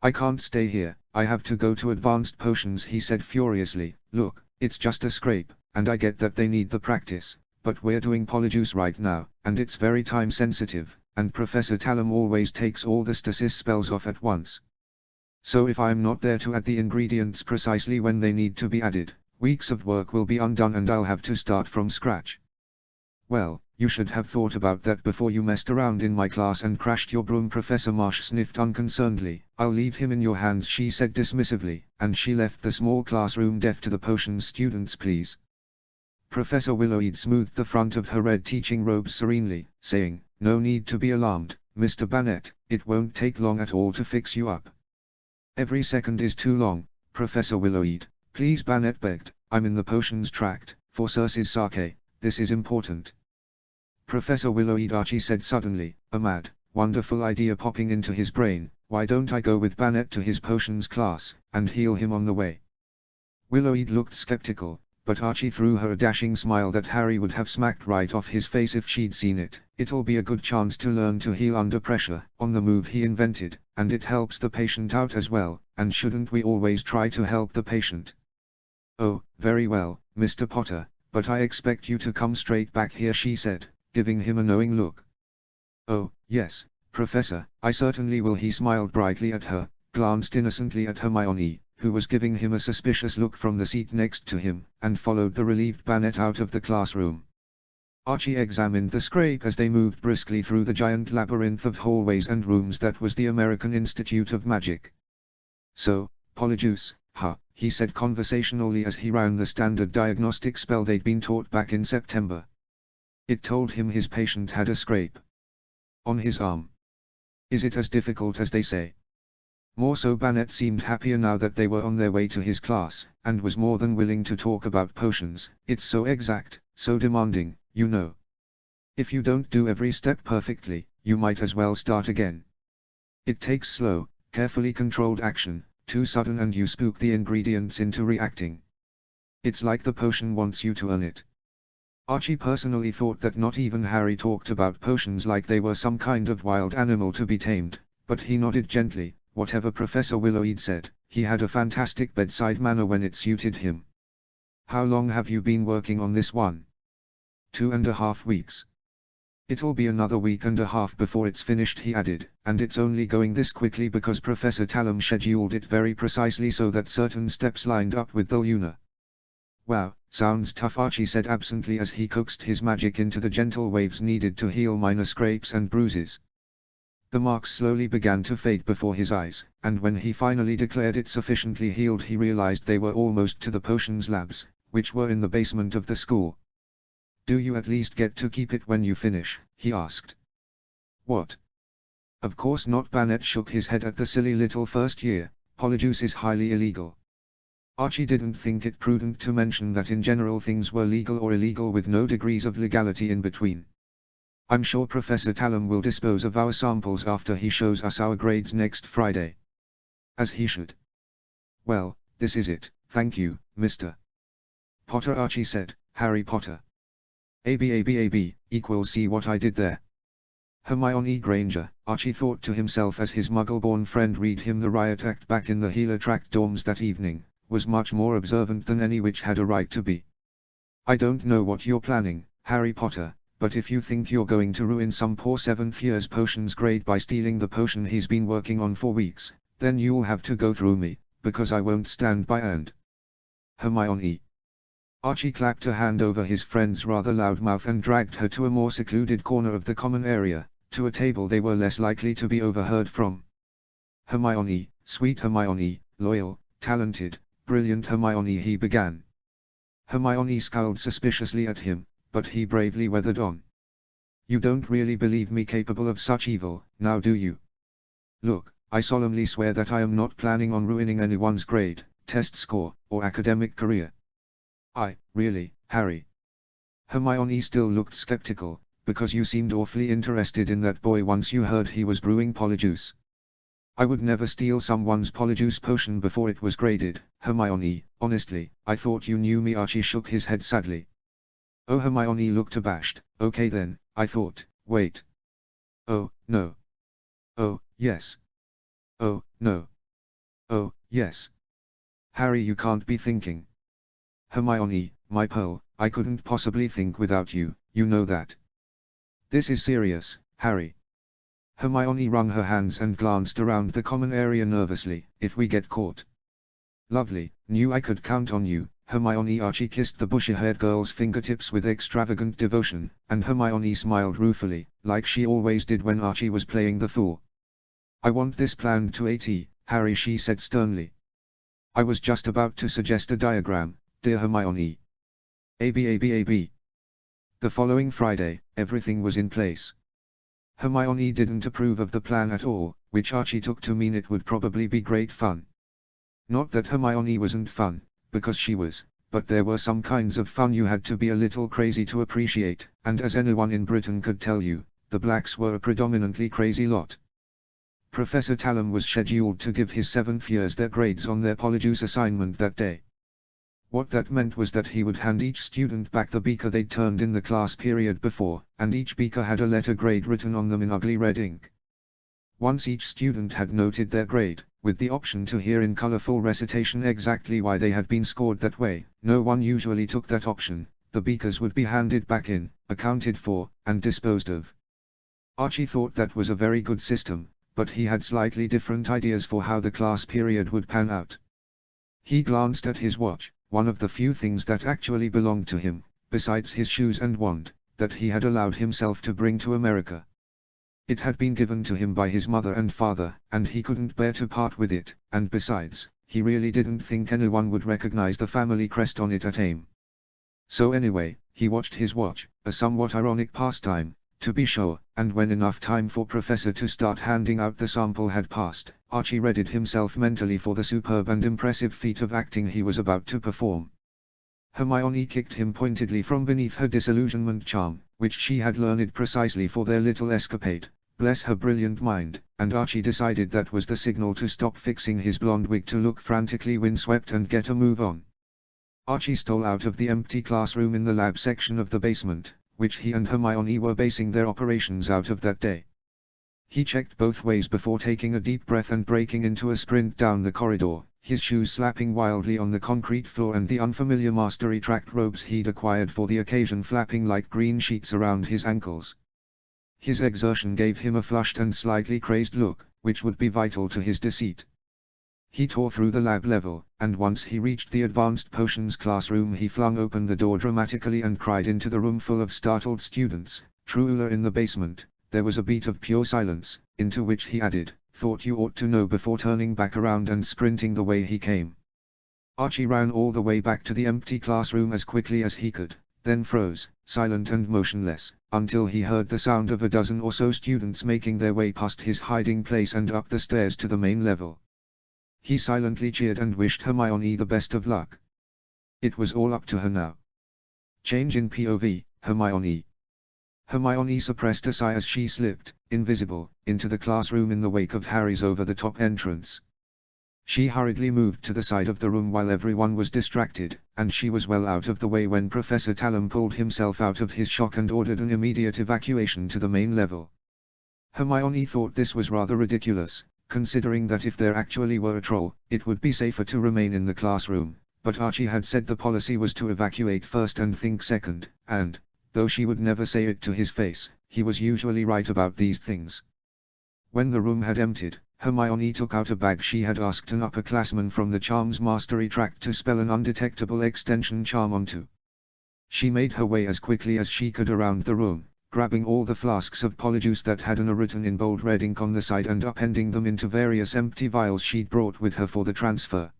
A: "I can't stay here, I have to go to advanced potions," he said furiously. "Look, it's just a scrape, and I get that they need the practice, but we're doing polyjuice right now, and it's very time sensitive, and Professor Talum always takes all the stasis spells off at once. So if I'm not there to add the ingredients precisely when they need to be added, weeks of work will be undone and I'll have to start from scratch." "Well, you should have thought about that before you messed around in my class and crashed your broom," Professor Marsh sniffed unconcernedly. "I'll leave him in your hands," she said dismissively, and she left the small classroom. "Deaf to the potions students, please." Professor Willowweed smoothed the front of her red teaching robes serenely, saying, "No need to be alarmed, Mr. Bannett, it won't take long at all to fix you up." "Every second is too long, Professor Willowweed, please," Bannett begged. "I'm in the potions tract, for Circe's sake, this is important." "Professor Willowweed," Archie said suddenly, a mad, wonderful idea popping into his brain, "why don't I go with Bannett to his potions class, and heal him on the way?" Willowweed looked skeptical, but Archie threw her a dashing smile that Harry would have smacked right off his face if she'd seen it. "It'll be a good chance to learn to heal under pressure, on the move he invented, and it helps the patient out as well, and shouldn't we always try to help the patient?" "Oh, very well, Mr. Potter, but I expect you to come straight back here," she said, giving him a knowing look. "Oh, yes, Professor, I certainly will." He smiled brightly at her, glanced innocently at Hermione, who was giving him a suspicious look from the seat next to him, and followed the relieved Bannet out of the classroom. Archie examined the scrape as they moved briskly through the giant labyrinth of hallways and rooms that was the American Institute of Magic. "So, Polyjuice, huh?" he said conversationally as he ran the standard diagnostic spell they'd been taught back in September. It told him his patient had a scrape on his arm. "Is it as difficult as they say?" More so, Bannet seemed happier now that they were on their way to his class, and was more than willing to talk about potions. "It's so exact, so demanding, you know. If you don't do every step perfectly, you might as well start again. It takes slow, carefully controlled action, too sudden and you spook the ingredients into reacting. It's like the potion wants you to earn it." Archie personally thought that not even Harry talked about potions like they were some kind of wild animal to be tamed, but he nodded gently. Whatever Professor Willoweed said, he had a fantastic bedside manner when it suited him. "How long have you been working on this one?" 2.5 weeks. "It'll be another week and a half before it's finished," he added, "and it's only going this quickly because Professor Talum scheduled it very precisely so that certain steps lined up with the lunar." "Wow, sounds tough," Archie said absently as he coaxed his magic into the gentle waves needed to heal minor scrapes and bruises. The marks slowly began to fade before his eyes, and when he finally declared it sufficiently healed he realized they were almost to the potions labs, which were in the basement of the school. "Do you at least get to keep it when you finish?" he asked. "What? Of course not." Bannet shook his head at the silly little first year. "Polyjuice is highly illegal." Archie didn't think it prudent to mention that in general things were legal or illegal with no degrees of legality in between. "I'm sure Professor Talum will dispose of our samples after he shows us our grades next Friday." "As he should." "Well, this is it, thank you, Mr. Potter," Archie said. "Harry Potter. AB equals see what I did there?" Hermione Granger, Archie thought to himself as his muggle-born friend read him the riot act back in the Healer Tract dorms that evening, was much more observant than any witch had a right to be. "I don't know what you're planning, Harry Potter, but if you think you're going to ruin some poor 7th year's potions grade by stealing the potion he's been working on for weeks, then you'll have to go through me, because I won't stand by and." "Hermione." Archie clapped a hand over his friend's rather loud mouth and dragged her to a more secluded corner of the common area, to a table they were less likely to be overheard from. "Hermione, sweet Hermione, loyal, talented, brilliant Hermione," he began. Hermione scowled suspiciously at him, but he bravely weathered on. "You don't really believe me capable of such evil, now do you? Look, I solemnly swear that I am not planning on ruining anyone's grade, test score, or academic career." Really, Harry?" Hermione still looked skeptical, "because you seemed awfully interested in that boy once you heard he was brewing Polyjuice." "I would never steal someone's Polyjuice potion before it was graded, Hermione, honestly, I thought you knew me." Archie shook his head sadly. "Oh." Hermione looked abashed. "Okay then, I thought, wait. Oh, no. Oh, yes. Oh, no. Oh, yes. Harry, you can't be thinking." "Hermione, my pearl, I couldn't possibly think without you, you know that." "This is serious, Harry." Hermione wrung her hands and glanced around the common area nervously. "If we get caught." "Lovely, knew I could count on you, Hermione." Archie kissed the bushy-haired girl's fingertips with extravagant devotion, and Hermione smiled ruefully, like she always did when Archie was playing the fool. "I want this planned to a T, Harry," she said sternly. "I was just about to suggest a diagram, dear Hermione." AB. The following Friday, everything was in place. Hermione didn't approve of the plan at all, which Archie took to mean it would probably be great fun. Not that Hermione wasn't fun, because she was, but there were some kinds of fun you had to be a little crazy to appreciate, and as anyone in Britain could tell you, the Blacks were a predominantly crazy lot. Professor Talum was scheduled to give his 7th years their grades on their Polyjuice assignment that day. What that meant was that he would hand each student back the beaker they'd turned in the class period before, and each beaker had a letter grade written on them in ugly red ink. Once each student had noted their grade, with the option to hear in colorful recitation exactly why they had been scored that way. No one usually took that option. The beakers would be handed back in, accounted for, and disposed of. Archie thought that was a very good system, but he had slightly different ideas for how the class period would pan out. He glanced at his watch, one of the few things that actually belonged to him, besides his shoes and wand, that he had allowed himself to bring to America. It had been given to him by his mother and father, and he couldn't bear to part with it, and besides, he really didn't think anyone would recognize the family crest on it at AIM. So anyway, he watched his watch, a somewhat ironic pastime, to be sure, and when enough time for Professor to start handing out the sample had passed, Archie readied himself mentally for the superb and impressive feat of acting he was about to perform. Hermione kicked him pointedly from beneath her disillusionment charm, which she had learned precisely for their little escapade. Bless her brilliant mind, and Archie decided that was the signal to stop fixing his blonde wig to look frantically windswept and get a move on. Archie stole out of the empty classroom in the lab section of the basement, which he and Hermione were basing their operations out of that day. He checked both ways before taking a deep breath and breaking into a sprint down the corridor, his shoes slapping wildly on the concrete floor and the unfamiliar mastery tracked robes he'd acquired for the occasion flapping like green sheets around his ankles. His exertion gave him a flushed and slightly crazed look, which would be vital to his deceit. He tore through the lab level, and once he reached the advanced potions classroom he flung open the door dramatically and cried into the room full of startled students, "Truula in the basement." There was a beat of pure silence, into which he added, "Thought you ought to know," before turning back around and sprinting the way he came. Archie ran all the way back to the empty classroom as quickly as he could, then froze, silent and motionless, until he heard the sound of a dozen or so students making their way past his hiding place and up the stairs to the main level. He silently cheered and wished Hermione the best of luck. It was all up to her now. Change in POV, Hermione. Hermione suppressed a sigh as she slipped, invisible, into the classroom in the wake of Harry's over-the-top entrance. She hurriedly moved to the side of the room while everyone was distracted, and she was well out of the way when Professor Talum pulled himself out of his shock and ordered an immediate evacuation to the main level. Hermione thought this was rather ridiculous, considering that if there actually were a troll, it would be safer to remain in the classroom, but Archie had said the policy was to evacuate first and think second, and, though she would never say it to his face, he was usually right about these things. When the room had emptied, Hermione took out a bag she had asked an upperclassman from the Charms Mastery Tract to spell an undetectable extension charm onto. She made her way as quickly as she could around the room, grabbing all the flasks of polyjuice that had an written in bold red ink on the side and appending them into various empty vials she'd brought with her for the transfer.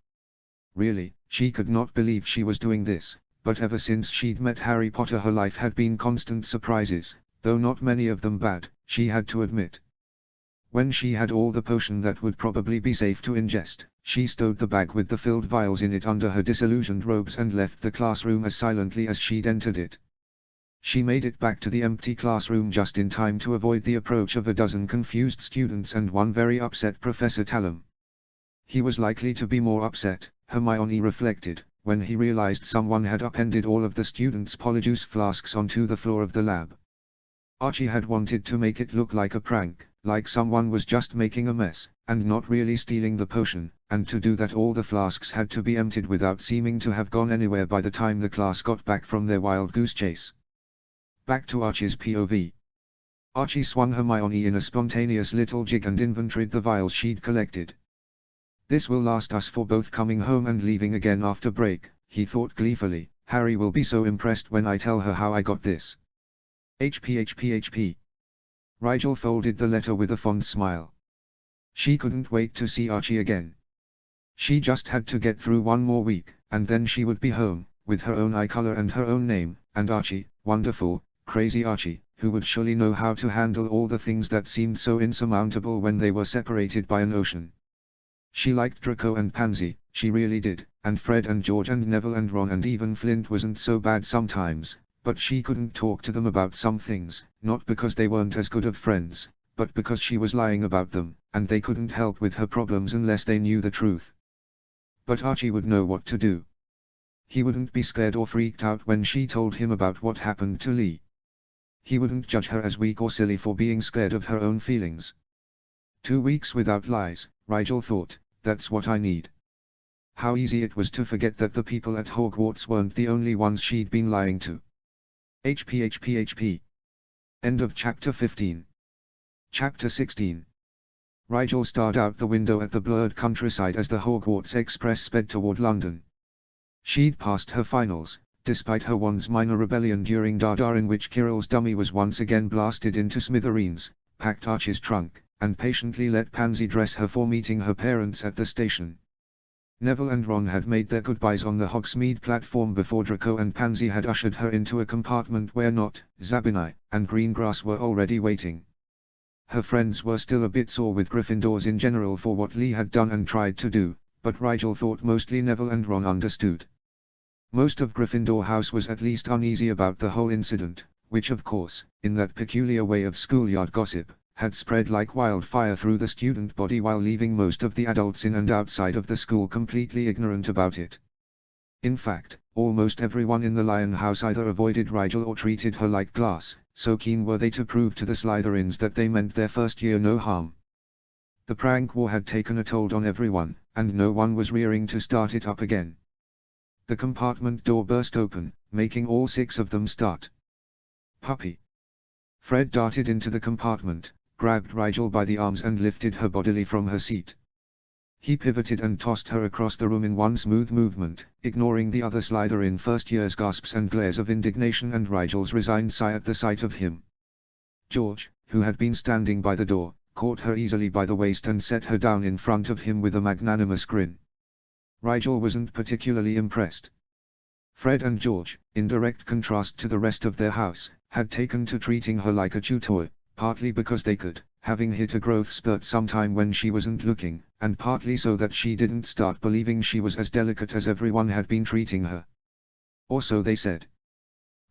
A: Really, she could not believe she was doing this, but ever since she'd met Harry Potter her life had been constant surprises, though not many of them bad, she had to admit. When she had all the potion that would probably be safe to ingest, she stowed the bag with the filled vials in it under her disillusioned robes and left the classroom as silently as she'd entered it. She made it back to the empty classroom just in time to avoid the approach of a dozen confused students and one very upset Professor Talum. He was likely to be more upset, Hermione reflected, when he realized someone had appended all of the students' polyjuice flasks onto the floor of the lab. Archie had wanted to make it look like a prank, like someone was just making a mess, and not really stealing the potion, and to do that all the flasks had to be emptied without seeming to have gone anywhere by the time the class got back from their wild goose chase. Back to Archie's POV. Archie swung Hermione in a spontaneous little jig and inventoried the vials she'd collected. "This will last us for both coming home and leaving again after break," he thought gleefully. "Harry will be so impressed when I tell her how I got this. HP. Rigel folded the letter with a fond smile. She couldn't wait to see Archie again. She just had to get through one more week, and then she would be home, with her own eye color and her own name, and Archie, wonderful, crazy Archie, who would surely know how to handle all the things that seemed so insurmountable when they were separated by an ocean. She liked Draco and Pansy, she really did, and Fred and George and Neville and Ron and even Flint wasn't so bad sometimes, but she couldn't talk to them about some things, not because they weren't as good of friends, but because she was lying about them, and they couldn't help with her problems unless they knew the truth. But Archie would know what to do. He wouldn't be scared or freaked out when she told him about what happened to Lee. He wouldn't judge her as weak or silly for being scared of her own feelings. 2 weeks without lies, Rigel thought, that's what I need. How easy it was to forget that the people at Hogwarts weren't the only ones she'd been lying to. HP. End of Chapter 15. Chapter 16. Rigel stared out the window at the blurred countryside as the Hogwarts Express sped toward London. She'd passed her finals, despite her wand's minor rebellion during Dada, in which Kirill's dummy was once again blasted into smithereens, packed Archie's trunk, and patiently let Pansy dress her for meeting her parents at the station. Neville and Ron had made their goodbyes on the Hogsmeade platform before Draco and Pansy had ushered her into a compartment where Not, Zabini, and Greengrass were already waiting. Her friends were still a bit sore with Gryffindors in general for what Lee had done and tried to do, but Rigel thought mostly Neville and Ron understood. Most of Gryffindor House was at least uneasy about the whole incident, which of course, in that peculiar way of schoolyard gossip, had spread like wildfire through the student body while leaving most of the adults in and outside of the school completely ignorant about it. In fact, almost everyone in the Lion House either avoided Rigel or treated her like glass, so keen were they to prove to the Slytherins that they meant their first year no harm. The prank war had taken a toll on everyone, and no one was rearing to start it up again. The compartment door burst open, making all 6 of them start. Puppy. Fred darted into the compartment, grabbed Rigel by the arms and lifted her bodily from her seat. He pivoted and tossed her across the room in one smooth movement, ignoring the other Slytherin first year's gasps and glares of indignation and Rigel's resigned sigh at the sight of him. George, who had been standing by the door, caught her easily by the waist and set her down in front of him with a magnanimous grin. Rigel wasn't particularly impressed. Fred and George, in direct contrast to the rest of their house, had taken to treating her like a tutor, partly because they could, having hit a growth spurt sometime when she wasn't looking, and partly so that she didn't start believing she was as delicate as everyone had been treating her. Or so they said.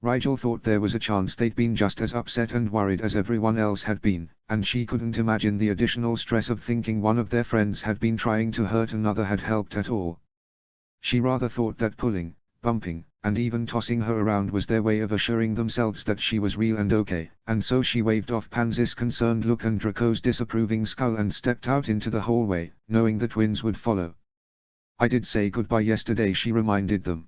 A: Rigel thought there was a chance they'd been just as upset and worried as everyone else had been, and she couldn't imagine the additional stress of thinking one of their friends had been trying to hurt another had helped at all. She rather thought that pulling, bumping, and even tossing her around was their way of assuring themselves that she was real and okay, and so she waved off Pansy's concerned look and Draco's disapproving scowl and stepped out into the hallway, knowing the twins would follow. "I did say goodbye yesterday," she reminded them.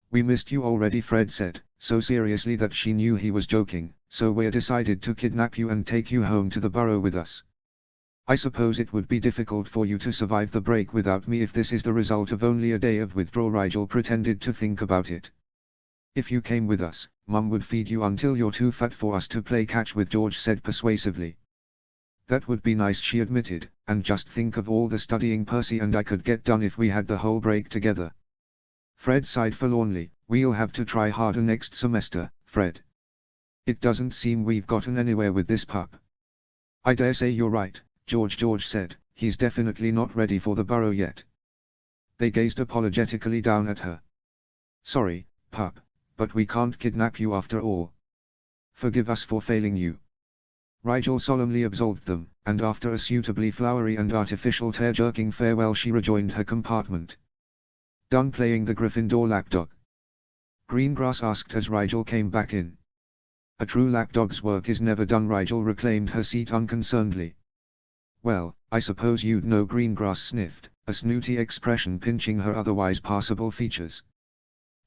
A: "We missed you already," Fred said, so seriously that she knew he was joking, "so we decided to kidnap you and take you home to the burrow with us. I suppose it would be difficult for you to survive the break without me if this is the result of only a day of withdrawal." Rigel pretended to think about it. "If you came with us, Mum would feed you until you're too fat for us to play catch with," George said persuasively. "That would be nice," she admitted, "and just think of all the studying Percy and I could get done if we had the whole break together." Fred sighed forlornly. "We'll have to try harder next semester, Fred. It doesn't seem we've gotten anywhere with this pup." "I dare say you're right," George said. "He's definitely not ready for the burrow yet." They gazed apologetically down at her. "Sorry, pup, but we can't kidnap you after all. Forgive us for failing you." Rigel solemnly absolved them, and after a suitably flowery and artificial tear-jerking farewell she rejoined her compartment. "Done playing the Gryffindor lapdog?" Greengrass asked as Rigel came back in. "A true lapdog's work is never done." Rigel reclaimed her seat unconcernedly. "Well, I suppose you'd know," Greengrass sniffed, a snooty expression pinching her otherwise passable features.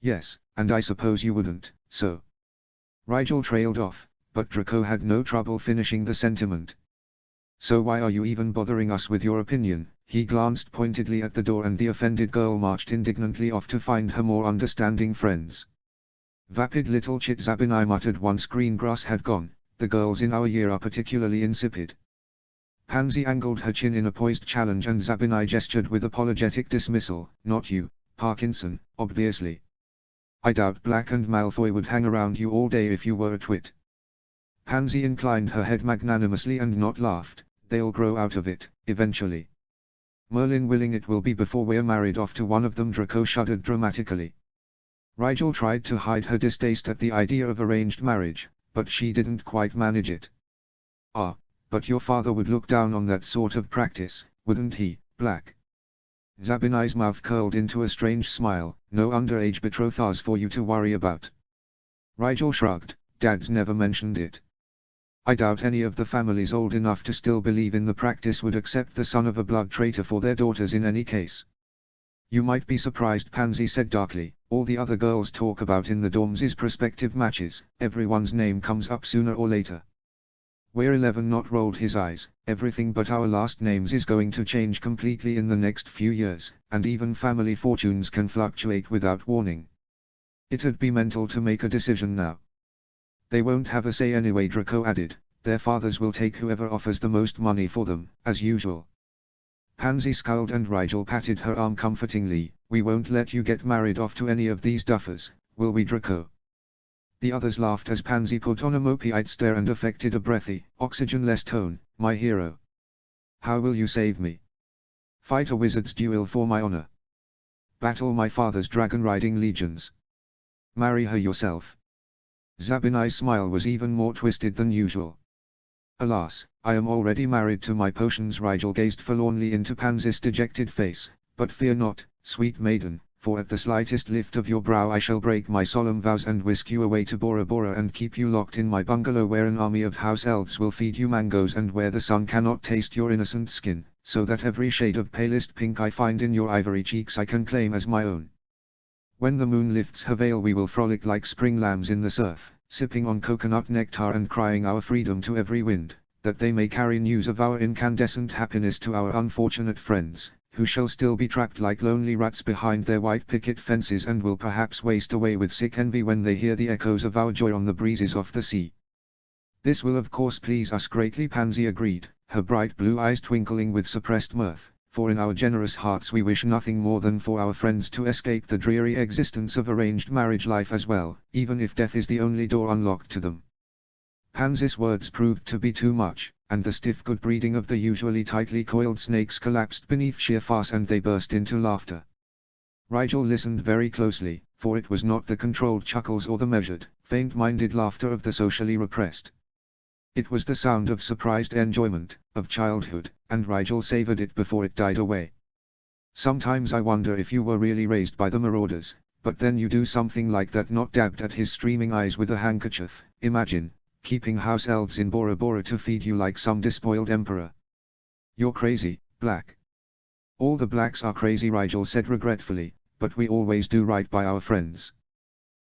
A: "Yes, and I suppose you wouldn't, so." Rigel trailed off, but Draco had no trouble finishing the sentiment. "So why are you even bothering us with your opinion?" He glanced pointedly at the door and the offended girl marched indignantly off to find her more understanding friends. "Vapid little chit," Zabini muttered once Greengrass had gone, "the girls in our year are particularly insipid." Pansy angled her chin in a poised challenge and Zabini gestured with apologetic dismissal. "Not you, Parkinson, obviously. I doubt Black and Malfoy would hang around you all day if you were a twit." Pansy inclined her head magnanimously and not laughed. "They'll grow out of it, eventually. Merlin willing, it will be before we're married off to one of them." Draco shuddered dramatically. Rigel tried to hide her distaste at the idea of arranged marriage, but she didn't quite manage it. "Ah, but your father would look down on that sort of practice, wouldn't he, Black?" Zabini's mouth curled into a strange smile. "No underage betrothals for you to worry about." Rigel shrugged. "Dad's never mentioned it." I doubt any of the families old enough to still believe in the practice would accept the son of a blood traitor for their daughters in any case. You might be surprised, Pansy said darkly. All the other girls talk about in the dorms is prospective matches. Everyone's name comes up sooner or later. We're 11. Not rolled his eyes. Everything but our last names is going to change completely in the next few years, and even family fortunes can fluctuate without warning. It'd be mental to make a decision now. They won't have a say anyway, Draco added. Their fathers will take whoever offers the most money for them, as usual. Pansy scowled and Rigel patted her arm comfortingly. We won't let you get married off to any of these duffers, will we, Draco? The others laughed as Pansy put on a mopey-eyed stare and affected a breathy, oxygen-less tone. My hero. How will you save me? Fight a wizard's duel for my honor. Battle my father's dragon-riding legions. Marry her yourself. Zabinai's smile was even more twisted than usual. Alas, I am already married to my potions. Rigel gazed forlornly into Pansy's dejected face. But fear not, sweet maiden, for at the slightest lift of your brow I shall break my solemn vows and whisk you away to Bora Bora and keep you locked in my bungalow, where an army of house elves will feed you mangoes and where the sun cannot taste your innocent skin, so that every shade of palest pink I find in your ivory cheeks I can claim as my own. When the moon lifts her veil we will frolic like spring lambs in the surf, sipping on coconut nectar and crying our freedom to every wind, that they may carry news of our incandescent happiness to our unfortunate friends, who shall still be trapped like lonely rats behind their white picket fences and will perhaps waste away with sick envy when they hear the echoes of our joy on the breezes of the sea. This will of course please us greatly, Pansy agreed, her bright blue eyes twinkling with suppressed mirth, for in our generous hearts we wish nothing more than for our friends to escape the dreary existence of arranged marriage life as well, even if death is the only door unlocked to them. Pansy's words proved to be too much, and the stiff good breeding of the usually tightly coiled snakes collapsed beneath sheer farce and they burst into laughter. Rigel listened very closely, for it was not the controlled chuckles or the measured, faint-minded laughter of the socially repressed. It was the sound of surprised enjoyment, of childhood, and Rigel savored it before it died away. Sometimes I wonder if you were really raised by the marauders, but then you do something like that. Not dabbed at his streaming eyes with a handkerchief. Imagine keeping house elves in Bora Bora to feed you like some despoiled emperor. You're crazy, Black. All the blacks are crazy, Rigel said regretfully, but we always do right by our friends.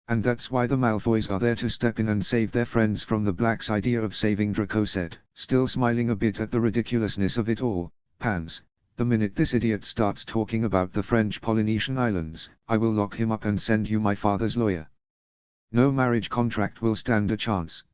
A: And that's why the Malfoys are there to step in and save their friends from the blacks' idea of saving, Draco said, still smiling a bit at the ridiculousness of it all. Pans, the minute this idiot starts talking about the French Polynesian islands, I will lock him up and send you my father's lawyer. No marriage contract will stand a chance.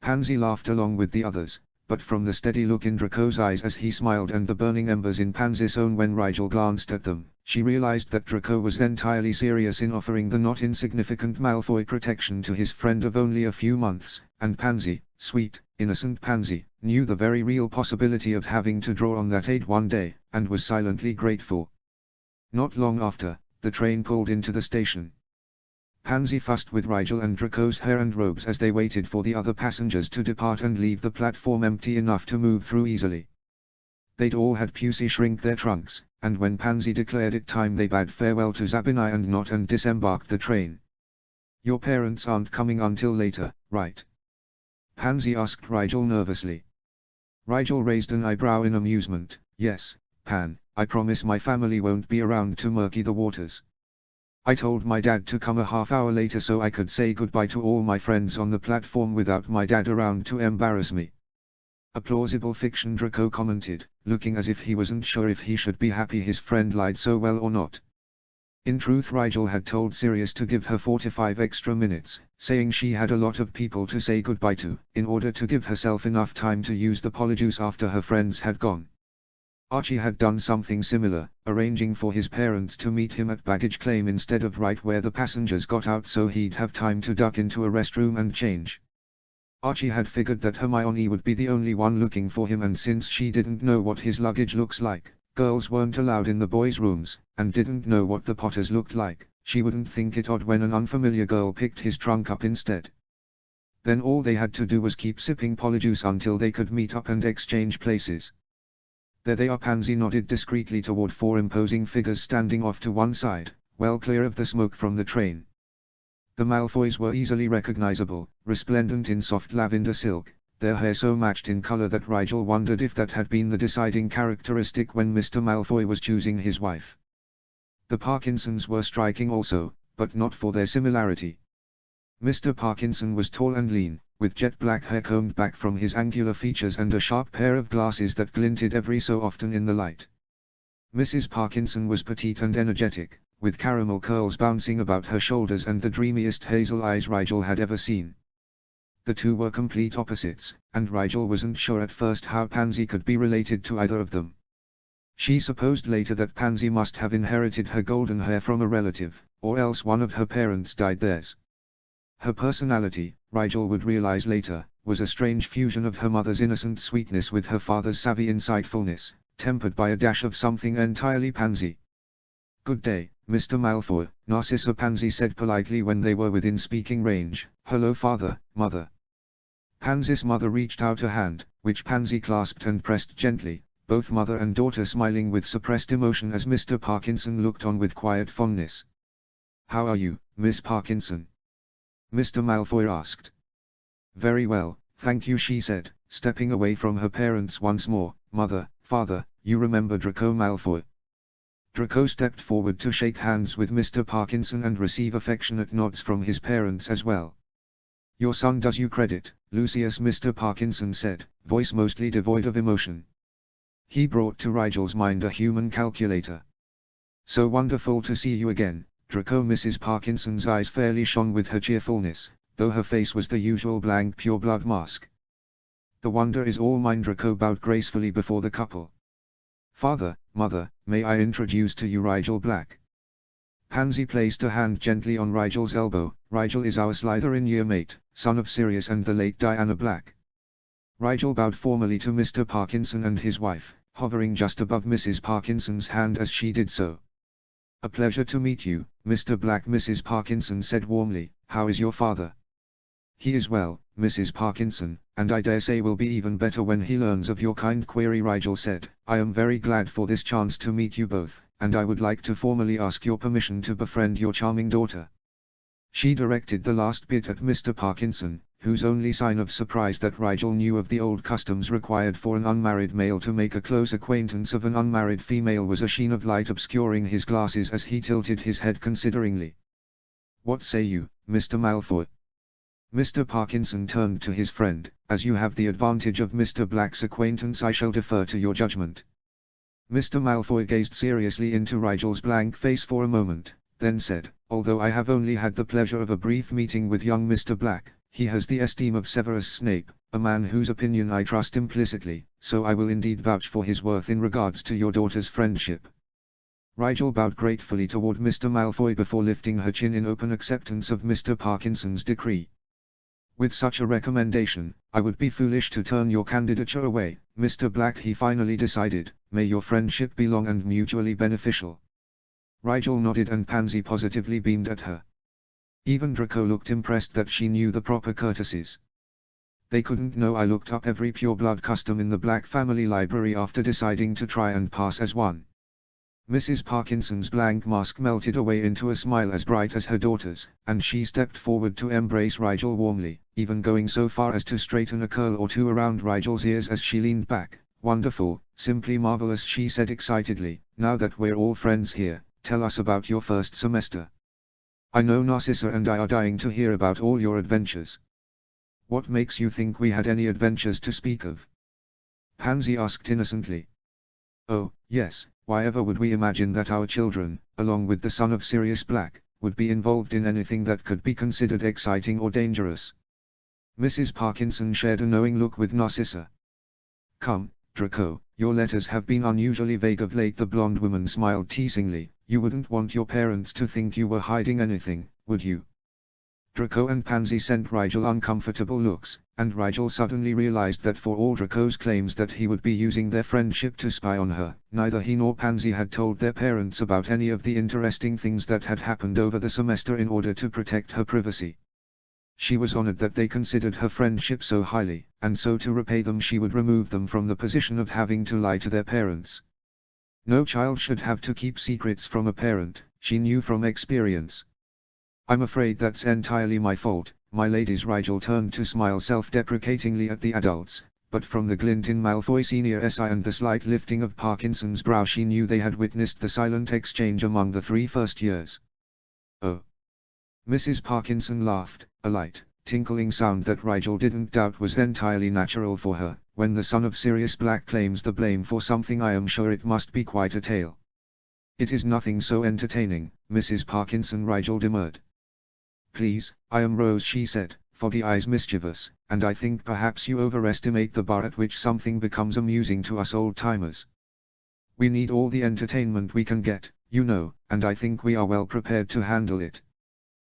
A: Pansy laughed along with the others, but from the steady look in Draco's eyes as he smiled and the burning embers in Pansy's own when Rigel glanced at them, she realized that Draco was entirely serious in offering the not insignificant Malfoy protection to his friend of only a few months, and Pansy, sweet, innocent Pansy, knew the very real possibility of having to draw on that aid one day, and was silently grateful. Not long after, the train pulled into the station. Pansy fussed with Rigel and Draco's hair and robes as they waited for the other passengers to depart and leave the platform empty enough to move through easily. They'd all had Pusey shrink their trunks, and when Pansy declared it time they bade farewell to Zabinai and Not and disembarked the train. Your parents aren't coming until later, right? Pansy asked Rigel nervously. Rigel raised an eyebrow in amusement. Yes, Pan, I promise my family won't be around to murky the waters. I told my dad to come a half-hour later so I could say goodbye to all my friends on the platform without my dad around to embarrass me. A plausible fiction, Draco commented, looking as if he wasn't sure if he should be happy his friend lied so well or not. In truth, Rigel had told Sirius to give her 45 extra minutes, saying she had a lot of people to say goodbye to, in order to give herself enough time to use the polyjuice after her friends had gone. Archie had done something similar, arranging for his parents to meet him at baggage claim instead of right where the passengers got out so he'd have time to duck into a restroom and change. Archie had figured that Hermione would be the only one looking for him, and since she didn't know what his luggage looks like, girls weren't allowed in the boys' rooms, and didn't know what the Potters looked like, she wouldn't think it odd when an unfamiliar girl picked his trunk up instead. Then all they had to do was keep sipping polyjuice until they could meet up and exchange places. There they are. Pansy nodded discreetly toward four imposing figures standing off to one side, well clear of the smoke from the train. The Malfoys were easily recognizable, resplendent in soft lavender silk, their hair so matched in color that Rigel wondered if that had been the deciding characteristic when Mr. Malfoy was choosing his wife. The Parkinsons were striking also, but not for their similarity. Mr. Parkinson was tall and lean, with jet black hair combed back from his angular features and a sharp pair of glasses that glinted every so often in the light. Mrs. Parkinson was petite and energetic, with caramel curls bouncing about her shoulders and the dreamiest hazel eyes Rigel had ever seen. The two were complete opposites, and Rigel wasn't sure at first how Pansy could be related to either of them. She supposed later that Pansy must have inherited her golden hair from a relative, or else one of her parents dyed theirs. Her personality, Rigel would realize later, was a strange fusion of her mother's innocent sweetness with her father's savvy insightfulness, tempered by a dash of something entirely Pansy. "Good day, Mr. Malfoy," Narcissa Pansy said politely when they were within speaking range. "Hello father, mother." Pansy's mother reached out a hand, which Pansy clasped and pressed gently, both mother and daughter smiling with suppressed emotion as Mr. Parkinson looked on with quiet fondness. "How are you, Miss Parkinson?" Mr. Malfoy asked. "Very well, thank you," she said, stepping away from her parents once more. "Mother, father, you remember Draco Malfoy?" Draco stepped forward to shake hands with Mr. Parkinson and receive affectionate nods from his parents as well. "Your son does you credit, Lucius," Mr. Parkinson said, voice mostly devoid of emotion. He brought to Rigel's mind a human calculator. "So wonderful to see you again, Draco." Mrs. Parkinson's eyes fairly shone with her cheerfulness, though her face was the usual blank pureblood mask. "The wonder is all mine." Draco bowed gracefully before the couple. "Father, mother, may I introduce to you Rigel Black?" Pansy placed a hand gently on Rigel's elbow. "Rigel is our Slytherin year mate, son of Sirius and the late Diana Black." Rigel bowed formally to Mr. Parkinson and his wife, hovering just above Mrs. Parkinson's hand as she did so. "A pleasure to meet you, Mr. Black," Mrs. Parkinson said warmly. "How is your father?" "He is well, Mrs. Parkinson, and I dare say will be even better when he learns of your kind query," Rigel said. "I am very glad for this chance to meet you both, and I would like to formally ask your permission to befriend your charming daughter." She directed the last bit at Mr. Parkinson, whose only sign of surprise that Rigel knew of the old customs required for an unmarried male to make a close acquaintance of an unmarried female was a sheen of light obscuring his glasses as he tilted his head consideringly. "What say you, Mr. Malfoy?" Mr. Parkinson turned to his friend. "As you have the advantage of Mr. Black's acquaintance, I shall defer to your judgment." Mr. Malfoy gazed seriously into Rigel's blank face for a moment, then said, "Although I have only had the pleasure of a brief meeting with young Mr. Black, he has the esteem of Severus Snape, a man whose opinion I trust implicitly, so I will indeed vouch for his worth in regards to your daughter's friendship." Rigel bowed gratefully toward Mr. Malfoy before lifting her chin in open acceptance of Mr. Parkinson's decree. "With such a recommendation, I would be foolish to turn your candidature away, Mr. Black," he finally decided. "May your friendship be long and mutually beneficial." Rigel nodded and Pansy positively beamed at her. Even Draco looked impressed that she knew the proper courtesies. "They couldn't know I looked up every pureblood custom in the Black family library after deciding to try and pass as one." Mrs. Parkinson's blank mask melted away into a smile as bright as her daughter's, and she stepped forward to embrace Rigel warmly, even going so far as to straighten a curl or two around Rigel's ears as she leaned back. "Wonderful, simply marvelous," she said excitedly. "Now that we're all friends here, tell us about your first semester. I know Narcissa and I are dying to hear about all your adventures." "What makes you think we had any adventures to speak of?" Pansy asked innocently. "Oh, yes, why ever would we imagine that our children, along with the son of Sirius Black, would be involved in anything that could be considered exciting or dangerous?" Mrs. Parkinson shared a knowing look with Narcissa. "Come, Draco, your letters have been unusually vague of late." The blonde woman smiled teasingly. "You wouldn't want your parents to think you were hiding anything, would you?" Draco and Pansy sent Rigel uncomfortable looks, and Rigel suddenly realized that for all Draco's claims that he would be using their friendship to spy on her, neither he nor Pansy had told their parents about any of the interesting things that had happened over the semester in order to protect her privacy. She was honored that they considered her friendship so highly, and so to repay them she would remove them from the position of having to lie to their parents. No child should have to keep secrets from a parent, she knew from experience. "I'm afraid that's entirely my fault," my ladies. Rigel turned to smile self-deprecatingly at the adults, but from the glint in Malfoy Sr.'s eye and the slight lifting of Parkinson's brow she knew they had witnessed the silent exchange among the 3 first years. Oh. Mrs. Parkinson laughed, a light, tinkling sound that Rigel didn't doubt was entirely natural for her. When the son of Sirius Black claims the blame for something, I am sure it must be quite a tale. It is nothing so entertaining, Mrs. Parkinson. Rigel demurred. Please, I am Rose, she said, foggy eyes mischievous, and I think perhaps you overestimate the bar at which something becomes amusing to us old-timers. We need all the entertainment we can get, you know, and I think we are well prepared to handle it.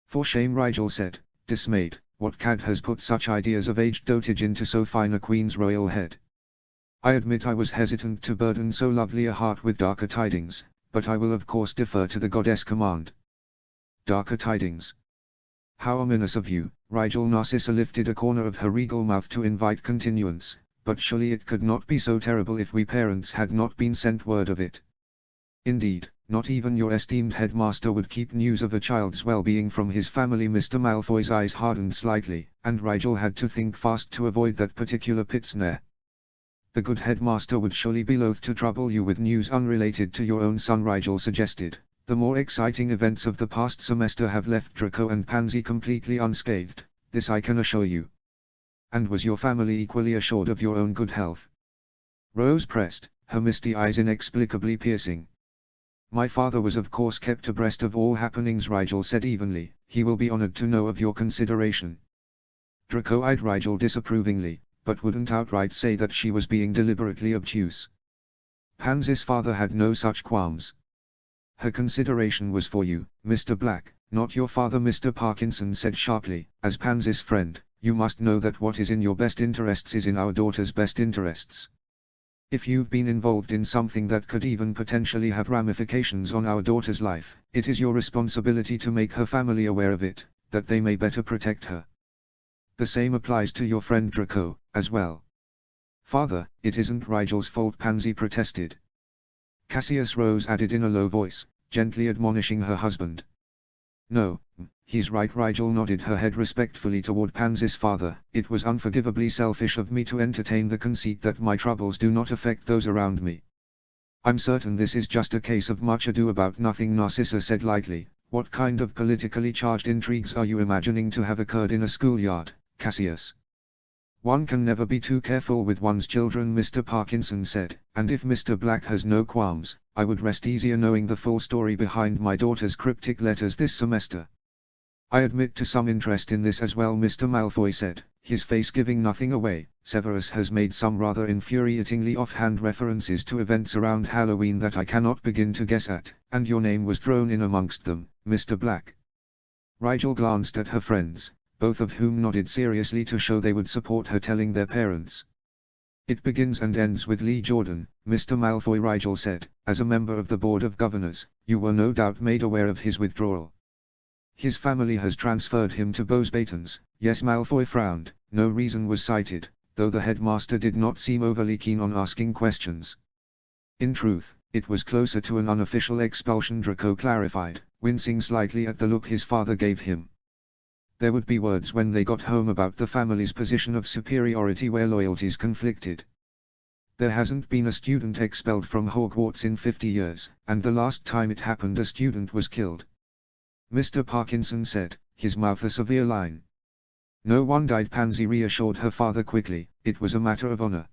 A: For shame, Rigel said, dismayed. What cad has put such ideas of aged dotage into so fine a queen's royal head? I admit I was hesitant to burden so lovely a heart with darker tidings, but I will of course defer to the goddess' command. Darker tidings. How ominous of you. Rigel Narcissa lifted a corner of her regal mouth to invite continuance, but surely it could not be so terrible if we parents had not been sent word of it. Indeed, not even your esteemed headmaster would keep news of a child's well-being from his family. Mr. Malfoy's eyes hardened slightly, and Rigel had to think fast to avoid that particular pit snare. The good headmaster would surely be loath to trouble you with news unrelated to your own son, Rigel suggested. The more exciting events of the past semester have left Draco and Pansy completely unscathed, this I can assure you. And was your family equally assured of your own good health? Rose pressed, her misty eyes inexplicably piercing. My father was of course kept abreast of all happenings, Rigel said evenly. He will be honored to know of your consideration. Draco eyed Rigel disapprovingly, but wouldn't outright say that she was being deliberately obtuse. Pansy's father had no such qualms. Her consideration was for you, Mr. Black, not your father. Mr. Parkinson said sharply. As Pansy's friend, you must know that what is in your best interests is in our daughter's best interests. If you've been involved in something that could even potentially have ramifications on our daughter's life, it is your responsibility to make her family aware of it, that they may better protect her. The same applies to your friend Draco, as well. Father, it isn't Rigel's fault, Pansy protested. Cassius Rose added in a low voice, gently admonishing her husband. No, he's right. Rigel nodded her head respectfully toward Pansy's father. It was unforgivably selfish of me to entertain the conceit that my troubles do not affect those around me. I'm certain this is just a case of much ado about nothing, Narcissa said lightly. What kind of politically charged intrigues are you imagining to have occurred in a schoolyard, Cassius? One can never be too careful with one's children, Mr. Parkinson said, and if Mr. Black has no qualms, I would rest easier knowing the full story behind my daughter's cryptic letters this semester. I admit to some interest in this as well, Mr. Malfoy said, his face giving nothing away. Severus has made some rather infuriatingly offhand references to events around Halloween that I cannot begin to guess at, and your name was thrown in amongst them, Mr. Black. Rigel glanced at her friends, both of whom nodded seriously to show they would support her telling their parents. It begins and ends with Lee Jordan, Mr. Malfoy, Rigel said. As a member of the Board of Governors, you were no doubt made aware of his withdrawal. His family has transferred him to Beauxbatons. Yes, Malfoy frowned. No reason was cited, though the headmaster did not seem overly keen on asking questions. In truth, it was closer to an unofficial expulsion, Draco clarified, wincing slightly at the look his father gave him. There would be words when they got home about the family's position of superiority where loyalties conflicted. There hasn't been a student expelled from Hogwarts in 50 years, and the last time it happened a student was killed. Mr. Parkinson said, his mouth a severe line. No one died, Pansy reassured her father quickly. It was a matter of honor.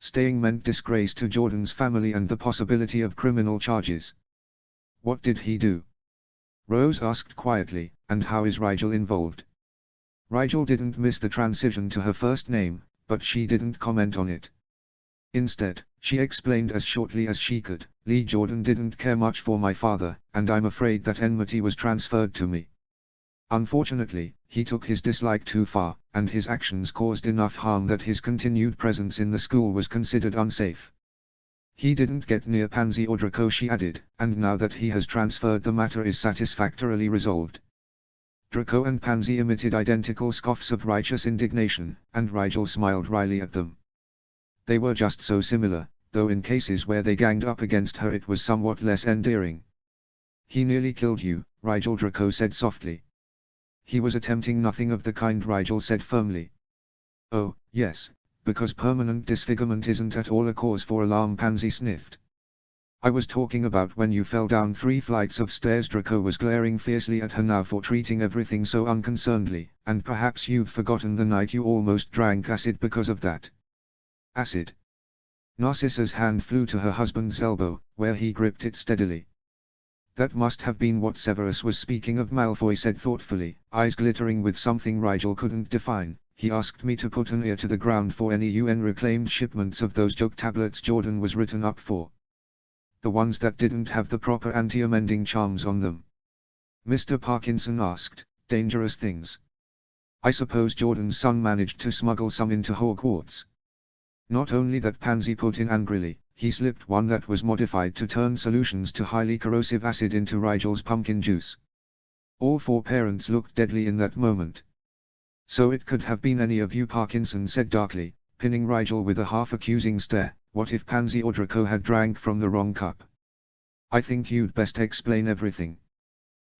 A: Staying meant disgrace to Jordan's family and the possibility of criminal charges. What did he do? Rose asked quietly, and how is Rigel involved? Rigel didn't miss the transition to her first name, but she didn't comment on it. Instead, she explained as shortly as she could, Lee Jordan didn't care much for my father, and I'm afraid that enmity was transferred to me. Unfortunately, he took his dislike too far, and his actions caused enough harm that his continued presence in the school was considered unsafe. He didn't get near Pansy or Draco, she added, and now that he has transferred the matter is satisfactorily resolved. Draco and Pansy emitted identical scoffs of righteous indignation, and Rigel smiled wryly at them. They were just so similar, though in cases where they ganged up against her it was somewhat less endearing. He nearly killed you, Rigel, Draco said softly. He was attempting nothing of the kind, Rigel said firmly. Oh, yes, because permanent disfigurement isn't at all a cause for alarm, Pansy sniffed. I was talking about when you fell down 3 flights of stairs. Draco was glaring fiercely at her now for treating everything so unconcernedly, and perhaps you've forgotten the night you almost drank acid because of that. Acid. Narcissa's hand flew to her husband's elbow, where he gripped it steadily. That must have been what Severus was speaking of, Malfoy said thoughtfully, eyes glittering with something Rigel couldn't define. He asked me to put an ear to the ground for any UN-reclaimed shipments of those joke tablets Jordan was written up for. The ones that didn't have the proper anti-amending charms on them. Mr. Parkinson asked, dangerous things. I suppose Jordan's son managed to smuggle some into Hogwarts. Not only that, Pansy put in angrily, he slipped one that was modified to turn solutions to highly corrosive acid into Rigel's pumpkin juice. All 4 parents looked deadly in that moment. So it could have been any of you, Parkinson said darkly, pinning Rigel with a half-accusing stare. What if Pansy or Draco had drank from the wrong cup? I think you'd best explain everything.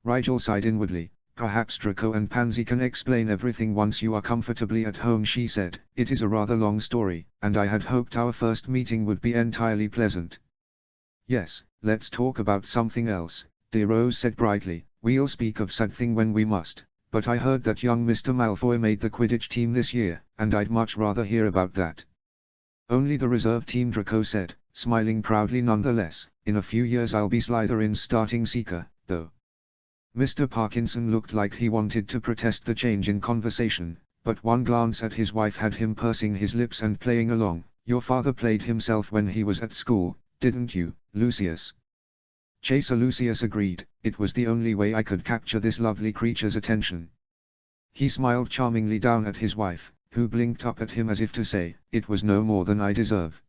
A: Rigel sighed inwardly. Perhaps Draco and Pansy can explain everything once you are comfortably at home, she said. It is a rather long story, and I had hoped our first meeting would be entirely pleasant. Yes, let's talk about something else, dear Rose said brightly. We'll speak of sad thing when we must, but I heard that young Mr. Malfoy made the Quidditch team this year, and I'd much rather hear about that. Only the reserve team, Draco said, smiling proudly nonetheless. In a few years I'll be Slytherin's starting seeker, though. Mr. Parkinson looked like he wanted to protest the change in conversation, but one glance at his wife had him pursing his lips and playing along. Your father played himself when he was at school, didn't you, Lucius? Chaser Lucius agreed. It was the only way I could capture this lovely creature's attention. He smiled charmingly down at his wife, who blinked up at him as if to say, it was no more than I deserve.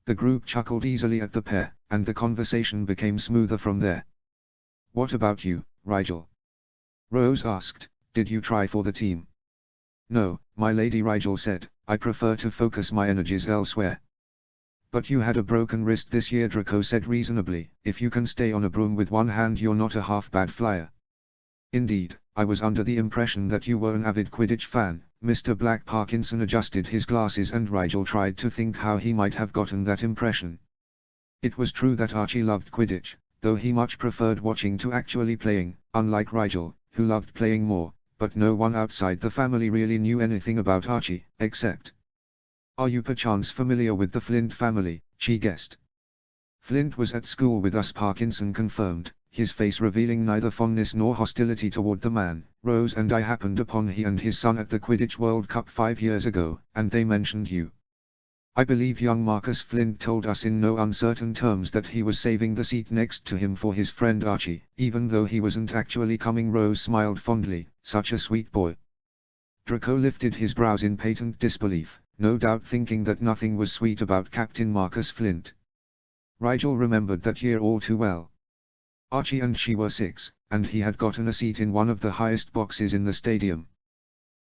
A: The group chuckled easily at the pair, and the conversation became smoother from there. What about you, Rigel? Rose asked, did you try for the team? No, my lady, Rigel said, I prefer to focus my energies elsewhere. But you had a broken wrist this year, Draco said reasonably. If you can stay on a broom with one hand, you're not a half-bad flyer. Indeed, I was under the impression that you were an avid Quidditch fan. Mr. Black Parkinson adjusted his glasses and Rigel tried to think how he might have gotten that impression. It was true that Archie loved Quidditch, though he much preferred watching to actually playing, unlike Rigel, who loved playing more, but no one outside the family really knew anything about Archie, except. Are you perchance familiar with the Flint family? She guessed. Flint was at school with us, Parkinson confirmed, his face revealing neither fondness nor hostility toward the man. Rose and I happened upon he and his son at the Quidditch World Cup 5 years ago, and they mentioned you. I believe young Marcus Flint told us in no uncertain terms that he was saving the seat next to him for his friend Archie, even though he wasn't actually coming. Rose smiled fondly, such a sweet boy. Draco lifted his brows in patent disbelief, no doubt thinking that nothing was sweet about Captain Marcus Flint. Rigel remembered that year all too well. Archie and she were 6, and he had gotten a seat in one of the highest boxes in the stadium.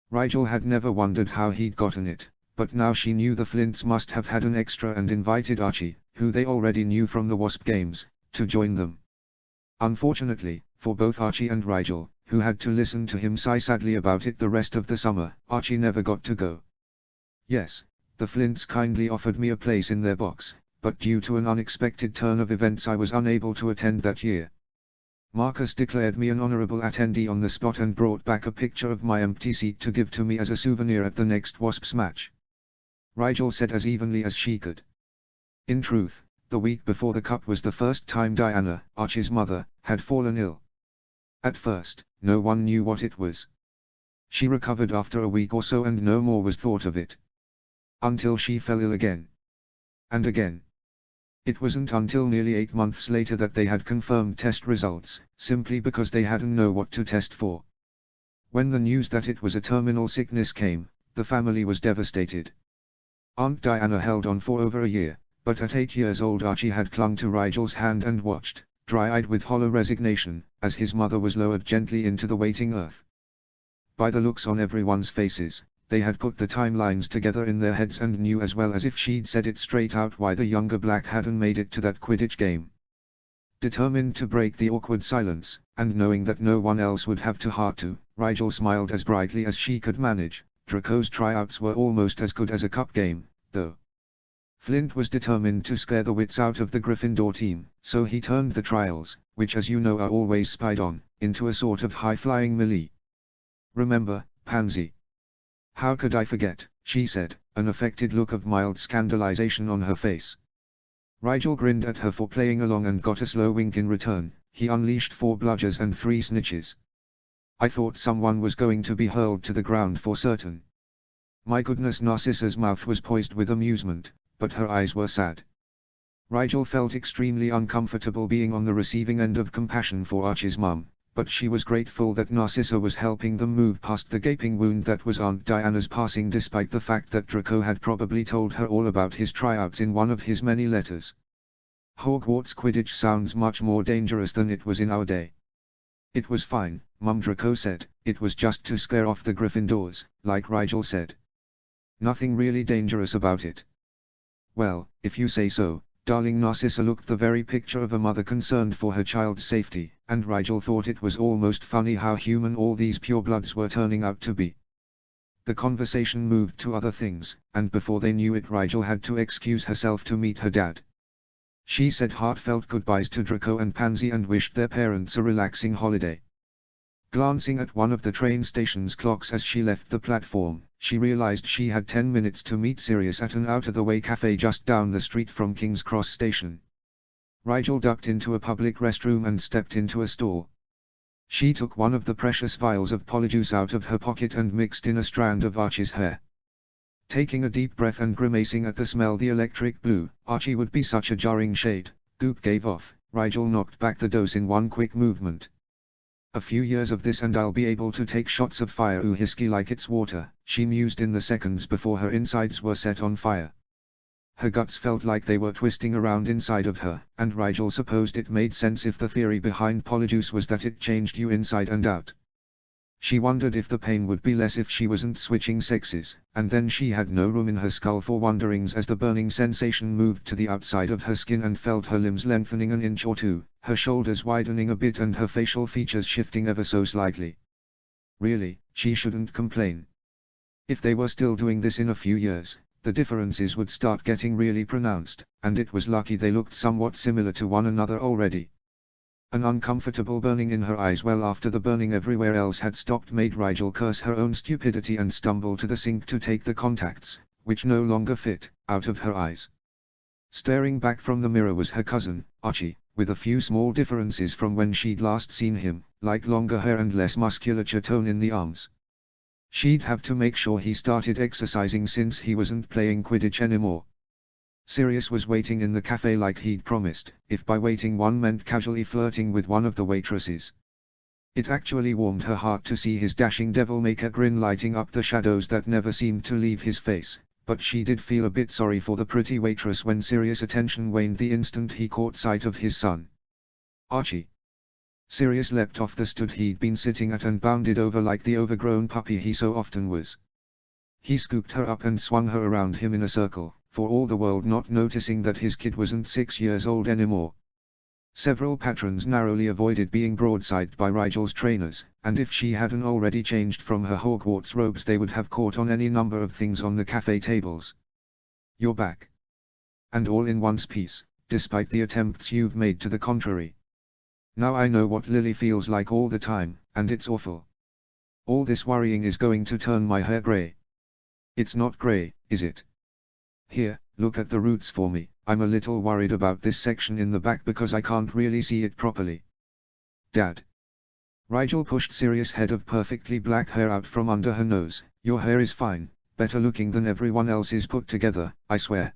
A: Rigel had never wondered how he'd gotten it, but now she knew the Flints must have had an extra and invited Archie, who they already knew from the Wasp games, to join them. Unfortunately, for both Archie and Rigel, who had to listen to him sigh sadly about it the rest of the summer, Archie never got to go. Yes, the Flints kindly offered me a place in their box, but due to an unexpected turn of events I was unable to attend that year. Marcus declared me an honorable attendee on the spot and brought back a picture of my empty seat to give to me as a souvenir at the next Wasps match. Rigel said as evenly as she could. In truth, the week before the cup was the first time Diana, Archie's mother, had fallen ill. At first, no one knew what it was. She recovered after a week or so and no more was thought of it. Until she fell ill again. And again. It wasn't until nearly 8 months later that they had confirmed test results, simply because they hadn't know what to test for. When the news that it was a terminal sickness came, the family was devastated. Aunt Diana held on for over a year, but at 8 years old Archie had clung to Rigel's hand and watched, dry-eyed with hollow resignation, as his mother was lowered gently into the waiting earth. By the looks on everyone's faces, they had put the timelines together in their heads and knew as well as if she'd said it straight out why the younger Black hadn't made it to that Quidditch game. Determined to break the awkward silence, and knowing that no one else would have to heart to, Rigel smiled as brightly as she could manage. Draco's tryouts were almost as good as a cup game, though. Flint was determined to scare the wits out of the Gryffindor team, so he turned the trials, which as you know are always spied on, into a sort of high-flying melee. "Remember, Pansy?" "How could I forget?" she said, an affected look of mild scandalization on her face. Rigel grinned at her for playing along and got a slow wink in return. He unleashed 4 bludgers and 3 snitches. "I thought someone was going to be hurled to the ground for certain." My goodness, Narcissa's mouth was poised with amusement, but her eyes were sad. Rigel felt extremely uncomfortable being on the receiving end of compassion for Archie's mum, but she was grateful that Narcissa was helping them move past the gaping wound that was Aunt Diana's passing, despite the fact that Draco had probably told her all about his tryouts in one of his many letters. Hogwarts Quidditch sounds much more dangerous than it was in our day. "It was fine," Mum, Draco said. "It was just to scare off the Gryffindors, like Rigel said. Nothing really dangerous about it." "Well, if you say so." Darling Narcissa looked the very picture of a mother concerned for her child's safety, and Rigel thought it was almost funny how human all these purebloods were turning out to be. The conversation moved to other things, and before they knew it Rigel had to excuse herself to meet her dad. She said heartfelt goodbyes to Draco and Pansy and wished their parents a relaxing holiday. Glancing at one of the train station's clocks as she left the platform, she realized she had 10 minutes to meet Sirius at an out-of-the-way cafe just down the street from King's Cross Station. Rigel ducked into a public restroom and stepped into a stall. She took one of the precious vials of polyjuice out of her pocket and mixed in a strand of Archie's hair. Taking a deep breath and grimacing at the smell, the electric blue, Archie would be such a jarring shade, goop gave off. Rigel knocked back the dose in one quick movement. "A few years of this and I'll be able to take shots of fire oohisky like it's water," she mused in the seconds before her insides were set on fire. Her guts felt like they were twisting around inside of her, and Rigel supposed it made sense if the theory behind polyjuice was that it changed you inside and out. She wondered if the pain would be less if she wasn't switching sexes, and then she had no room in her skull for wonderings as the burning sensation moved to the outside of her skin and felt her limbs lengthening an inch or two, her shoulders widening a bit and her facial features shifting ever so slightly. Really, she shouldn't complain. If they were still doing this in a few years, the differences would start getting really pronounced, and it was lucky they looked somewhat similar to one another already. An uncomfortable burning in her eyes well after the burning everywhere else had stopped made Rigel curse her own stupidity and stumble to the sink to take the contacts, which no longer fit, out of her eyes. Staring back from the mirror was her cousin, Archie, with a few small differences from when she'd last seen him, like longer hair and less musculature tone in the arms. She'd have to make sure he started exercising since he wasn't playing Quidditch anymore. Sirius was waiting in the cafe like he'd promised, if by waiting one meant casually flirting with one of the waitresses. It actually warmed her heart to see his dashing devil-maker grin lighting up the shadows that never seemed to leave his face, but she did feel a bit sorry for the pretty waitress when Sirius' attention waned the instant he caught sight of his son. "Archie." Sirius leapt off the stool he'd been sitting at and bounded over like the overgrown puppy he so often was. He scooped her up and swung her around him in a circle, for all the world not noticing that his kid wasn't 6 years old anymore. Several patrons narrowly avoided being broadsided by Rigel's trainers, and if she hadn't already changed from her Hogwarts robes they would have caught on any number of things on the cafe tables. "You're back. And all in one piece, despite the attempts you've made to the contrary. Now I know what Lily feels like all the time, and it's awful. All this worrying is going to turn my hair grey." "It's not grey, is it? Here, look at the roots for me. I'm a little worried about this section in the back because I can't really see it properly." "Dad." Rigel pushed Sirius' head of perfectly black hair out from under her nose. "Your hair is fine, better looking than everyone else's put together, I swear.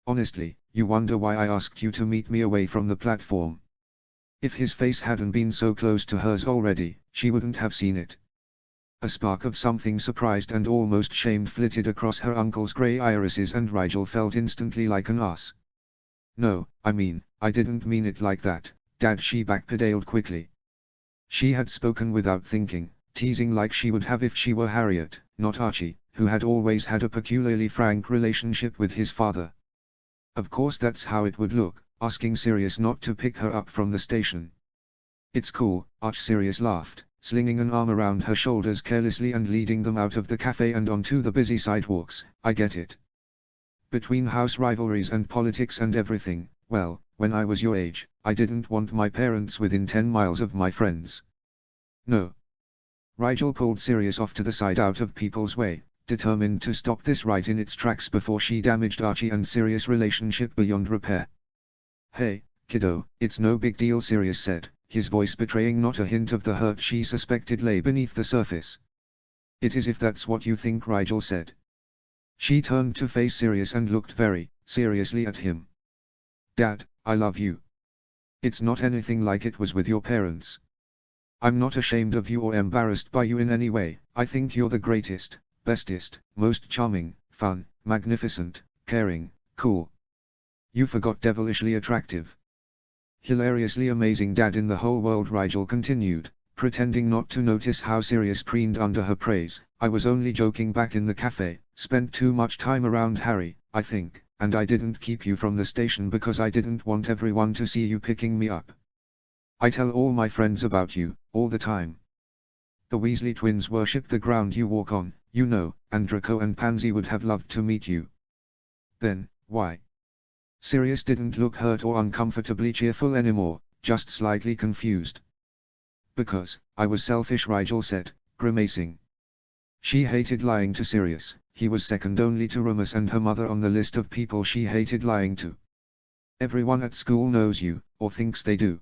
A: Honestly, you wonder why I asked you to meet me away from the platform." If his face hadn't been so close to hers already, she wouldn't have seen it. A spark of something surprised and almost shamed flitted across her uncle's grey irises and Rigel felt instantly like an ass. "No, I didn't mean it like that, Dad," she backpedaled quickly. She had spoken without thinking, teasing like she would have if she were Harriet, not Archie, who had always had a peculiarly frank relationship with his father. Of course that's how it would look, asking Sirius not to pick her up from the station. "It's cool," Arch. Sirius laughed, slinging an arm around her shoulders carelessly and leading them out of the cafe and onto the busy sidewalks. I get it. Between house rivalries and politics and everything, well, when I was your age, I didn't want my parents within 10 miles of my friends. No. Rigel pulled Sirius off to the side out of people's way, determined to stop this right in its tracks before she damaged Archie and Sirius' relationship beyond repair. Hey, kiddo, it's no big deal, Sirius said, his voice betraying not a hint of the hurt she suspected lay beneath the surface. It is if that's what you think, Rigel said. She turned to face Sirius and looked very seriously at him. Dad, I love you. It's not anything like it was with your parents. I'm not ashamed of you or embarrassed by you in any way. I think you're the greatest, bestest, most charming, fun, magnificent, caring, cool. You forgot devilishly attractive. Hilariously amazing dad in the whole world, Rigel continued, pretending not to notice how Sirius preened under her praise. I was only joking back in the cafe, spent too much time around Harry, I think, and I didn't keep you from the station because I didn't want everyone to see you picking me up. I tell all my friends about you, all the time. The Weasley twins worship the ground you walk on, you know, and Draco and Pansy would have loved to meet you. Then, why? Sirius didn't look hurt or uncomfortably cheerful anymore, just slightly confused. Because, I was selfish, Rigel said, grimacing. She hated lying to Sirius. He was second only to Remus and her mother on the list of people she hated lying to. Everyone at school knows you, or thinks they do.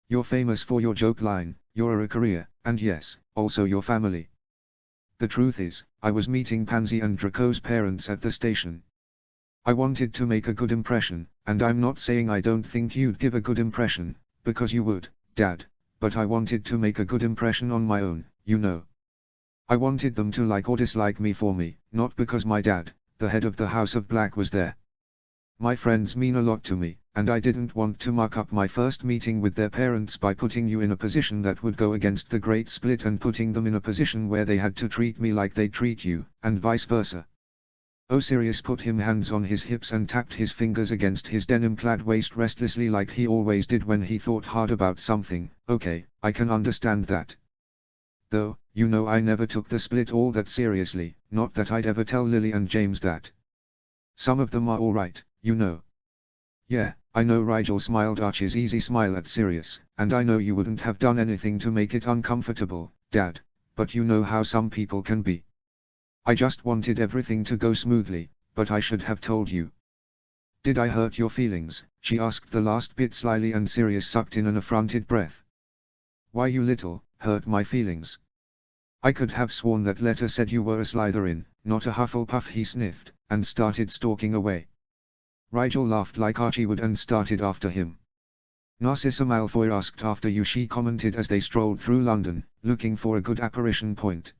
A: You're famous for your joke line, your career, and yes, also your family. The truth is, I was meeting Pansy and Draco's parents at the station. I wanted to make a good impression, and I'm not saying I don't think you'd give a good impression, because you would, Dad, but I wanted to make a good impression on my own, you know. I wanted them to like or dislike me for me, not because my dad, the head of the House of Black, was there. My friends mean a lot to me, and I didn't want to muck up my first meeting with their parents by putting you in a position that would go against the Great Split and putting them in a position where they had to treat me like they'd treat you, and vice versa. Oh, Sirius put his hands on his hips and tapped his fingers against his denim-clad waist restlessly like he always did when he thought hard about something. Okay, I can understand that. Though, you know, I never took the split all that seriously, not that I'd ever tell Lily and James that. Some of them are alright, you know. Yeah, I know, Rigel smiled Archie's easy smile at Sirius, and I know you wouldn't have done anything to make it uncomfortable, Dad, but you know how some people can be. I just wanted everything to go smoothly, but I should have told you. Did I hurt your feelings? She asked the last bit slyly, and Sirius sucked in an affronted breath. Why, you little, hurt my feelings. I could have sworn that letter said you were a Slytherin, not a Hufflepuff, he sniffed, and started stalking away. Rigel laughed like Archie would and started after him. Narcissa Malfoy asked after you, she commented as they strolled through London, looking for a good apparition point.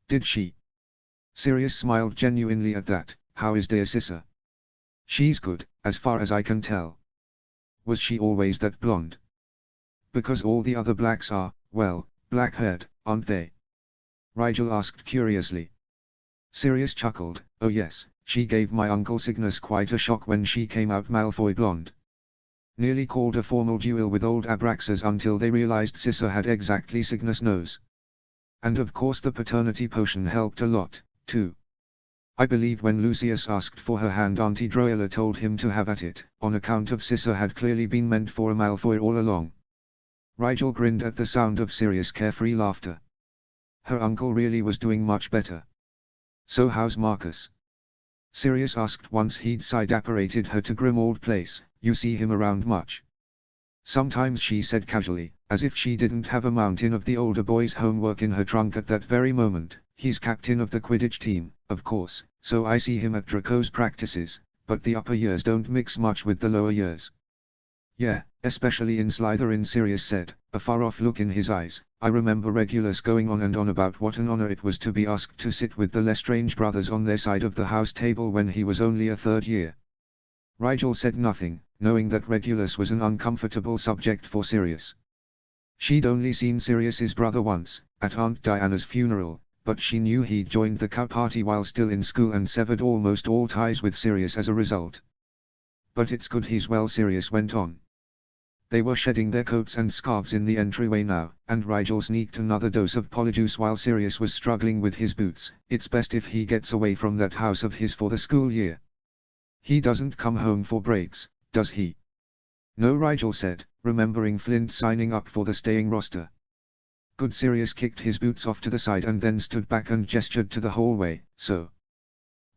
A: Did she? Sirius smiled genuinely at that. How is dear Sissa? She's good, as far as I can tell. Was she always that blonde? Because all the other blacks are, well, black-haired, aren't they? Rigel asked curiously. Sirius chuckled. Oh yes, she gave my Uncle Cygnus quite a shock when she came out Malfoy blonde. Nearly called a formal duel with old Abraxas until they realized Sissa had exactly Cygnus' nose. And of course the paternity potion helped a lot, too. I believe when Lucius asked for her hand, Auntie Droella told him to have at it, on account of Sissa had clearly been meant for a Malfoy all along. Rigel grinned at the sound of Sirius' carefree laughter. Her uncle really was doing much better. So how's Marcus? Sirius asked once he'd side-apparated her to Grimmauld Place. You see him around much? Sometimes, she said casually, as if she didn't have a mountain of the older boy's homework in her trunk at that very moment. He's captain of the Quidditch team, of course, so I see him at Draco's practices, but the upper years don't mix much with the lower years. Yeah, especially in Slytherin, Sirius said, a far-off look in his eyes. I remember Regulus going on and on about what an honor it was to be asked to sit with the Lestrange brothers on their side of the house table when he was only a third year. Rigel said nothing, knowing that Regulus was an uncomfortable subject for Sirius. She'd only seen Sirius's brother once, at Aunt Diana's funeral, but she knew he'd joined the cow party while still in school and severed almost all ties with Sirius as a result. But it's good he's well, Sirius went on. They were shedding their coats and scarves in the entryway now, and Rigel sneaked another dose of polyjuice while Sirius was struggling with his boots. It's best if he gets away from that house of his for the school year. He doesn't come home for breaks, does he? No, Rigel said, remembering Flint signing up for the staying roster. Good. Sirius kicked his boots off to the side and then stood back and gestured to the hallway. So,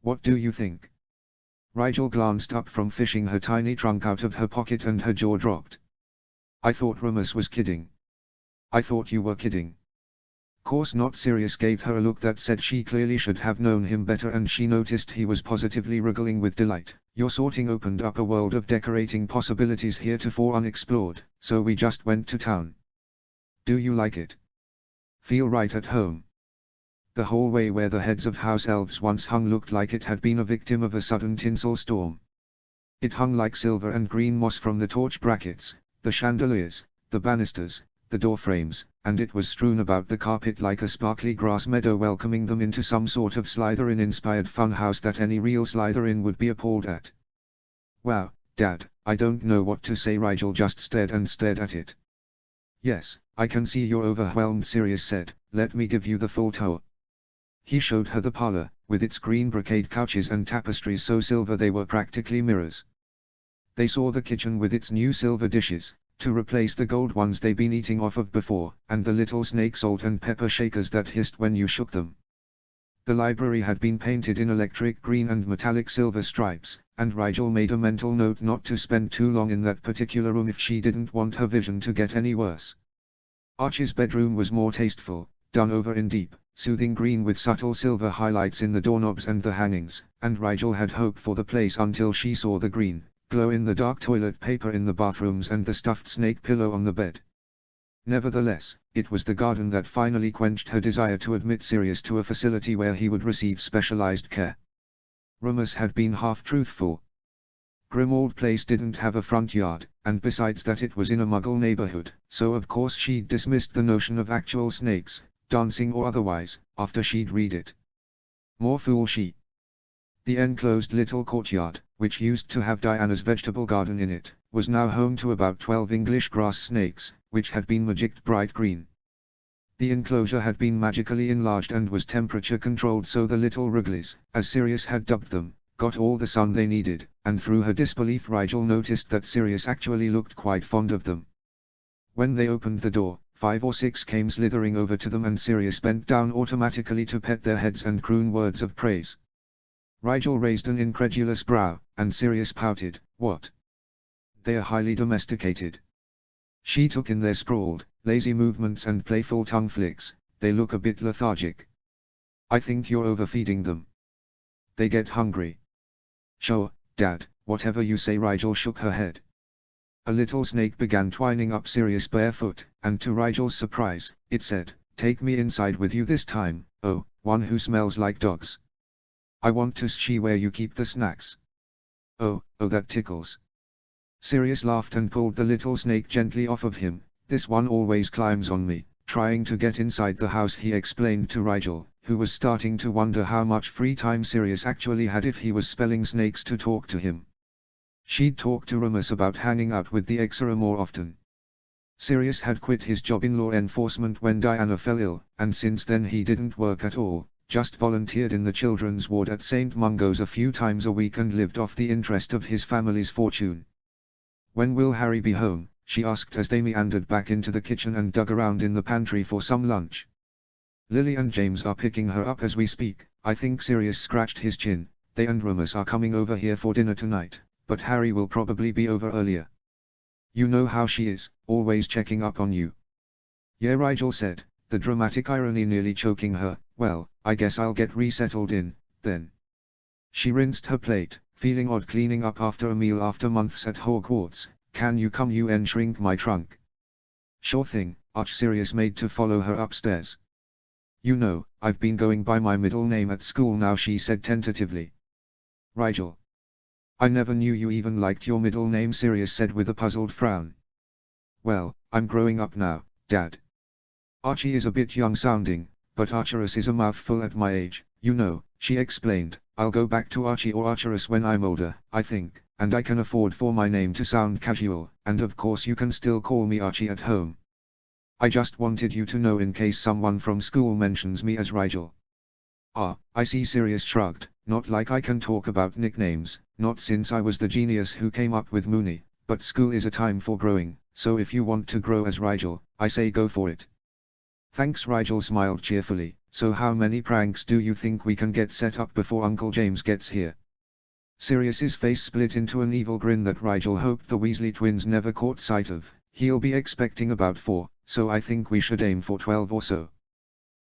A: what do you think? Rigel glanced up from fishing her tiny trunk out of her pocket and her jaw dropped. I thought Remus was kidding. I thought you were kidding. Course not. Sirius gave her a look that said she clearly should have known him better, and she noticed he was positively wriggling with delight. Your sorting opened up a world of decorating possibilities heretofore unexplored, so we just went to town. Do you like it? Feel right at home? The hallway where the heads of house elves once hung looked like it had been a victim of a sudden tinsel storm. It hung like silver and green moss from the torch brackets, the chandeliers, the banisters, the door frames, and it was strewn about the carpet like a sparkly grass meadow welcoming them into some sort of Slytherin-inspired funhouse that any real Slytherin would be appalled at. Wow, Dad, I don't know what to say. Rigel just stared and stared at it. Yes, I can see you're overwhelmed, Sirius said. Let me give you the full tour. He showed her the parlor, with its green brocade couches and tapestries so silver they were practically mirrors. They saw the kitchen with its new silver dishes, to replace the gold ones they'd been eating off of before, and the little snake salt and pepper shakers that hissed when you shook them. The library had been painted in electric green and metallic silver stripes, and Rigel made a mental note not to spend too long in that particular room if she didn't want her vision to get any worse. Archie's bedroom was more tasteful, done over in deep, soothing green with subtle silver highlights in the doorknobs and the hangings, and Rigel had hope for the place until she saw the green, glow-in-the-dark toilet paper in the bathrooms and the stuffed snake pillow on the bed. Nevertheless, it was the garden that finally quenched her desire to admit Sirius to a facility where he would receive specialized care. Remus had been half-truthful. Grimmauld Place didn't have a front yard, and besides that it was in a Muggle neighborhood, so of course she'd dismissed the notion of actual snakes, dancing or otherwise, after she'd read it. More fool she. The enclosed little courtyard, which used to have Diana's vegetable garden in it, was now home to about 12 English grass snakes, which had been magicked bright green. The enclosure had been magically enlarged and was temperature controlled, so the little Wrigglies, as Sirius had dubbed them, got all the sun they needed, and through her disbelief Rigel noticed that Sirius actually looked quite fond of them. When they opened the door, 5 or 6 came slithering over to them and Sirius bent down automatically to pet their heads and croon words of praise. Rigel raised an incredulous brow, and Sirius pouted. What? They are highly domesticated. She took in their sprawled, lazy movements and playful tongue flicks. They look a bit lethargic. I think you're overfeeding them. They get hungry. Sure, Dad, whatever you say. Rigel shook her head. A little snake began twining up Sirius barefoot, and to Rigel's surprise, it said, "Take me inside with you this time, oh, one who smells like dogs. I want to see where you keep the snacks." Oh, that tickles. Sirius laughed and pulled the little snake gently off of him. "This one always climbs on me, trying to get inside the house," he explained to Rigel, who was starting to wonder how much free time Sirius actually had if he was spelling snakes to talk to him. She'd talk to Remus about hanging out with the Exera more often. Sirius had quit his job in law enforcement when Diana fell ill, and since then he didn't work at all, just volunteered in the children's ward at St. Mungo's a few times a week and lived off the interest of his family's fortune. "When will Harry be home?" she asked as they meandered back into the kitchen and dug around in the pantry for some lunch. "Lily and James are picking her up as we speak, I think." Sirius scratched his chin. "They and Remus are coming over here for dinner tonight, but Harry will probably be over earlier. You know how she is, always checking up on you." "Yeah," Rigel said, the dramatic irony nearly choking her. "Well, I guess I'll get resettled in, then." She rinsed her plate, feeling odd cleaning up after a meal after months at Hogwarts. "Can you come and shrink my trunk?" "Sure thing," Sirius made to follow her upstairs. "You know, I've been going by my middle name at school now," she said tentatively. "Rigel. I never knew you even liked your middle name," Sirius said with a puzzled frown. "Well, I'm growing up now, Dad. Archie is a bit young sounding, but Archerus is a mouthful at my age, you know," she explained. "I'll go back to Archie or Archerus when I'm older, I think, and I can afford for my name to sound casual, and of course you can still call me Archie at home. I just wanted you to know in case someone from school mentions me as Rigel. Ah, I see. Sirius shrugged. Not like I can talk about nicknames, not since I was the genius who came up with Mooney, but school is a time for growing, so if you want to grow as Rigel, I say go for it. Thanks. Rigel smiled cheerfully. So how many pranks do you think we can get set up before Uncle James gets here? Sirius's face split into an evil grin that Rigel hoped the Weasley twins never caught sight of. He'll be expecting about 4, so I think we should aim for 12 or so.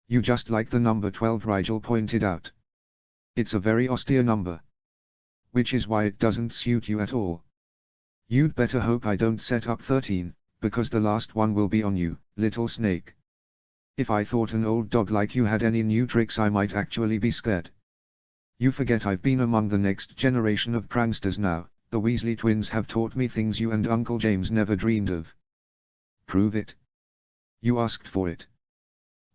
A: You just like the number 12, Rigel pointed out. It's a very austere number. Which is why it doesn't suit you at all. You'd better hope I don't set up 13, because the last one will be on you, little snake. If I thought an old dog like you had any new tricks I might actually be scared. You forget I've been among the next generation of pranksters now. The Weasley twins have taught me things you and Uncle James never dreamed of. Prove it. You asked for it.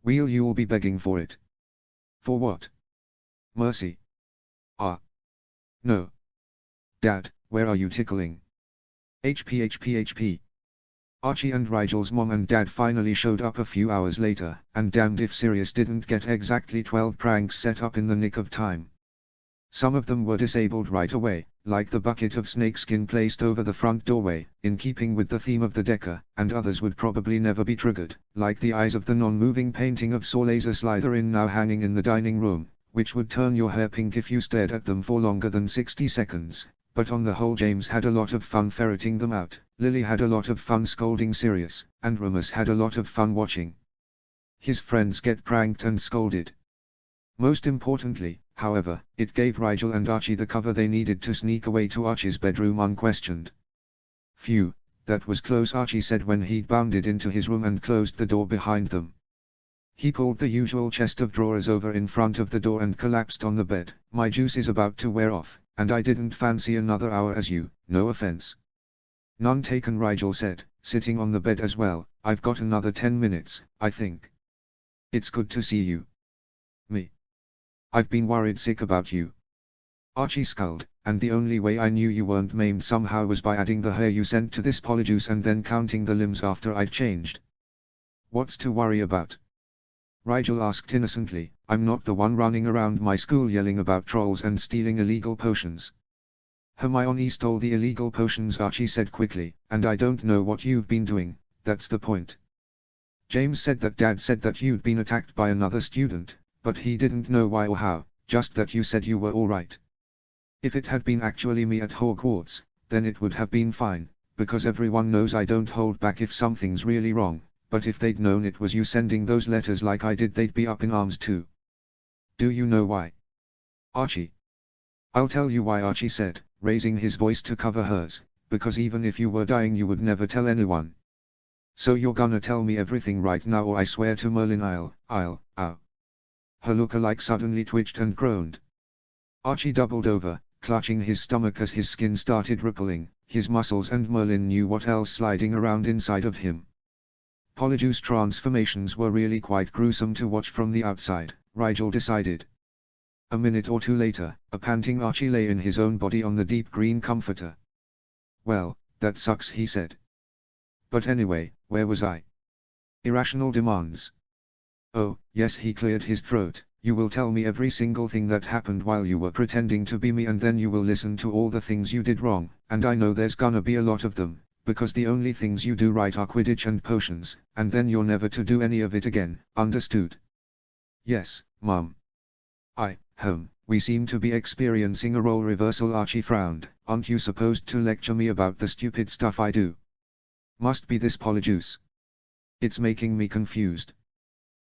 A: You'll be begging for it. For what? Mercy. Ah. No. Dad, where are you tickling? HP. Archie and Rigel's mom and dad finally showed up a few hours later, and damned if Sirius didn't get exactly 12 pranks set up in the nick of time. Some of them were disabled right away, like the bucket of snakeskin placed over the front doorway, in keeping with the theme of the Decker, and others would probably never be triggered, like the eyes of the non-moving painting of Sorlaser Slytherin now hanging in the dining room, which would turn your hair pink if you stared at them for longer than 60 seconds. But on the whole James had a lot of fun ferreting them out, Lily had a lot of fun scolding Sirius, and Remus had a lot of fun watching his friends get pranked and scolded. Most importantly, however, it gave Rigel and Archie the cover they needed to sneak away to Archie's bedroom unquestioned. Phew, that was close, Archie said when he'd bounded into his room and closed the door behind them. He pulled the usual chest of drawers over in front of the door and collapsed on the bed. My juice is about to wear off, and I didn't fancy another hour as you, no offense. None taken, Rigel said, sitting on the bed as well. I've got another 10 minutes, I think. It's good to see you. Me. I've been worried sick about you. Archie scowled, and the only way I knew you weren't maimed somehow was by adding the hair you sent to this polyjuice and then counting the limbs after I'd changed. What's to worry about? Rigel asked innocently. I'm not the one running around my school yelling about trolls and stealing illegal potions. Hermione stole the illegal potions, Archie said quickly, and I don't know what you've been doing, that's the point. James said that Dad said that you'd been attacked by another student, but he didn't know why or how, just that you said you were alright. If it had been actually me at Hogwarts, then it would have been fine, because everyone knows I don't hold back if something's really wrong, but if they'd known it was you sending those letters like I did, they'd be up in arms too. Do you know why? Archie. I'll tell you why, Archie said, raising his voice to cover hers, because even if you were dying you would never tell anyone. So you're gonna tell me everything right now, or I swear to Merlin ow. Her lookalike suddenly twitched and groaned. Archie doubled over, clutching his stomach as his skin started rippling, his muscles, and Merlin knew what else sliding around inside of him. Polyjuice transformations were really quite gruesome to watch from the outside, Rigel decided. A minute or two later, a panting Archie lay in his own body on the deep green comforter. Well, that sucks, he said. But anyway, where was I? Irrational demands. Oh, yes, he cleared his throat. You will tell me every single thing that happened while you were pretending to be me, and then you will listen to all the things you did wrong, and I know there's gonna be a lot of them, because the only things you do right are Quidditch and potions, and then you're never to do any of it again, understood? Yes, Mum. We seem to be experiencing a role reversal, Archie frowned. Aren't you supposed to lecture me about the stupid stuff I do? Must be this polyjuice. It's making me confused.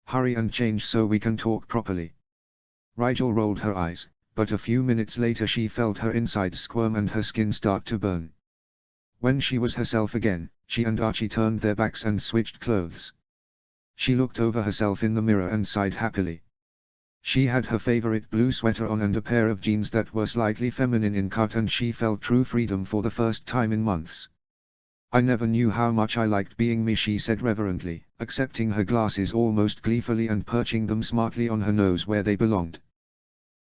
A: Hurry and change so we can talk properly. Rigel rolled her eyes, but a few minutes later she felt her insides squirm and her skin start to burn. When she was herself again, she and Archie turned their backs and switched clothes. She looked over herself in the mirror and sighed happily. She had her favorite blue sweater on and a pair of jeans that were slightly feminine in cut, and she felt true freedom for the first time in months. I never knew how much I liked being me, she said reverently, accepting her glasses almost gleefully and perching them smartly on her nose where they belonged.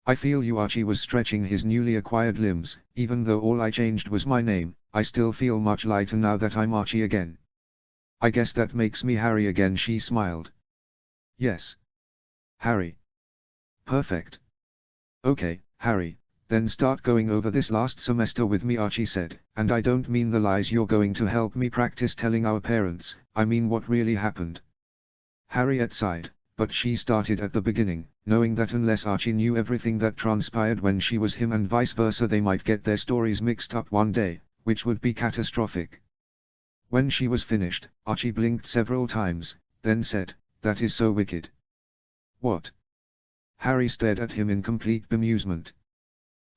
A: I feel you. Archie was stretching his newly acquired limbs. Even though all I changed was my name, I still feel much lighter now that I'm Archie again. I guess that makes me Harry again, she smiled. Yes. Harry. Perfect. Okay, Harry, then start going over this last semester with me, Archie said, and I don't mean the lies you're going to help me practice telling our parents, I mean what really happened. Harriet sighed, but she started at the beginning, knowing that unless Archie knew everything that transpired when she was him and vice versa, they might get their stories mixed up one day, which would be catastrophic. When she was finished, Archie blinked several times, then said, "That is so wicked." What? Harry stared at him in complete bemusement.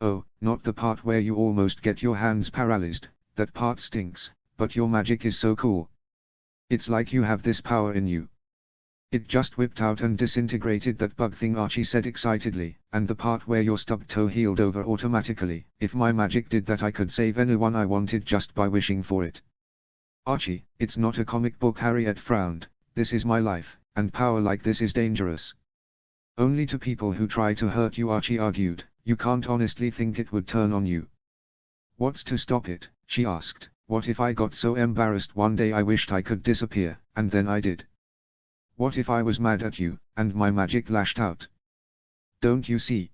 A: Oh, not the part where you almost get your hands paralyzed, that part stinks, but your magic is so cool. It's like you have this power in you. It just whipped out and disintegrated that bug thing, Archie said excitedly, and the part where your stubbed toe healed over automatically. If my magic did that, I could save anyone I wanted just by wishing for it. Archie, it's not a comic book. Harriet frowned. This is my life, and power like this is dangerous. Only to people who try to hurt you, Archie argued. You can't honestly think it would turn on you. What's to stop it? She asked. What if I got so embarrassed one day I wished I could disappear, and then I did? What if I was mad at you, and my magic lashed out? Don't you see?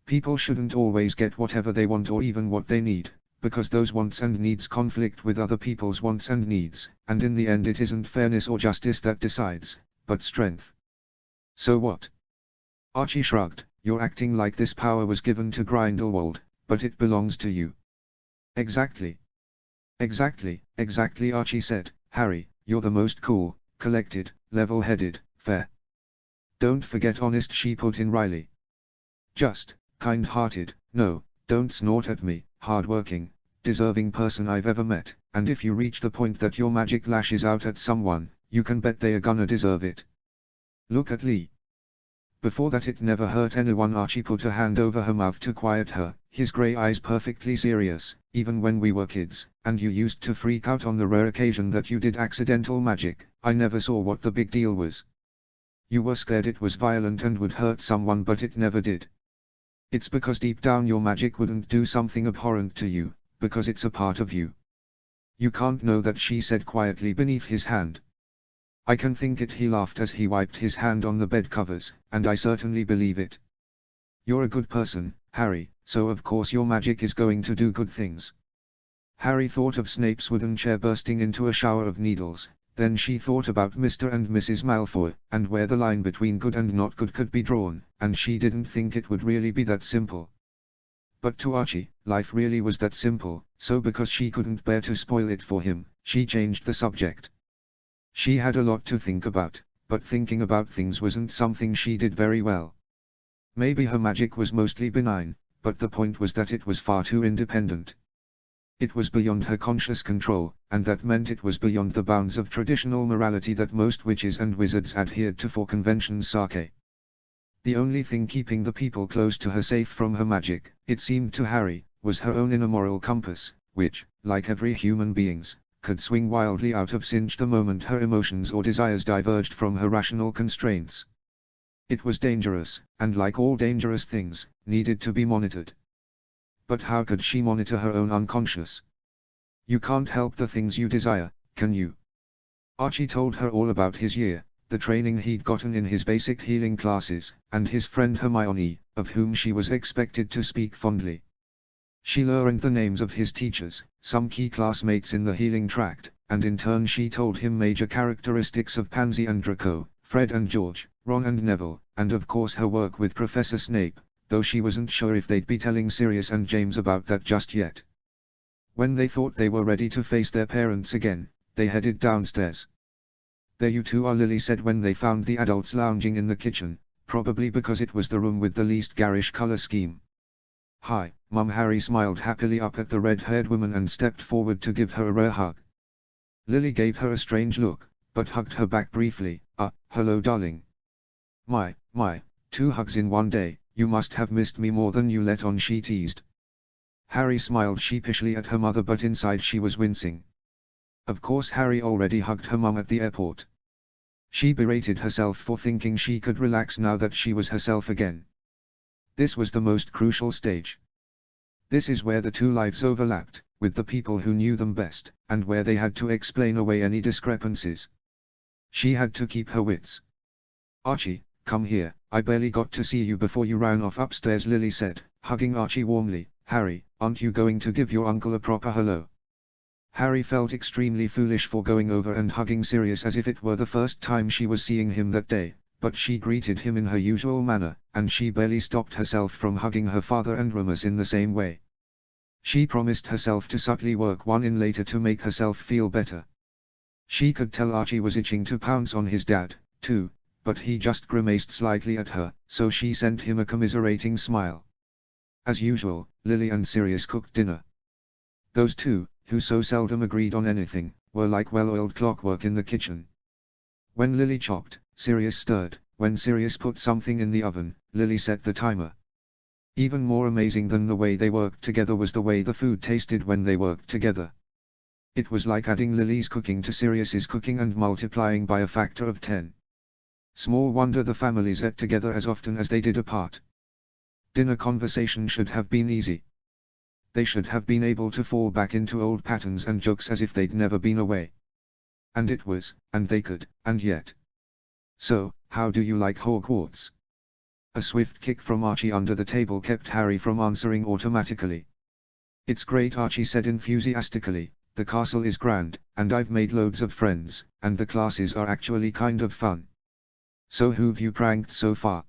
A: People shouldn't always get whatever they want or even what they need, because those wants and needs conflict with other people's wants and needs, and in the end it isn't fairness or justice that decides, but strength. So what? Archie shrugged. You're acting like this power was given to Grindelwald, but it belongs to you. Exactly. Exactly, Archie said. Harry, you're the most cool, collected, level-headed, fair. Don't forget honest, she put in wryly. Just, kind-hearted, no, don't snort at me, hard-working, deserving person I've ever met, and if you reach the point that your magic lashes out at someone, you can bet they are gonna deserve it. Look at Lee. Before that it never hurt anyone. Archie put a hand over her mouth to quiet her, his grey eyes perfectly serious. Even when we were kids, and you used to freak out on the rare occasion that you did accidental magic, I never saw what the big deal was. You were scared it was violent and would hurt someone, but it never did. It's because deep down your magic wouldn't do something abhorrent to you, because it's a part of you. You can't know that, she said quietly beneath his hand. I can think it, he laughed as he wiped his hand on the bed covers, and I certainly believe it. You're a good person, Harry, so of course your magic is going to do good things. Harry thought of Snape's wooden chair bursting into a shower of needles, then she thought about Mr. and Mrs. Malfoy, and where the line between good and not good could be drawn, and she didn't think it would really be that simple. But to Archie, life really was that simple, so because she couldn't bear to spoil it for him, she changed the subject. She had a lot to think about, but thinking about things wasn't something she did very well. Maybe her magic was mostly benign, but the point was that it was far too independent. It was beyond her conscious control, and that meant it was beyond the bounds of traditional morality that most witches and wizards adhered to for convention's sake. The only thing keeping the people close to her safe from her magic, it seemed to Harry, was her own inner moral compass, which, like every human being's, could swing wildly out of sync the moment her emotions or desires diverged from her rational constraints. It was dangerous, and like all dangerous things, needed to be monitored. But how could she monitor her own unconscious? You can't help the things you desire, can you? Archie told her all about his year, the training he'd gotten in his basic healing classes, and his friend Hermione, of whom she was expected to speak fondly. She learned the names of his teachers, some key classmates in the healing tract, and in turn she told him major characteristics of Pansy and Draco, Fred and George, Ron and Neville, and of course her work with Professor Snape, though she wasn't sure if they'd be telling Sirius and James about that just yet. When they thought they were ready to face their parents again, they headed downstairs. "There you two are," Lily said when they found the adults lounging in the kitchen, probably because it was the room with the least garish color scheme. "Hi, Mum." Harry smiled happily up at the red-haired woman and stepped forward to give her a rare hug. Lily gave her a strange look, but hugged her back briefly. Hello darling. My, 2 hugs in one day, you must have missed me more than you let on," she teased. Harry smiled sheepishly at her mother, but inside she was wincing. Of course Harry already hugged her mum at the airport. She berated herself for thinking she could relax now that she was herself again. This was the most crucial stage. This is where the two lives overlapped, with the people who knew them best, and where they had to explain away any discrepancies. She had to keep her wits. "Archie, come here, I barely got to see you before you ran off upstairs," Lily said, hugging Archie warmly. "Harry, aren't you going to give your uncle a proper hello?" Harry felt extremely foolish for going over and hugging Sirius as if it were the first time she was seeing him that day, but she greeted him in her usual manner, and she barely stopped herself from hugging her father and Remus in the same way. She promised herself to subtly work one in later to make herself feel better. She could tell Archie was itching to pounce on his dad, too, but he just grimaced slightly at her, so she sent him a commiserating smile. As usual, Lily and Sirius cooked dinner. Those two, who so seldom agreed on anything, were like well-oiled clockwork in the kitchen. When Lily chopped, Sirius stirred. When Sirius put something in the oven, Lily set the timer. Even more amazing than the way they worked together was the way the food tasted when they worked together. It was like adding Lily's cooking to Sirius's cooking and multiplying by a factor of 10. Small wonder the families ate together as often as they did apart. Dinner conversation should have been easy. They should have been able to fall back into old patterns and jokes as if they'd never been away. And it was, and they could, and yet. "So, how do you like Hogwarts?" A swift kick from Archie under the table kept Harry from answering automatically. "It's great," Archie said enthusiastically. "The castle is grand, and I've made loads of friends, and the classes are actually kind of fun." "So who've you pranked so far?"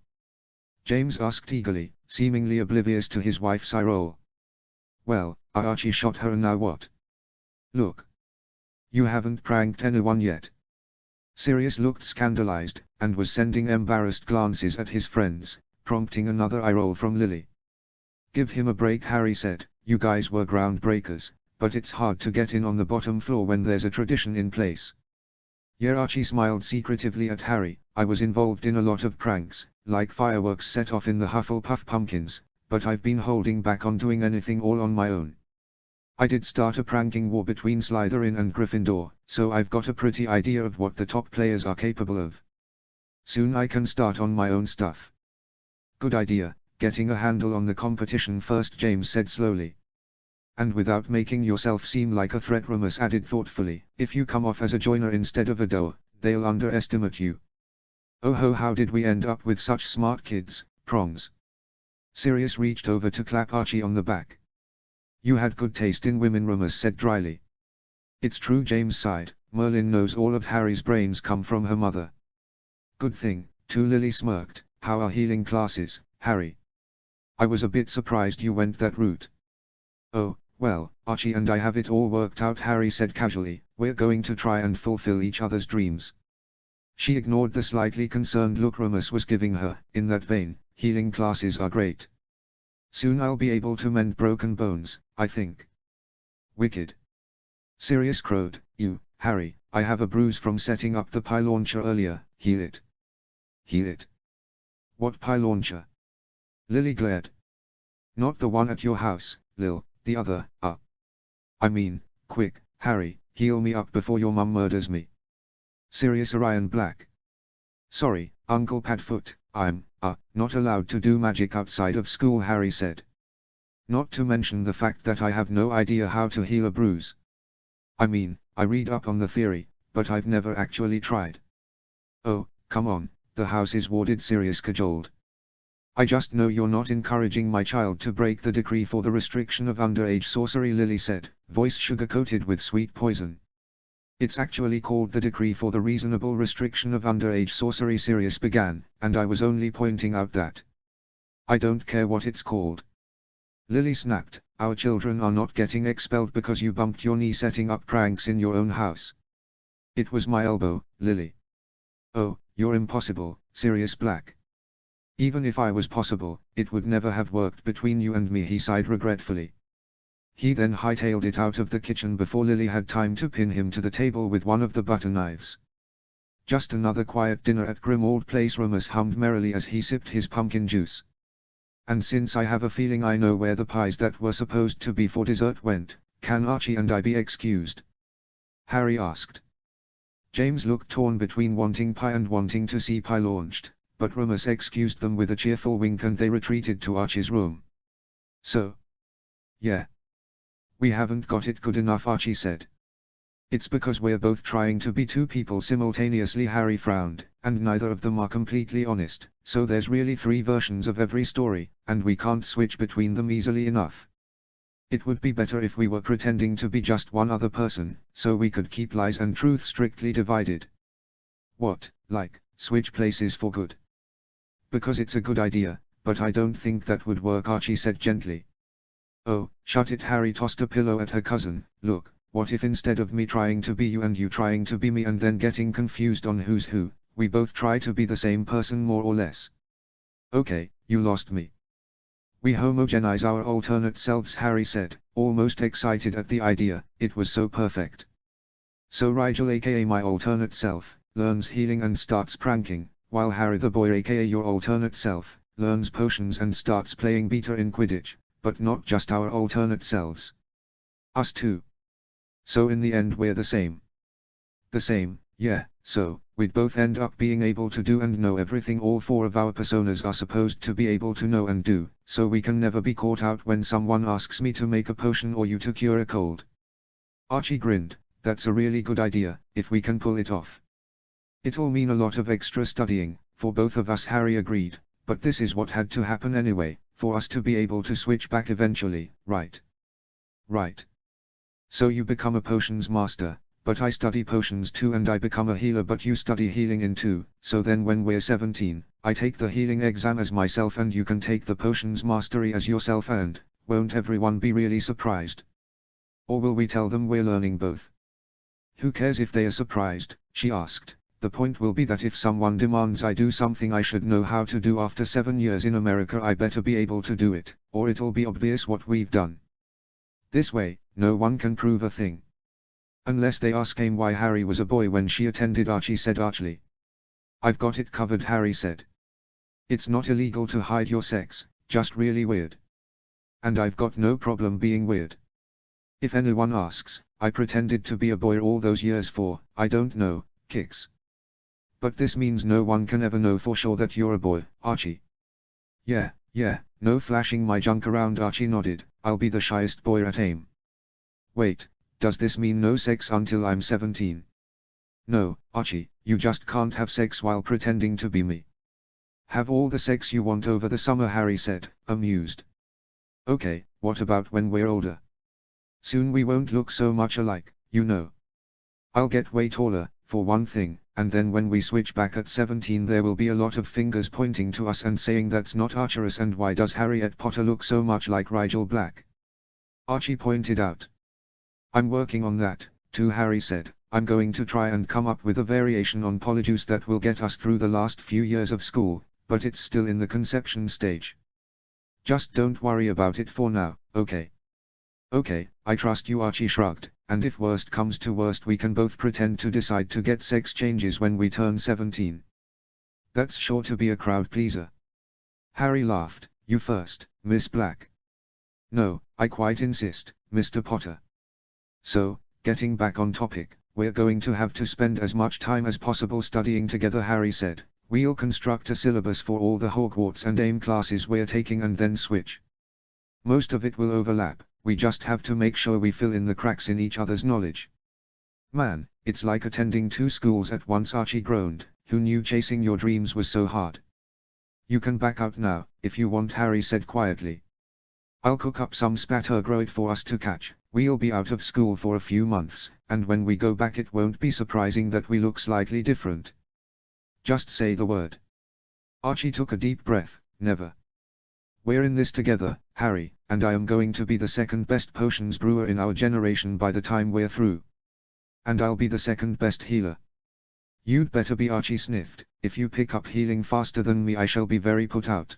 A: James asked eagerly, seemingly oblivious to his wife's eye roll. "Well, Archie shot her, and now what?" "Look. You haven't pranked anyone yet." Sirius looked scandalized, and was sending embarrassed glances at his friends, prompting another eye roll from Lily. "Give him a break," Harry said. "You guys were groundbreakers, but it's hard to get in on the bottom floor when there's a tradition in place." "Yeah," Archie smiled secretively at Harry. "I was involved in a lot of pranks, like fireworks set off in the Hufflepuff pumpkins, but I've been holding back on doing anything all on my own. I did start a pranking war between Slytherin and Gryffindor, so I've got a pretty idea of what the top players are capable of. Soon I can start on my own stuff." "Good idea, getting a handle on the competition first," James said slowly. "And without making yourself seem like a threat," Remus added thoughtfully. "If you come off as a joiner instead of a doer, they'll underestimate you." "Oh ho, how did we end up with such smart kids, Prongs?" Sirius reached over to clap Archie on the back. "You had good taste in women," Remus said dryly. "It's true," James sighed. "Merlin knows all of Harry's brains come from her mother." "Good thing, too," Lily smirked. "How are healing classes, Harry?" "I was a bit surprised you went that route." "Oh, well, Archie and I have it all worked out," Harry said casually. "We're going to try and fulfill each other's dreams." She ignored the slightly concerned look Remus was giving her. "In that vein, healing classes are great. Soon I'll be able to mend broken bones, I think." "Wicked." Sirius crowed. Harry, I have a bruise from setting up the pie launcher earlier. Heal it." "Heal it? What pie launcher?" Lily glared. "Not the one at your house, Lil, the other. I mean, quick, Harry, heal me up before your mum murders me." Sirius Orion Black. "Sorry, Uncle Padfoot, I'm not allowed to do magic outside of school," Harry said. "Not to mention the fact that I have no idea how to heal a bruise. I mean, I read up on the theory, but I've never actually tried." "Oh, come on, the house is warded," Sirius cajoled. "I just know you're not encouraging my child to break the decree for the restriction of underage sorcery," Lily said, voice sugar-coated with sweet poison. "It's actually called the Decree for the Reasonable Restriction of Underage Sorcery," Sirius began, "and I was only pointing out that." "I don't care what it's called," Lily snapped. "Our children are not getting expelled because you bumped your knee setting up pranks in your own house." "It was my elbow, Lily." "Oh, you're impossible, Sirius Black." "Even if I was possible, it would never have worked between you and me," he sighed regretfully. He then hightailed it out of the kitchen before Lily had time to pin him to the table with one of the butter knives. "Just another quiet dinner at Grimmauld Place," Remus hummed merrily as he sipped his pumpkin juice. "And since I have a feeling I know where the pies that were supposed to be for dessert went, can Archie and I be excused?" Harry asked. James looked torn between wanting pie and wanting to see pie launched, but Remus excused them with a cheerful wink and they retreated to Archie's room. So? Yeah. We haven't got it good enough, Archie said. It's because we're both trying to be two people simultaneously. Harry frowned, and neither of them are completely honest, so there's really 3 versions of every story, and we can't switch between them easily enough. It would be better if we were pretending to be just one other person, so we could keep lies and truth strictly divided. What, like, switch places for good? Because it's a good idea, but I don't think that would work, Archie said gently. Oh, shut it. Harry tossed a pillow at her cousin. Look, what if instead of me trying to be you and you trying to be me and then getting confused on who's who, we both try to be the same person more or less? Okay, you lost me. We homogenize our alternate selves, Harry said, almost excited at the idea. It was so perfect. So Rigel, aka my alternate self, learns healing and starts pranking, while Harry the boy, aka your alternate self, learns potions and starts playing beta in Quidditch, but not just our alternate selves. Us too. So in the end we're the same. The same, yeah, so, we'd both end up being able to do and know everything all 4 of our personas are supposed to be able to know and do, so we can never be caught out when someone asks me to make a potion or you to cure a cold. Archie grinned. That's a really good idea, if we can pull it off. It'll mean a lot of extra studying, for both of us, Harry agreed, but this is what had to happen anyway, for us to be able to switch back eventually, right? Right. So you become a potions master, but I study potions too, and I become a healer but you study healing in too, so then when we're 17, I take the healing exam as myself and you can take the potions mastery as yourself, and won't everyone be really surprised? Or will we tell them we're learning both? Who cares if they are surprised, she asked. The point will be that if someone demands I do something I should know how to do after 7 years in America, I better be able to do it, or it'll be obvious what we've done. This way, no one can prove a thing. Unless they ask him why Harry was a boy when she attended, Archie said archly. I've got it covered, Harry said. It's not illegal to hide your sex, just really weird. And I've got no problem being weird. If anyone asks, I pretended to be a boy all those years for, I don't know, kicks. But this means no one can ever know for sure that you're a boy, Archie. Yeah, no flashing my junk around, Archie nodded. I'll be the shyest boy at AIM. Wait, does this mean no sex until I'm 17? No, Archie, you just can't have sex while pretending to be me. Have all the sex you want over the summer, Harry said, amused. Okay, what about when we're older? Soon we won't look so much alike, you know. I'll get way taller, for one thing, and then when we switch back at 17 there will be a lot of fingers pointing to us and saying that's not Archerus, and why does Harriet Potter look so much like Rigel Black? Archie pointed out. I'm working on that, too, Harry said. I'm going to try and come up with a variation on Polyjuice that will get us through the last few years of school, but it's still in the conception stage. Just don't worry about it for now, okay? Okay, I trust you, Archie shrugged, and if worst comes to worst we can both pretend to decide to get sex changes when we turn 17. That's sure to be a crowd pleaser. Harry laughed. You first, Miss Black. No, I quite insist, Mr. Potter. So, getting back on topic, we're going to have to spend as much time as possible studying together, Harry said. We'll construct a syllabus for all the Hogwarts and AIM classes we're taking and then switch. Most of it will overlap, we just have to make sure we fill in the cracks in each other's knowledge. Man, it's like attending 2 schools at once, Archie groaned. Who knew chasing your dreams was so hard? You can back out now, if you want, Harry said quietly. I'll cook up some spattergroit for us to catch. We'll be out of school for a few months, and when we go back it won't be surprising that we look slightly different. Just say the word. Archie took a deep breath. Never. We're in this together, Harry, and I am going to be the second best potions brewer in our generation by the time we're through. And I'll be the second best healer. You'd better be, Archie sniffed. If you pick up healing faster than me I shall be very put out.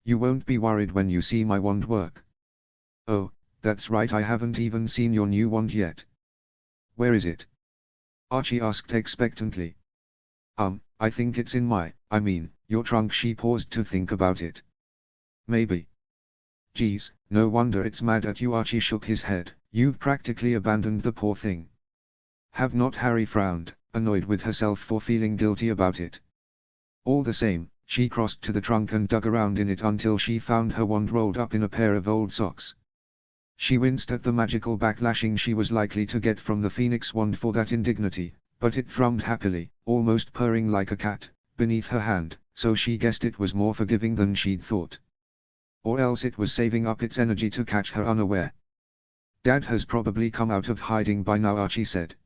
A: You won't be worried when you see my wand work. Oh, that's right, I haven't even seen your new wand yet. Where is it? Archie asked expectantly. I think it's in your trunk. She paused to think about it. Maybe. Geez, no wonder it's mad at you. Archie shook his head. You've practically abandoned the poor thing. Have not? Harry frowned, annoyed with herself for feeling guilty about it. All the same, she crossed to the trunk and dug around in it until she found her wand rolled up in a pair of old socks. She winced at the magical backlashing she was likely to get from the Phoenix wand for that indignity, but it thrummed happily, almost purring like a cat, beneath her hand, so she guessed it was more forgiving than she'd thought. Or else it was saving up its energy to catch her unaware. "Dad has probably come out of hiding by now," Archie said.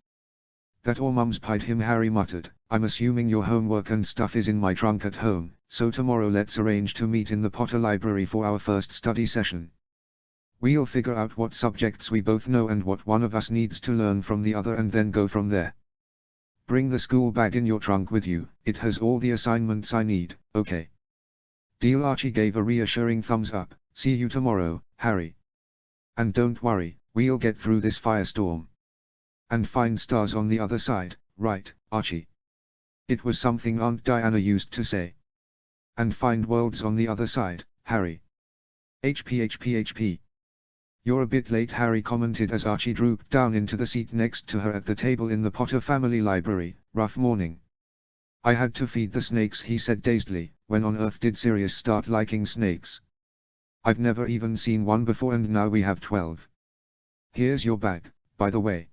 A: "That or Mum's pied him," Harry muttered. "I'm assuming your homework and stuff is in my trunk at home, so tomorrow let's arrange to meet in the Potter Library for our first study session. We'll figure out what subjects we both know and what one of us needs to learn from the other and then go from there. Bring the school bag in your trunk with you, it has all the assignments I need, okay?" "Deal." Archie gave a reassuring thumbs up. "See you tomorrow, Harry. And don't worry, we'll get through this firestorm. And find stars on the other side, right, Archie?" It was something Aunt Diana used to say. "And find worlds on the other side, Harry. HP. "You're a bit late," Harry commented as Archie drooped down into the seat next to her at the table in the Potter family library. "Rough morning." "I had to feed the snakes," he said dazedly. "When on earth did Sirius start liking snakes? I've never even seen one before and now we have 12. Here's your bag, by the way."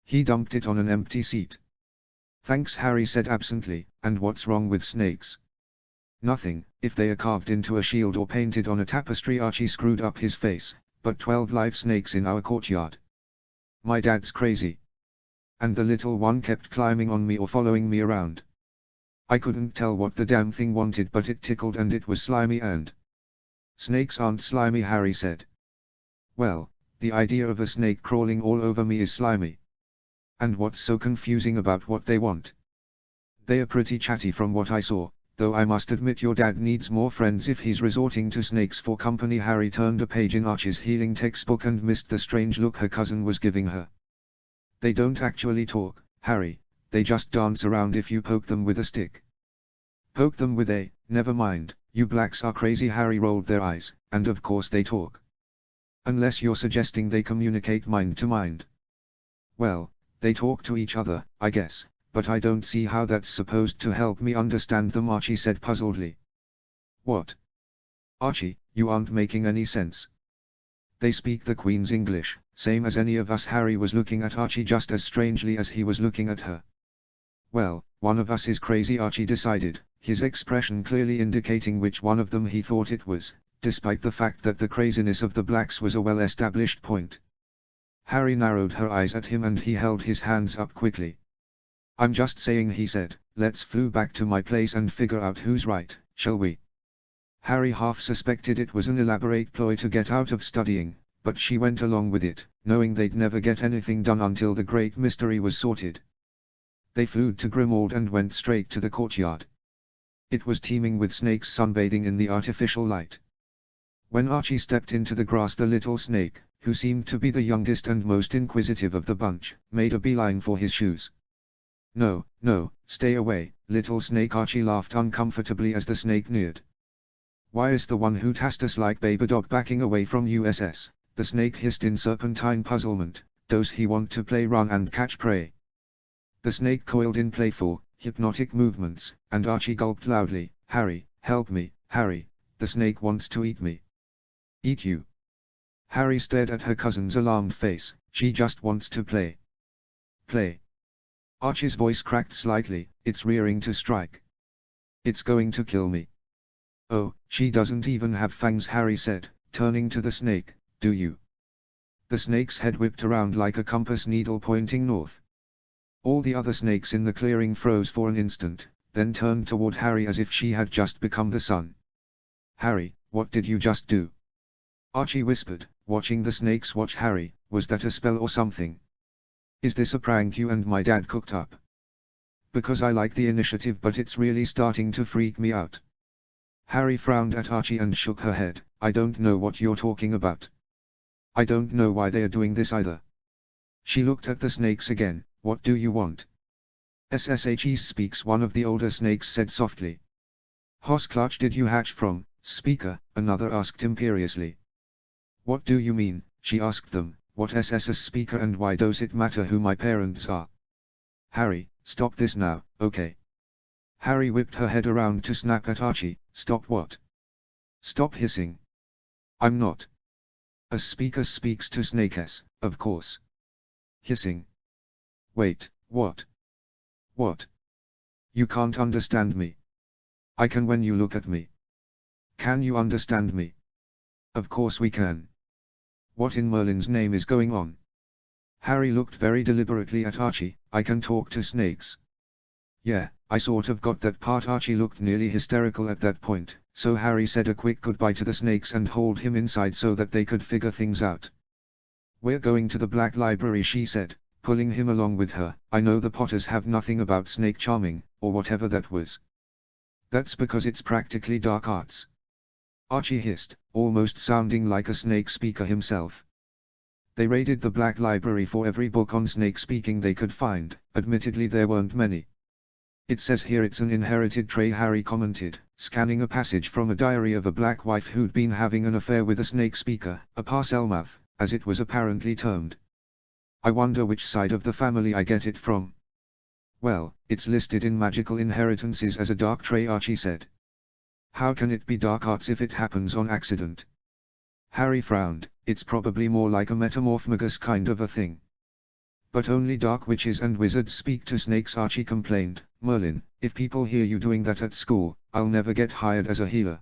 A: He dumped it on an empty seat. "Thanks," Harry said absently. "And what's wrong with snakes?" "Nothing, if they are carved into a shield or painted on a tapestry." Archie screwed up his face. "But 12 live snakes in our courtyard. My dad's crazy. And the little one kept climbing on me or following me around. I couldn't tell what the damn thing wanted, but it tickled and it was slimy and—" "Snakes aren't slimy," Harry said. "Well, the idea of a snake crawling all over me is slimy. And what's so confusing about what they want? They are pretty chatty from what I saw, though I must admit your dad needs more friends if he's resorting to snakes for company." Harry turned a page in Archie's healing textbook and missed the strange look her cousin was giving her. "They don't actually talk, Harry, they just dance around if you poke them with a stick." "Poke them with a— never mind, you blacks are crazy." Harry rolled their eyes. "And of course they talk. Unless you're suggesting they communicate mind to mind." "Well, they talk to each other, I guess. But I don't see how that's supposed to help me understand them," Archie said puzzledly. "What? Archie, you aren't making any sense." "They speak the Queen's English, same as any of us." Harry was looking at Archie just as strangely as he was looking at her. "Well, one of us is crazy," Archie decided, his expression clearly indicating which one of them he thought it was, despite the fact that the craziness of the blacks was a well-established point. Harry narrowed her eyes at him and he held his hands up quickly. "I'm just saying," he said, "let's flew back to my place and figure out who's right, shall we?" Harry half suspected it was an elaborate ploy to get out of studying, but she went along with it, knowing they'd never get anything done until the great mystery was sorted. They flew to Grimmauld and went straight to the courtyard. It was teeming with snakes sunbathing in the artificial light. When Archie stepped into the grass, the little snake, who seemed to be the youngest and most inquisitive of the bunch, made a beeline for his shoes. No, stay away, little snake." Archie laughed uncomfortably as the snake neared. "Why is the one who tassed us like baby dog backing away from us?" the snake hissed in serpentine puzzlement. "Does he want to play run and catch prey?" The snake coiled in playful, hypnotic movements, and Archie gulped loudly. "Harry, help me, Harry, the snake wants to eat me." "Eat you?" Harry stared at her cousin's alarmed face. "She just wants to play." "Play?" Archie's voice cracked slightly. "It's rearing to strike. It's going to kill me." "Oh, she doesn't even have fangs," Harry said, turning to the snake. "Do you?" The snake's head whipped around like a compass needle pointing north. All the other snakes in the clearing froze for an instant, then turned toward Harry as if she had just become the sun. "Harry, what did you just do?" Archie whispered, watching the snakes watch Harry. "Was that a spell or something? Is this a prank you and my dad cooked up? Because I like the initiative, but it's really starting to freak me out." Harry frowned at Archie and shook her head. "I don't know what you're talking about. I don't know why they are doing this either." She looked at the snakes again. "What do you want?" "SSHE speaks," one of the older snakes said softly. "Hos clutch did you hatch from, speaker?" another asked imperiously. "What do you mean?" she asked them. "What SSS speaker, and why does it matter who my parents are?" "Harry, stop this now, okay?" Harry whipped her head around to snap at Archie. Stop what? Stop hissing. I'm not. A speaker speaks to snakes, of course. Hissing. Wait, what? What? You can't understand me. I can when you look at me. Can you understand me? Of course we can. What in Merlin's name is going on? Harry looked very deliberately at Archie. I can talk to snakes. Yeah, I sort of got that part. Archie looked nearly hysterical at that point, so Harry said a quick goodbye to the snakes and hauled him inside so that they could figure things out. We're going to the Black Library, she said, pulling him along with her. I know the Potters have nothing about snake charming, or whatever that was. That's because it's practically dark arts. Archie hissed, almost sounding like a snake speaker himself. They raided the Black Library for every book on snake speaking they could find. Admittedly there weren't many. It says here it's an inherited trait, Harry commented, scanning a passage from a diary of a black wife who'd been having an affair with a snake speaker, a Parselmouth, as it was apparently termed. I wonder which side of the family I get it from. Well, it's listed in magical inheritances as a dark trait, Archie said. How can it be dark arts if it happens on accident? Harry frowned. It's probably more like a metamorphmagus kind of a thing. But only dark witches and wizards speak to snakes, Archie complained. Merlin, if people hear you doing that at school, I'll never get hired as a healer.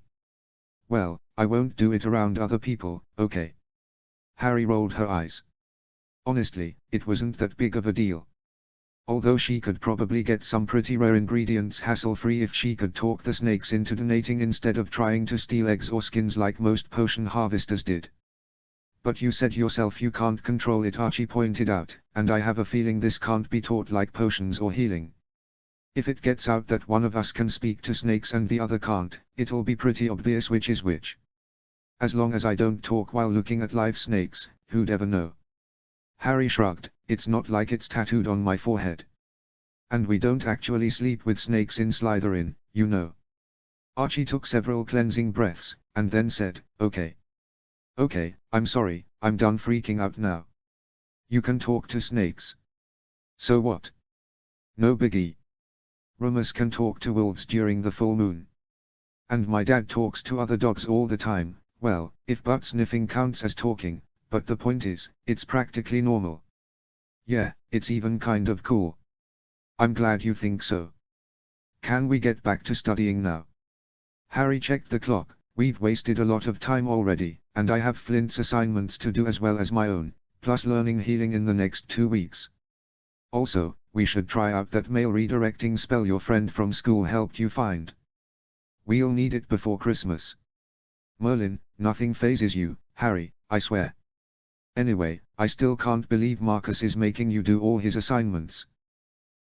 A: Well, I won't do it around other people, okay? Harry rolled her eyes. Honestly, it wasn't that big of a deal. Although she could probably get some pretty rare ingredients hassle-free if she could talk the snakes into donating instead of trying to steal eggs or skins like most potion harvesters did. But you said yourself you can't control it, Archie pointed out, and I have a feeling this can't be taught like potions or healing. If it gets out that one of us can speak to snakes and the other can't, it'll be pretty obvious which is which. As long as I don't talk while looking at live snakes, who'd ever know? Harry shrugged. It's not like it's tattooed on my forehead. And we don't actually sleep with snakes in Slytherin, you know. Archie took several cleansing breaths, and then said, okay. Okay, I'm sorry, I'm done freaking out now. You can talk to snakes. So what? No biggie. Remus can talk to wolves during the full moon. And my dad talks to other dogs all the time. Well, if butt sniffing counts as talking, but the point is, it's practically normal. Yeah, it's even kind of cool. I'm glad you think so. Can we get back to studying now? Harry checked the clock. We've wasted a lot of time already, and I have Flint's assignments to do as well as my own, plus learning healing in the next 2 weeks. Also, we should try out that mail redirecting spell your friend from school helped you find. We'll need it before Christmas. Merlin, nothing phases you, Harry, I swear. Anyway, I still can't believe Marcus is making you do all his assignments.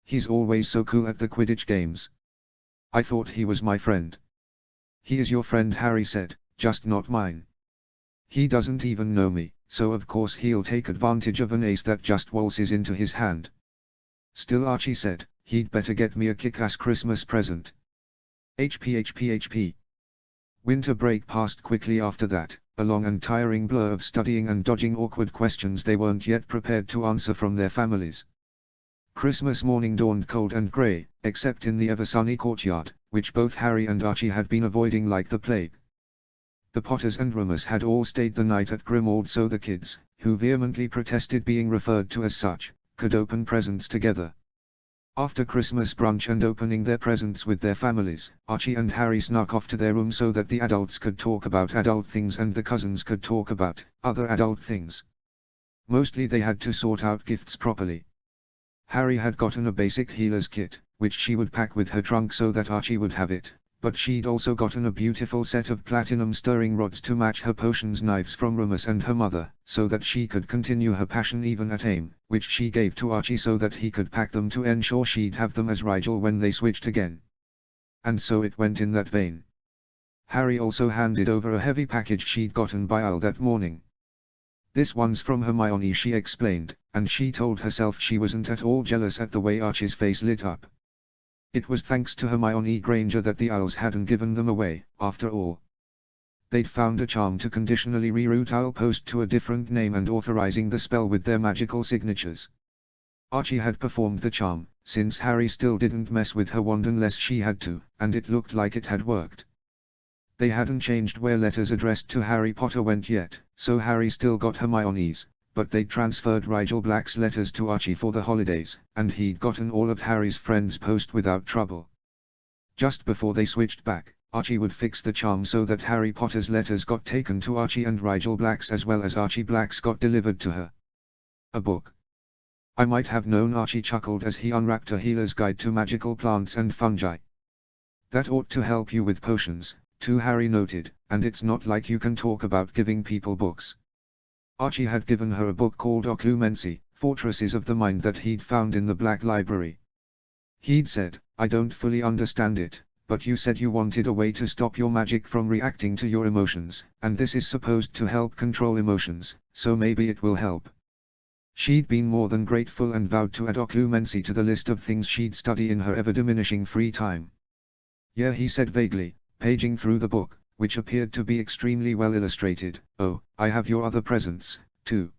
A: He's always so cool at the Quidditch games. I thought he was my friend. He is your friend, Harry said, just not mine. He doesn't even know me, so of course he'll take advantage of an ace that just waltzes into his hand. Still, Archie said, he'd better get me a kick-ass Christmas present. HP. Winter break passed quickly after that, a long and tiring blur of studying and dodging awkward questions they weren't yet prepared to answer from their families. Christmas morning dawned cold and grey, except in the ever-sunny courtyard, which both Harry and Archie had been avoiding like the plague. The Potters and Remus had all stayed the night at Grimmauld so the kids, who vehemently protested being referred to as such, could open presents together. After Christmas brunch and opening their presents with their families, Archie and Harry snuck off to their room so that the adults could talk about adult things and the cousins could talk about other adult things. Mostly they had to sort out gifts properly. Harry had gotten a basic healer's kit, which she would pack with her trunk so that Archie would have it, but she'd also gotten a beautiful set of platinum stirring rods to match her potions knives from Remus and her mother, so that she could continue her passion even at AIM, which she gave to Archie so that he could pack them to ensure she'd have them as Rigel when they switched again. And so it went in that vein. Harry also handed over a heavy package she'd gotten by Al that morning. This one's from Hermione, she explained, and she told herself she wasn't at all jealous at the way Archie's face lit up. It was thanks to Hermione Granger that the owls hadn't given them away, after all. They'd found a charm to conditionally reroute Owl Post to a different name and authorizing the spell with their magical signatures. Archie had performed the charm, since Harry still didn't mess with her wand unless she had to, and it looked like it had worked. They hadn't changed where letters addressed to Harry Potter went yet, so Harry still got Hermione's, but they'd transferred Rigel Black's letters to Archie for the holidays, and he'd gotten all of Harry's friends' post without trouble. Just before they switched back, Archie would fix the charm so that Harry Potter's letters got taken to Archie and Rigel Black's as well as Archie Black's got delivered to her. A book. I might have known, Archie chuckled as he unwrapped a healer's guide to magical plants and fungi. That ought to help you with potions, too, Harry noted, and it's not like you can talk about giving people books. Archie had given her a book called Occlumency, Fortresses of the Mind, that he'd found in the Black Library. He'd said, I don't fully understand it, but you said you wanted a way to stop your magic from reacting to your emotions, and this is supposed to help control emotions, so maybe it will help. She'd been more than grateful and vowed to add Occlumency to the list of things she'd study in her ever-diminishing free time. Yeah, he said vaguely, paging through the book, which appeared to be extremely well illustrated. Oh, I have your other presents, too.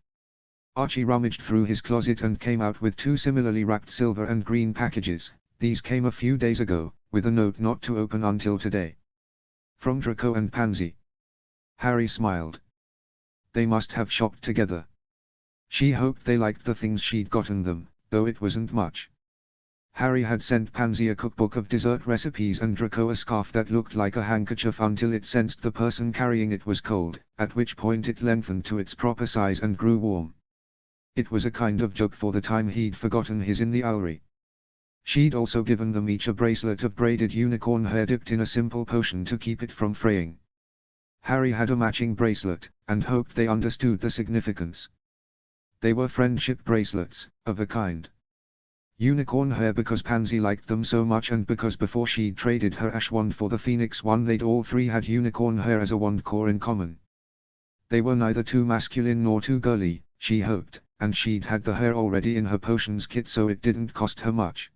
A: Archie rummaged through his closet and came out with 2 similarly wrapped silver and green packages. These came a few days ago, with a note not to open until today. From Draco and Pansy. Harry smiled. They must have shopped together. She hoped they liked the things she'd gotten them, though it wasn't much. Harry had sent Pansy a cookbook of dessert recipes and Draco a scarf that looked like a handkerchief until it sensed the person carrying it was cold, at which point it lengthened to its proper size and grew warm. It was a kind of joke for the time he'd forgotten his in the owlery. She'd also given them each a bracelet of braided unicorn hair dipped in a simple potion to keep it from fraying. Harry had a matching bracelet, and hoped they understood the significance. They were friendship bracelets, of a kind. Unicorn hair because Pansy liked them so much, and because before she'd traded her ash wand for the phoenix one they'd all 3 had unicorn hair as a wand core in common. They were neither too masculine nor too girly, she hoped, and she'd had the hair already in her potions kit so it didn't cost her much.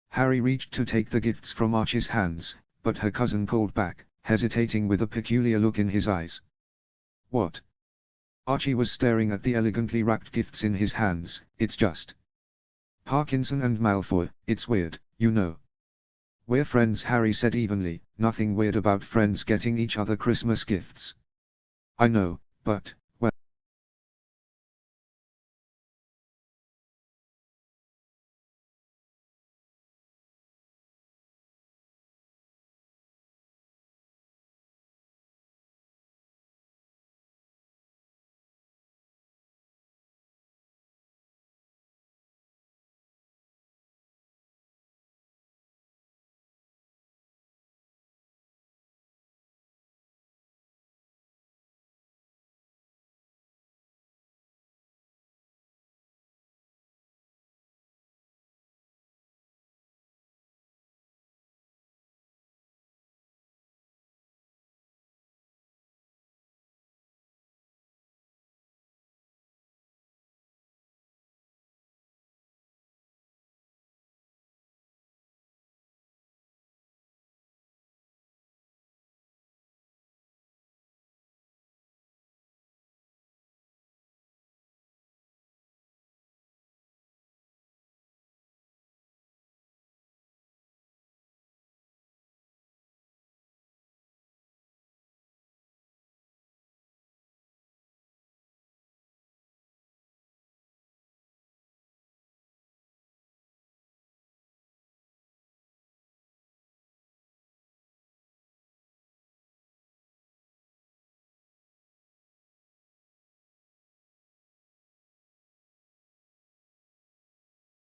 A: Harry reached to take the gifts from Archie's hands, but her cousin pulled back, hesitating with a peculiar look in his eyes. What? Archie was staring at the elegantly wrapped gifts in his hands. It's just Parkinson and Malfoy. It's weird, you know. We're friends, Harry said evenly. Nothing weird about friends getting each other Christmas gifts. I know, but